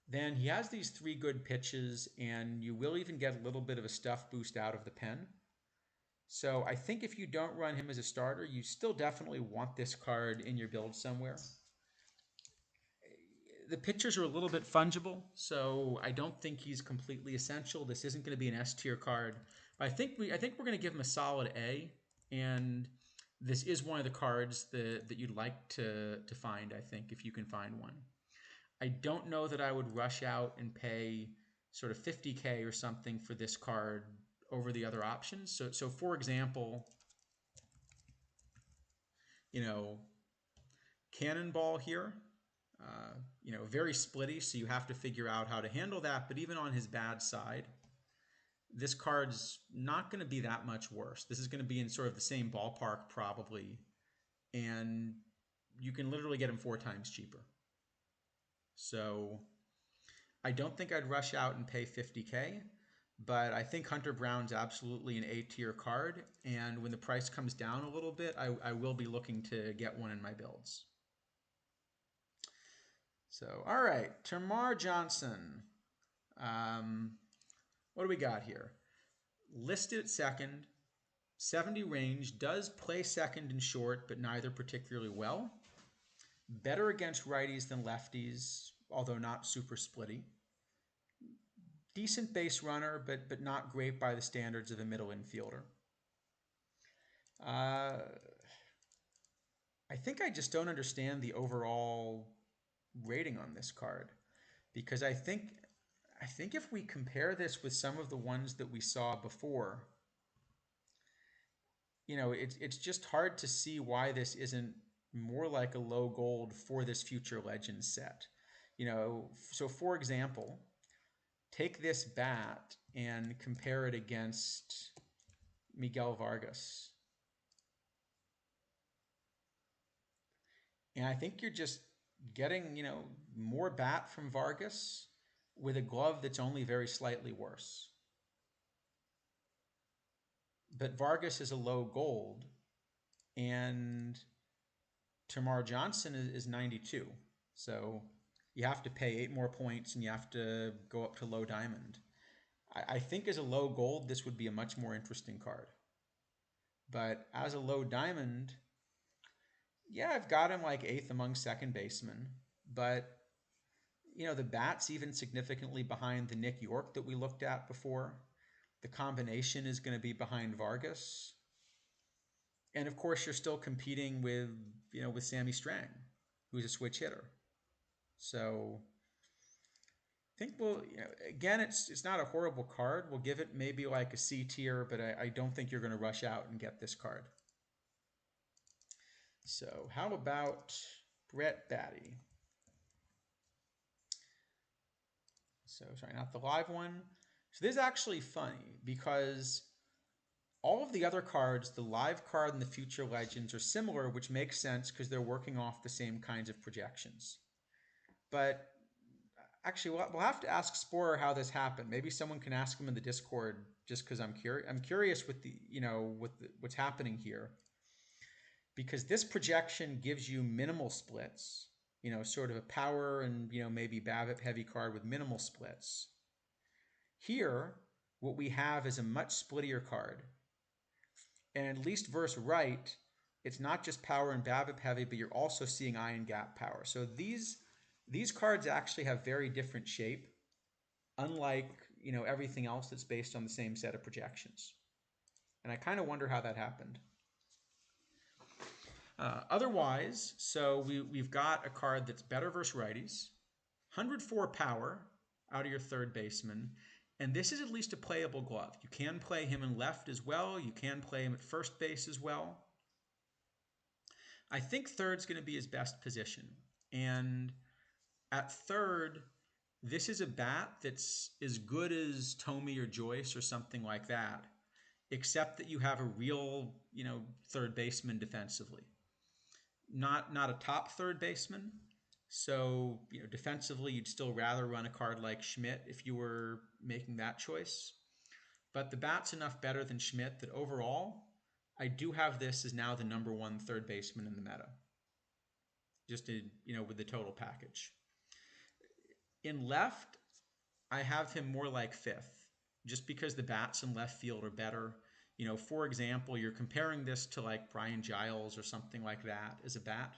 then he has these 3 good pitches, and you will even get a little bit of a stuff boost out of the pen. So I think if you don't run him as a starter, you still definitely want this card in your build somewhere. The pitchers are a little bit fungible, so I don't think he's completely essential. This isn't going to be an S tier card. But I think we're going to give him a solid A, and this is one of the cards that you'd like to find, I think, if you can find one. I don't know that I would rush out and pay sort of 50K or something for this card over the other options. So for example, Cannonball here, very splitty, so you have to figure out how to handle that. But even on his bad side, this card's not going to be that much worse. This is going to be in sort of the same ballpark probably, and you can literally get him 4 times cheaper. So I don't think I'd rush out and pay 50K, but I think Hunter Brown's absolutely an A tier card, and when the price comes down a little bit, I will be looking to get one in my builds. So, all right, Termarr Johnson. What do we got here? Listed at second, 70 range, does play second and short, but neither particularly well. Better against righties than lefties, although not super splitty. Decent base runner, but not great by the standards of a middle infielder. I think I just don't understand the overall rating on this card, because I think if we compare this with some of the ones that we saw before, it's just hard to see why this isn't more like a low Gold for this Future Legends set. So for example, take this bat and compare it against Miguel Vargas. And I think you're just getting, more bat from Vargas with a glove that's only very slightly worse. But Vargas is a low Gold, and Termarr Johnson is 92. So you have to pay 8 more points, and you have to go up to low diamond. I think as a low gold, this would be a much more interesting card. But as a low diamond, yeah, I've got him like eighth among second basemen. But, the bat's even significantly behind the Nick York that we looked at before. The combination is going to be behind Vargas. And of course, you're still competing with Sammy Strang, who's a switch hitter. So I think again, it's not a horrible card. We'll give it maybe like a C tier, but I don't think you're going to rush out and get this card. So how about Brett Batty? So sorry, not the live one. So this is actually funny because all of the other cards, the live card and the future legends, are similar, which makes sense because they're working off the same kinds of projections. But actually, we'll have to ask Sporer how this happened. Maybe someone can ask him in the Discord, just because I'm curious. I'm curious with what's happening here, because this projection gives you minimal splits. Sort of a power and maybe BABIP heavy card with minimal splits. Here, what we have is a much splittier card, and at least versus right, it's not just power and BABIP heavy, but you're also seeing ion gap power. So these cards actually have very different shape, unlike everything else that's based on the same set of projections. And I kind of wonder how that happened. Otherwise, so we've got a card that's better versus righties, 104 power out of your third baseman, and this is at least a playable glove. You can play him in left as well. You can play him at first base as well. I think third's going to be his best position. And at third, this is a bat that's as good as Tommy or Joyce or something like that, except that you have a real, third baseman defensively. Not a top third baseman. So, defensively, you'd still rather run a card like Schmidt if you were making that choice. But the bat's enough better than Schmidt that overall, I do have this as now the number one third baseman in the meta. Just with the total package. In left, I have him more like fifth, just because the bats in left field are better. For example, you're comparing this to like Brian Giles or something like that as a bat.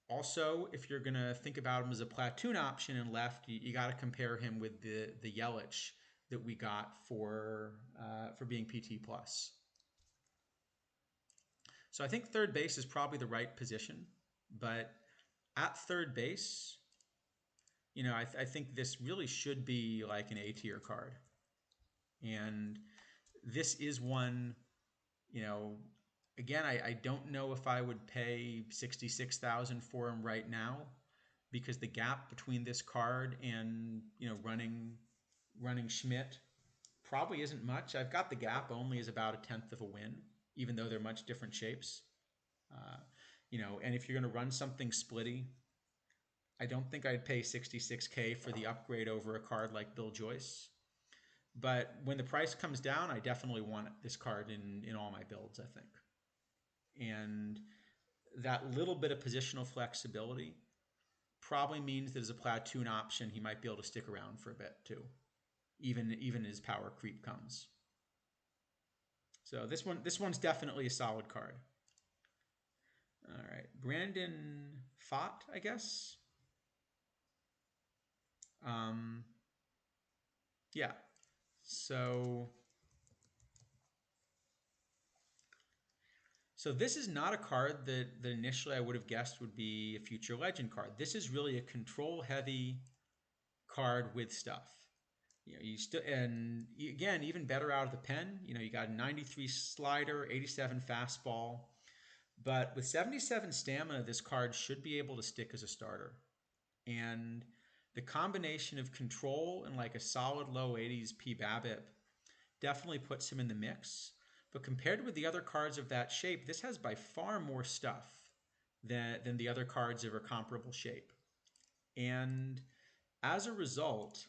Also, if you're going to think about him as a platoon option in left, you got to compare him with the Yelich that we got for being PT plus. So I think third base is probably the right position, but at third base, I think this really should be like an A tier card. And this is one, again, I don't know if I would pay 66,000 for him right now, because the gap between this card and, running Schmidt probably isn't much. I've got the gap only as about a tenth of a win, even though they're much different shapes. And if you're going to run something splitty, I don't think I'd pay 66K for the upgrade over a card like Bill Joyce. But when the price comes down, I definitely want this card in all my builds, I think. And that little bit of positional flexibility probably means that as a platoon option, he might be able to stick around for a bit too, even as power creep comes. So this one's definitely a solid card. All right, Brandon Pfaadt, I guess. Yeah. So this is not a card that initially I would have guessed would be a future legend card. This is really a control heavy card with stuff. You still, and again, even better out of the pen. You got a 93 slider, 87 fastball, but with 77 stamina, this card should be able to stick as a starter. And the combination of control and like a solid low 80s PBABIP definitely puts him in the mix. But compared with the other cards of that shape, this has by far more stuff than the other cards of a comparable shape. And as a result,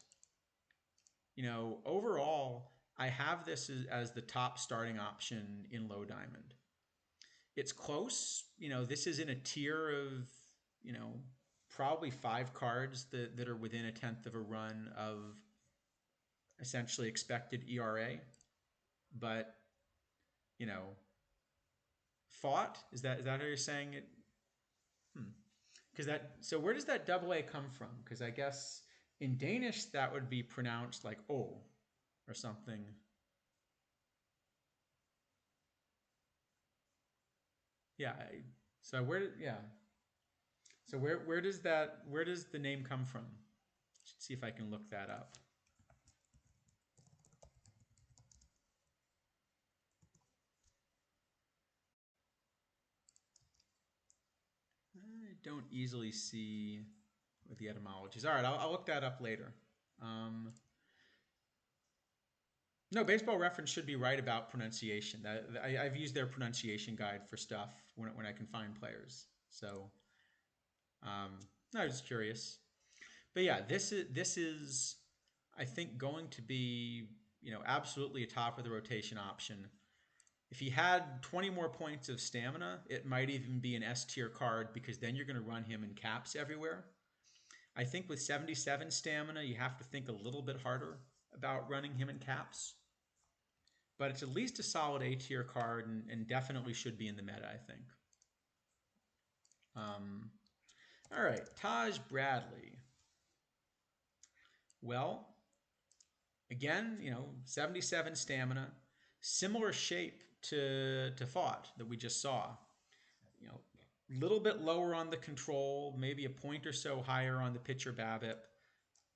overall, I have this as the top starting option in low diamond. It's close. This is in a tier of, probably 5 cards that are within a tenth of a run of essentially expected ERA, but you know, fought, is that how you're saying it? Because so where does that double A come from? Because I guess in Danish that would be pronounced like O or something. Yeah. So yeah. So where does the name come from? Should see if I can look that up. I don't easily see what the etymology is. All right, I'll look that up later. Um, no, Baseball Reference should be right about pronunciation. I've used their pronunciation guide for stuff when I can find players. So I was curious, but yeah, this is I think going to be absolutely a top of the rotation option. If he had 20 more points of stamina, it might even be an S tier card because then you're going to run him in caps everywhere. I think with 77 stamina, you have to think a little bit harder about running him in caps. But it's at least a solid A tier card and definitely should be in the meta, I think. All right, Taj Bradley. Well, again, 77 stamina, similar shape to Fought that we just saw. A little bit lower on the control, maybe a point or so higher on the pitcher BABIP.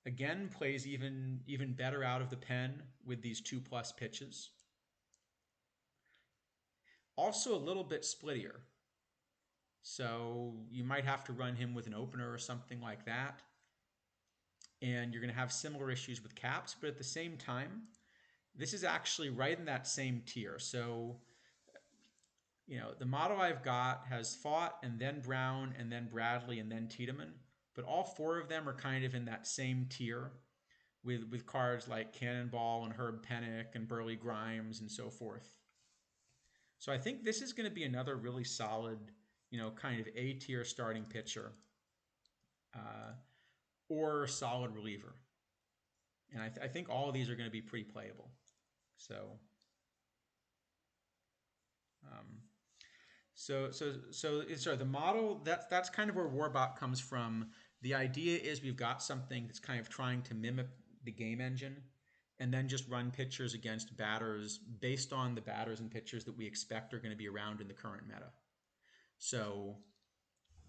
Again, plays even better out of the pen with these 2+ pitches. Also a little bit splittier. So you might have to run him with an opener or something like that. And you're going to have similar issues with caps, but at the same time, this is actually right in that same tier. So, the model I've got has Fought and then Brown and then Bradley and then Tiedemann, but all four of them are kind of in that same tier with cards like Cannonball and Herb Pennock and Burley Grimes and so forth. So I think this is going to be another really solid, kind of A tier starting pitcher or solid reliever. And I think all of these are going to be pretty playable. So, the model that's kind of where Warbot comes from. The idea is we've got something that's kind of trying to mimic the game engine, and then just run pitchers against batters based on the batters and pitchers that we expect are going to be around in the current meta. So,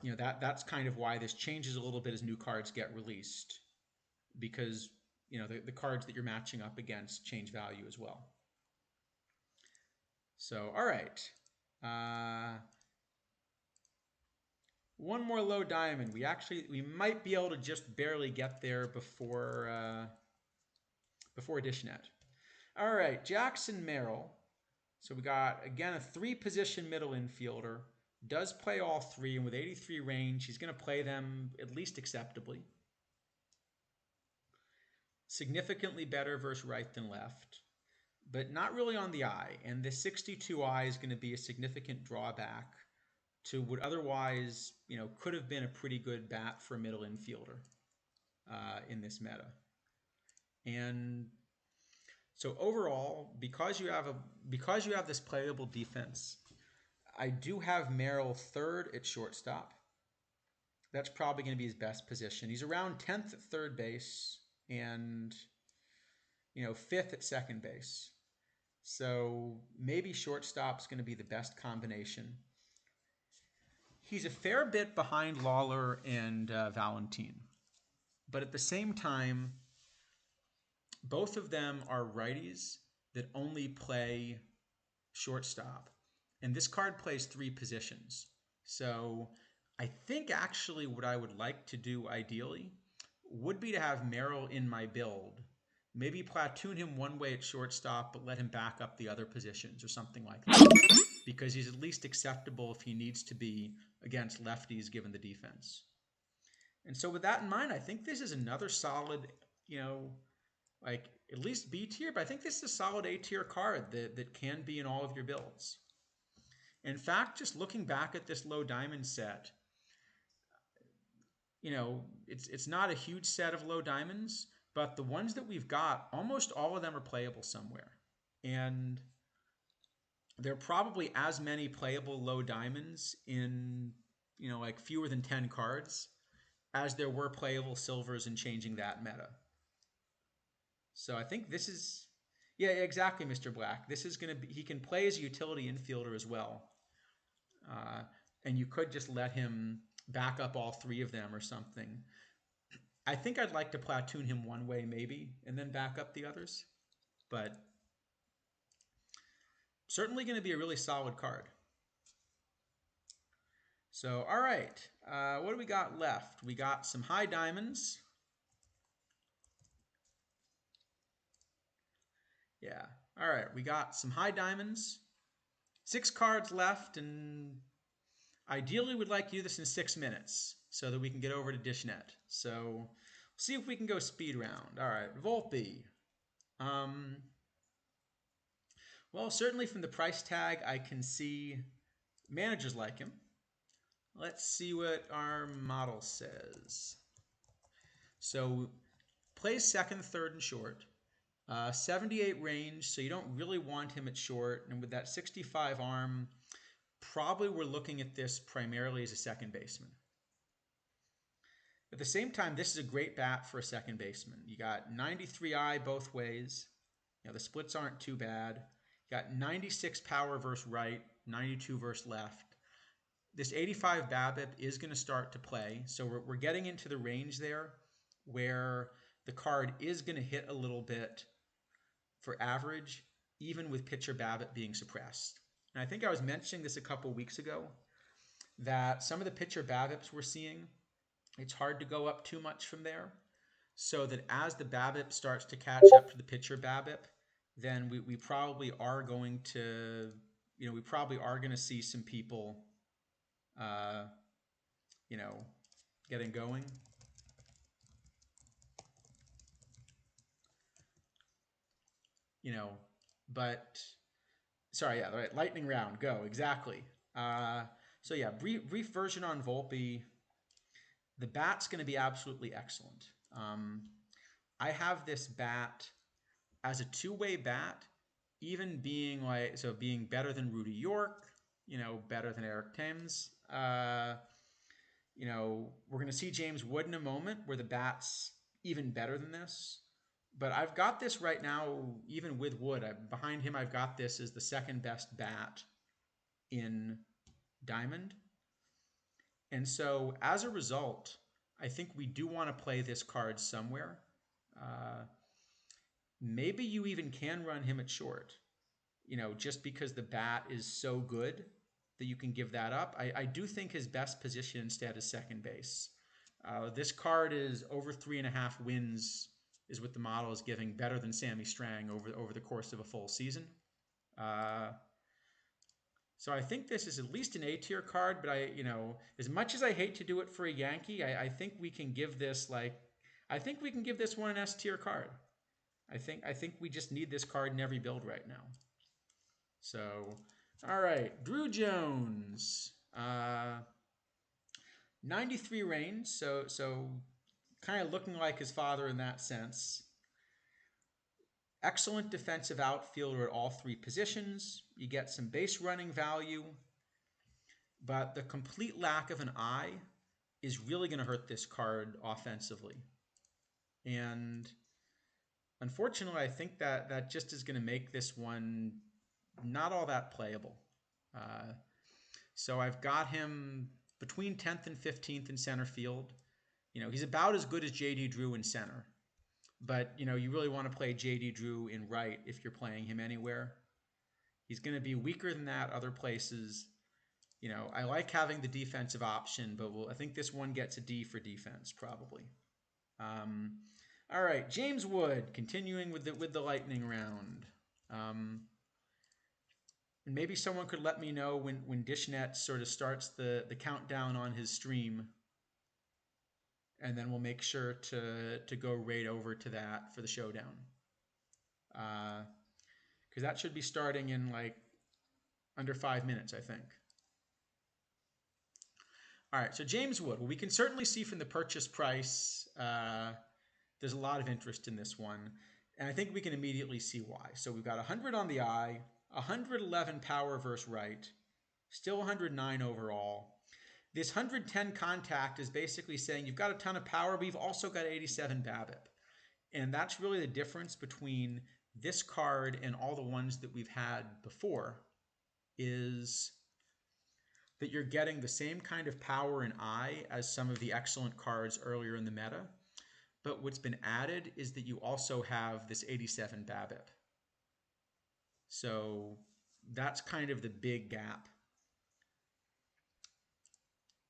that's kind of why this changes a little bit as new cards get released, because the cards that you're matching up against change value as well. So, all right. One more low diamond. We might be able to just barely get there before Dishnet. All right, Jackson Merrill. So we got, again, a 3-position middle infielder. Does play all three, and with 83 range, he's going to play them at least acceptably. Significantly better versus right than left, but not really on the eye. And the 62 eye is going to be a significant drawback to what otherwise, could have been a pretty good bat for a middle infielder in this meta. And so overall, because you have this playable defense, I do have Merrill third at shortstop. That's probably going to be his best position. He's around 10th at third base and 5th at second base. So maybe shortstop's going to be the best combination. He's a fair bit behind Lawler and Valentin, but at the same time, both of them are righties that only play shortstop, and this card plays 3 positions. So I think actually what I would like to do ideally would be to have Merrill in my build. Maybe platoon him one way at shortstop, but let him back up the other positions or something like that, because he's at least acceptable if he needs to be against lefties given the defense. And so with that in mind, I think this is another solid, at least B tier, but I think this is a solid A tier card that can be in all of your builds. In fact, just looking back at this low diamond set, it's not a huge set of low diamonds, but the ones that we've got, almost all of them are playable somewhere. And there are probably as many playable low diamonds in, like fewer than 10 cards as there were playable silvers in changing that meta. So I think this is, yeah, exactly, Mr. Black. This is going to be, he can play as a utility infielder as well. Uh, and you could just let him back up all three of them or something. I think I'd like to platoon him one way maybe, and then back up the others. But certainly going to be a really solid card. So, all right. What do we got left? We got some high diamonds. Yeah. All right. We got some high diamonds. 6 cards left, and ideally we'd like to do this in 6 minutes so that we can get over to Dishnet. So, see if we can go speed round. All right. Volpe. Well, certainly from the price tag, I can see managers like him. Let's see what our model says. So, plays second, third, and short. 78 range, so you don't really want him at short. And with that 65 arm, probably we're looking at this primarily as a second baseman. At the same time, this is a great bat for a second baseman. You got 93i both ways. The splits aren't too bad. You got 96 power versus right, 92 versus left. This 85 BABIP is going to start to play, so we're getting into the range there where the card is going to hit a little bit for average, even with pitcher BABIP being suppressed. And I think I was mentioning this a couple weeks ago, that some of the pitcher BABIPs we're seeing, it's hard to go up too much from there. So that as the BABIP starts to catch up to the pitcher BABIP, then we probably are going to, we probably are going to see some people, getting going. But sorry, yeah, right. Lightning round, go exactly. So yeah, brief version on Volpe. The bat's going to be absolutely excellent. I have this bat as a two-way bat, even being being better than Rudy York, better than Eric Thames. We're going to see James Wood in a moment where the bat's even better than this. But I've got this right now, even with Wood. Behind him, I've got this as the second best bat in Diamond. And so as a result, I think we do want to play this card somewhere. Maybe you even can run him at short, just because the bat is so good that you can give that up. I do think his best position instead is second base. This card is over 3.5 wins is what the model is giving, better than Sammy Strang over the course of a full season. So I think this is at least an A-tier card, but as much as I hate to do it for a Yankee, I think we can give this one an S-tier card. I think we just need this card in every build right now. So, all right, Drew Jones, 93 range, so kind of looking like his father in that sense. Excellent defensive outfielder at all 3 positions. You get some base running value, but the complete lack of an eye is really going to hurt this card offensively. And unfortunately, I think that just is going to make this one not all that playable. So I've got him between 10th and 15th in center field. He's about as good as J.D. Drew in center. But, you really want to play J.D. Drew in right if you're playing him anywhere. He's going to be weaker than that other places. I like having the defensive option, but I think this one gets a D for defense probably. All right, James Wood, continuing with the lightning round. And maybe someone could let me know when Dishnet sort of starts the countdown on his stream. And then we'll make sure to go right over to that for the showdown. Because that should be starting in like under 5 minutes, I think. All right, so James Wood. Well, we can certainly see from the purchase price there's a lot of interest in this one. And I think we can immediately see why. So we've got 100 on the eye, 111 power versus right, still 109 overall. This 110 contact is basically saying you've got a ton of power, but you've also got 87 BABIP. And that's really the difference between this card and all the ones that we've had before, is that you're getting the same kind of power and eye as some of the excellent cards earlier in the meta. But what's been added is that you also have this 87 BABIP. So that's kind of the big gap.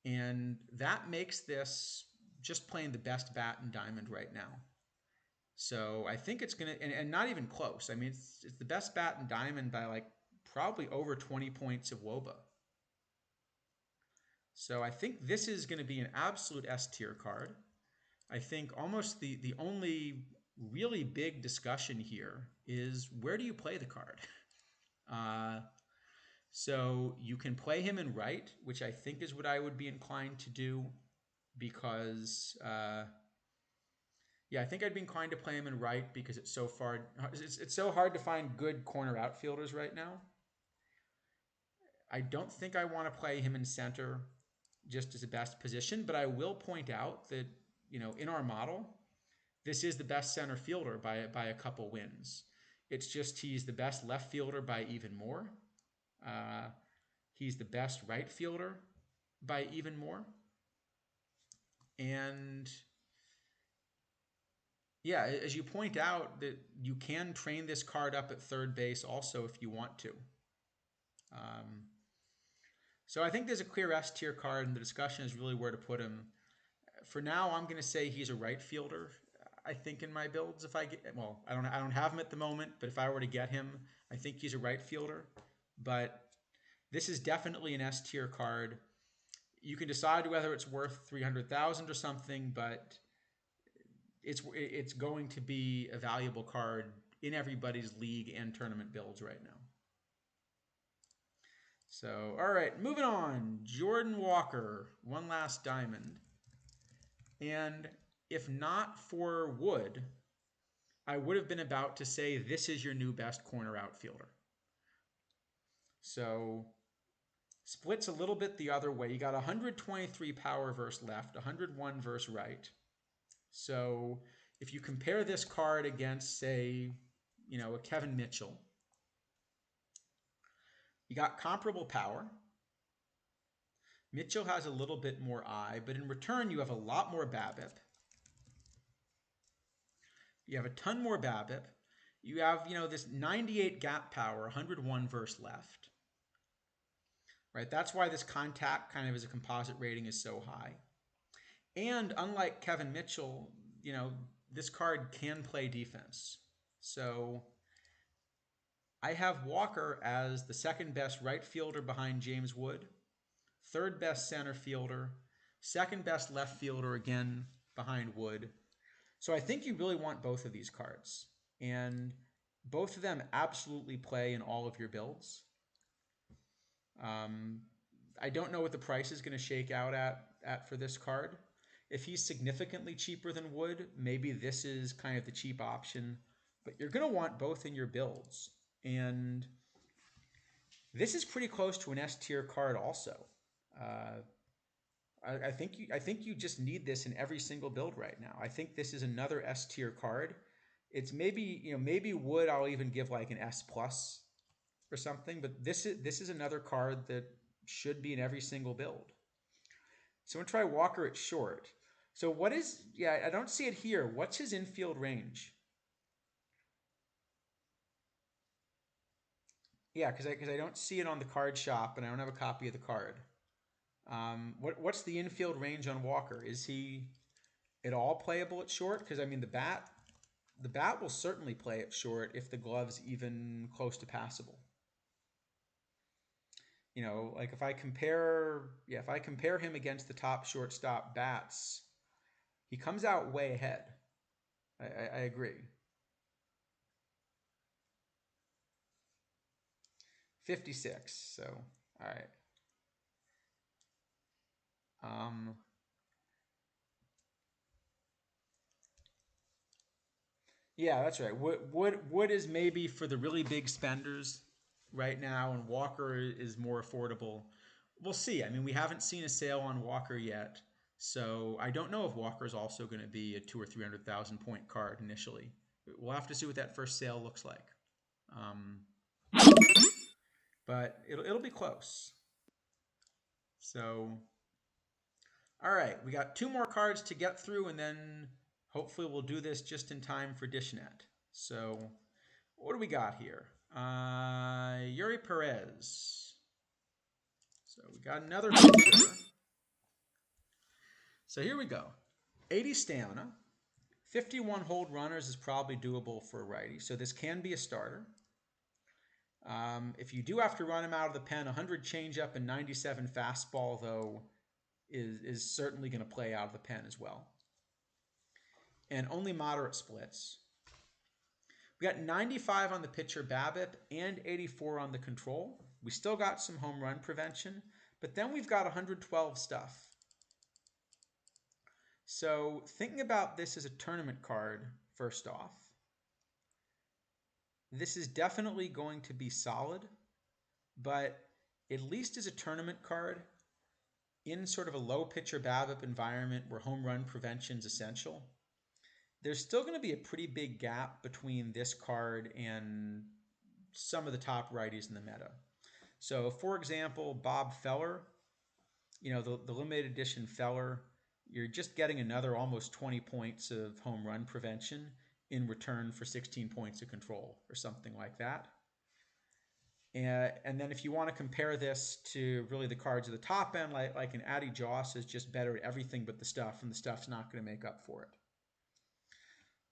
And that makes this just playing the best bat in Diamond right now. So I think it's going to, and not even close. I mean, it's the best bat in Diamond by like probably over 20 points of WOBA. So I think this is going to be an absolute S tier card. I think almost the only really big discussion here is where do you play the card? So you can play him in right, which I think is what I would be inclined to do, because yeah, I think I'd be inclined to play him in right because it's so hard to find good corner outfielders right now. I don't think I want to play him in center just as a best position, but I will point out that, you know, in our model, this is the best center fielder by a couple wins. It's just he's the best left fielder by even more. He's the best right fielder by even more. And yeah, as you point out, that you can train this card up at third base also if you want to. So I think there's a clear S tier card, and the discussion is really where to put him. For now, I'm going to say he's a right fielder. I think in my builds, if I get, well, I don't have him at the moment, but if I were to get him, I think he's a right fielder. But this is definitely an S tier card. You can decide whether it's worth 300,000 or something, but it's going to be a valuable card in everybody's league and tournament builds right now. So, all right, moving on. Jordan Walker, one last Diamond. And if not for Wood, I would have been about to say this is your new best corner outfielder. So splits a little bit the other way. You got 123 power versus left, 101 versus right. So if you compare this card against, say, you know, a Kevin Mitchell, you got comparable power. Mitchell has a little bit more eye, but in return, you have a lot more BABIP. You have a ton more BABIP. You have, you know, this 98 gap power, 101 versus left. Right? That's why this contact kind of as a composite rating is so high. And unlike Kevin Mitchell, you know, this card can play defense. So I have Walker as the second best right fielder behind James Wood, third best center fielder, second best left fielder again behind Wood. So I think you really want both of these cards. And both of them absolutely play in all of your builds. I don't know what the price is going to shake out at for this card. If he's significantly cheaper than Wood, maybe this is kind of the cheap option. But you're going to want both in your builds. And this is pretty close to an S tier card also. I think you just need this in every single build right now. I think this is another S tier card. It's maybe, you know, maybe Wood I'll even give like an S plus or something, but this is another card that should be in every single build. So I'm gonna try Walker at short. So what is, yeah, I don't see it here. What's his infield range? Yeah, because I don't see it on the card shop, and I don't have a copy of the card. What's the infield range on Walker? Is he at all playable at short? Because I mean the bat will certainly play at short if the glove's even close to passable. You know, like if I compare him against the top shortstop bats, he comes out way ahead. I agree. 56. So all right. Yeah, that's right. Wood is maybe for the really big spenders right now, and Walker is more affordable. We'll see. I mean, we haven't seen a sale on Walker yet, so I don't know if Walker is also going to be a 200,000 or 300,000 point card initially. We'll have to see what that first sale looks like. Um, but it'll be close. So, all right, we got two more cards to get through, and then hopefully we'll do this just in time for Dishnet. So, what do we got here? Yuri Perez. So we got another pitcher. So here we go. 80 stamina. 51 hold runners is probably doable for a righty. So this can be a starter. If you do have to run him out of the pen, 100 changeup and 97 fastball, though, is certainly going to play out of the pen as well. And only moderate splits. We got 95 on the pitcher BABIP and 84 on the control. We still got some home run prevention, but then we've got 112 stuff. So thinking about this as a tournament card, first off, this is definitely going to be solid, but at least as a tournament card, in sort of a low pitcher BABIP environment where home run prevention is essential, there's still going to be a pretty big gap between this card and some of the top righties in the meta. So, for example, Bob Feller, the limited edition Feller, you're just getting another almost 20 points of home run prevention in return for 16 points of control or something like that. And then if you want to compare this to really the cards at the top end, like an Addy Joss is just better at everything but the stuff, and the stuff's not going to make up for it.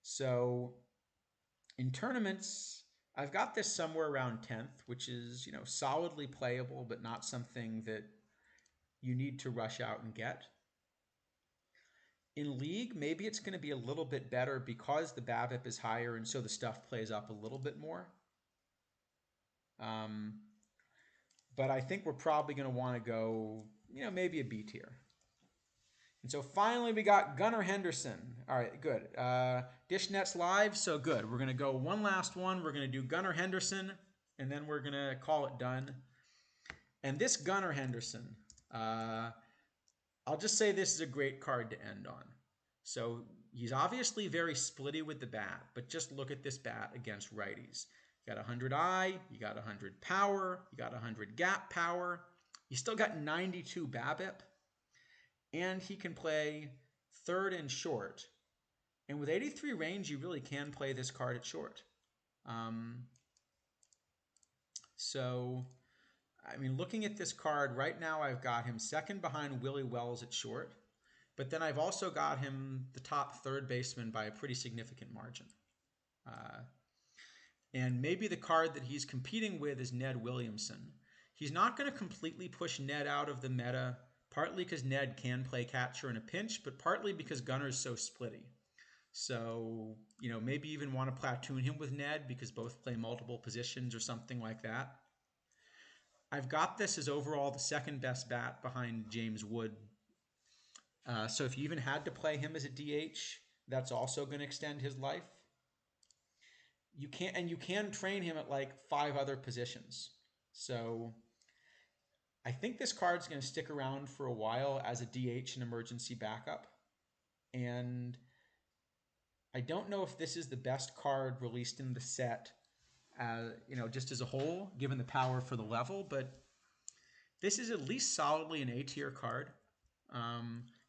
So in tournaments, I've got this somewhere around 10th, which is, solidly playable, but not something that you need to rush out and get. In League, maybe it's going to be a little bit better because the BABIP is higher, and so the stuff plays up a little bit more. But I think we're probably going to want to go, maybe a B tier. And so finally we got Gunnar Henderson. All right, good. Dishnet's live, so good. We're going to go one last one. We're going to do Gunnar Henderson, and then we're going to call it done. And this Gunnar Henderson, I'll just say this is a great card to end on. So he's obviously very splitty with the bat, but just look at this bat against righties. You got 100 eye, you got 100 power, you got 100 gap power. You still got 92 BABIP, and he can play third and short. And with 83 range, you really can play this card at short. So, I mean, looking at this card, right now I've got him second behind Willie Wells at short. But then I've also got him the top third baseman by a pretty significant margin. And maybe the card that he's competing with is Ned Williamson. He's not going to completely push Ned out of the meta, partly because Ned can play catcher in a pinch, but partly because Gunnar's so splitty. So, maybe even want to platoon him with Ned because both play multiple positions or something like that. I've got this as overall the second best bat behind James Wood. So if you even had to play him as a DH, that's also going to extend his life. You can train him at like 5 other positions. So I think this card's going to stick around for a while as a DH and emergency backup. And I don't know if this is the best card released in the set, just as a whole, given the power for the level, but this is at least solidly an A tier card.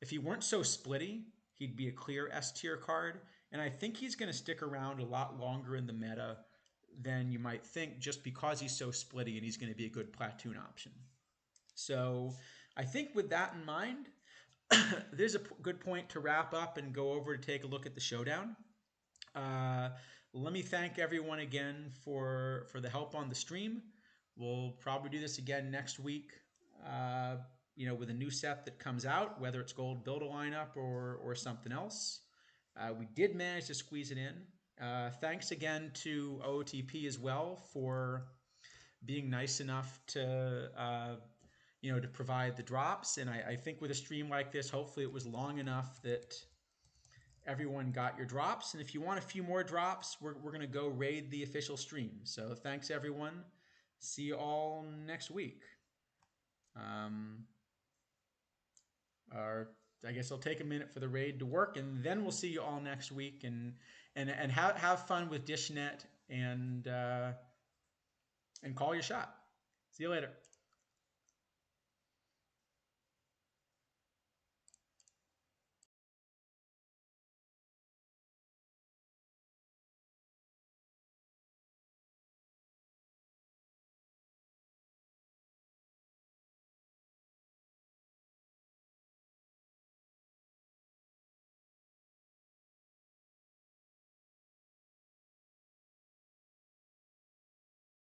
If he weren't so splitty, he'd be a clear S tier card. And I think he's going to stick around a lot longer in the meta than you might think just because he's so splitty and he's going to be a good platoon option. So I think with that in mind, there's a good point to wrap up and go over to take a look at the showdown. Let me thank everyone again for the help on the stream. We'll probably do this again next week. With a new set that comes out, whether it's Gold Build a Lineup or something else. We did manage to squeeze it in. Thanks again to OOTP as well for being nice enough to provide the drops. And I think with a stream like this, hopefully it was long enough that everyone got your drops. And if you want a few more drops, we're going to go raid the official stream. So thanks, everyone. See you all next week. Or I guess it'll take a minute for the raid to work, and then we'll see you all next week. And have fun with DishNet and call your shot. See you later.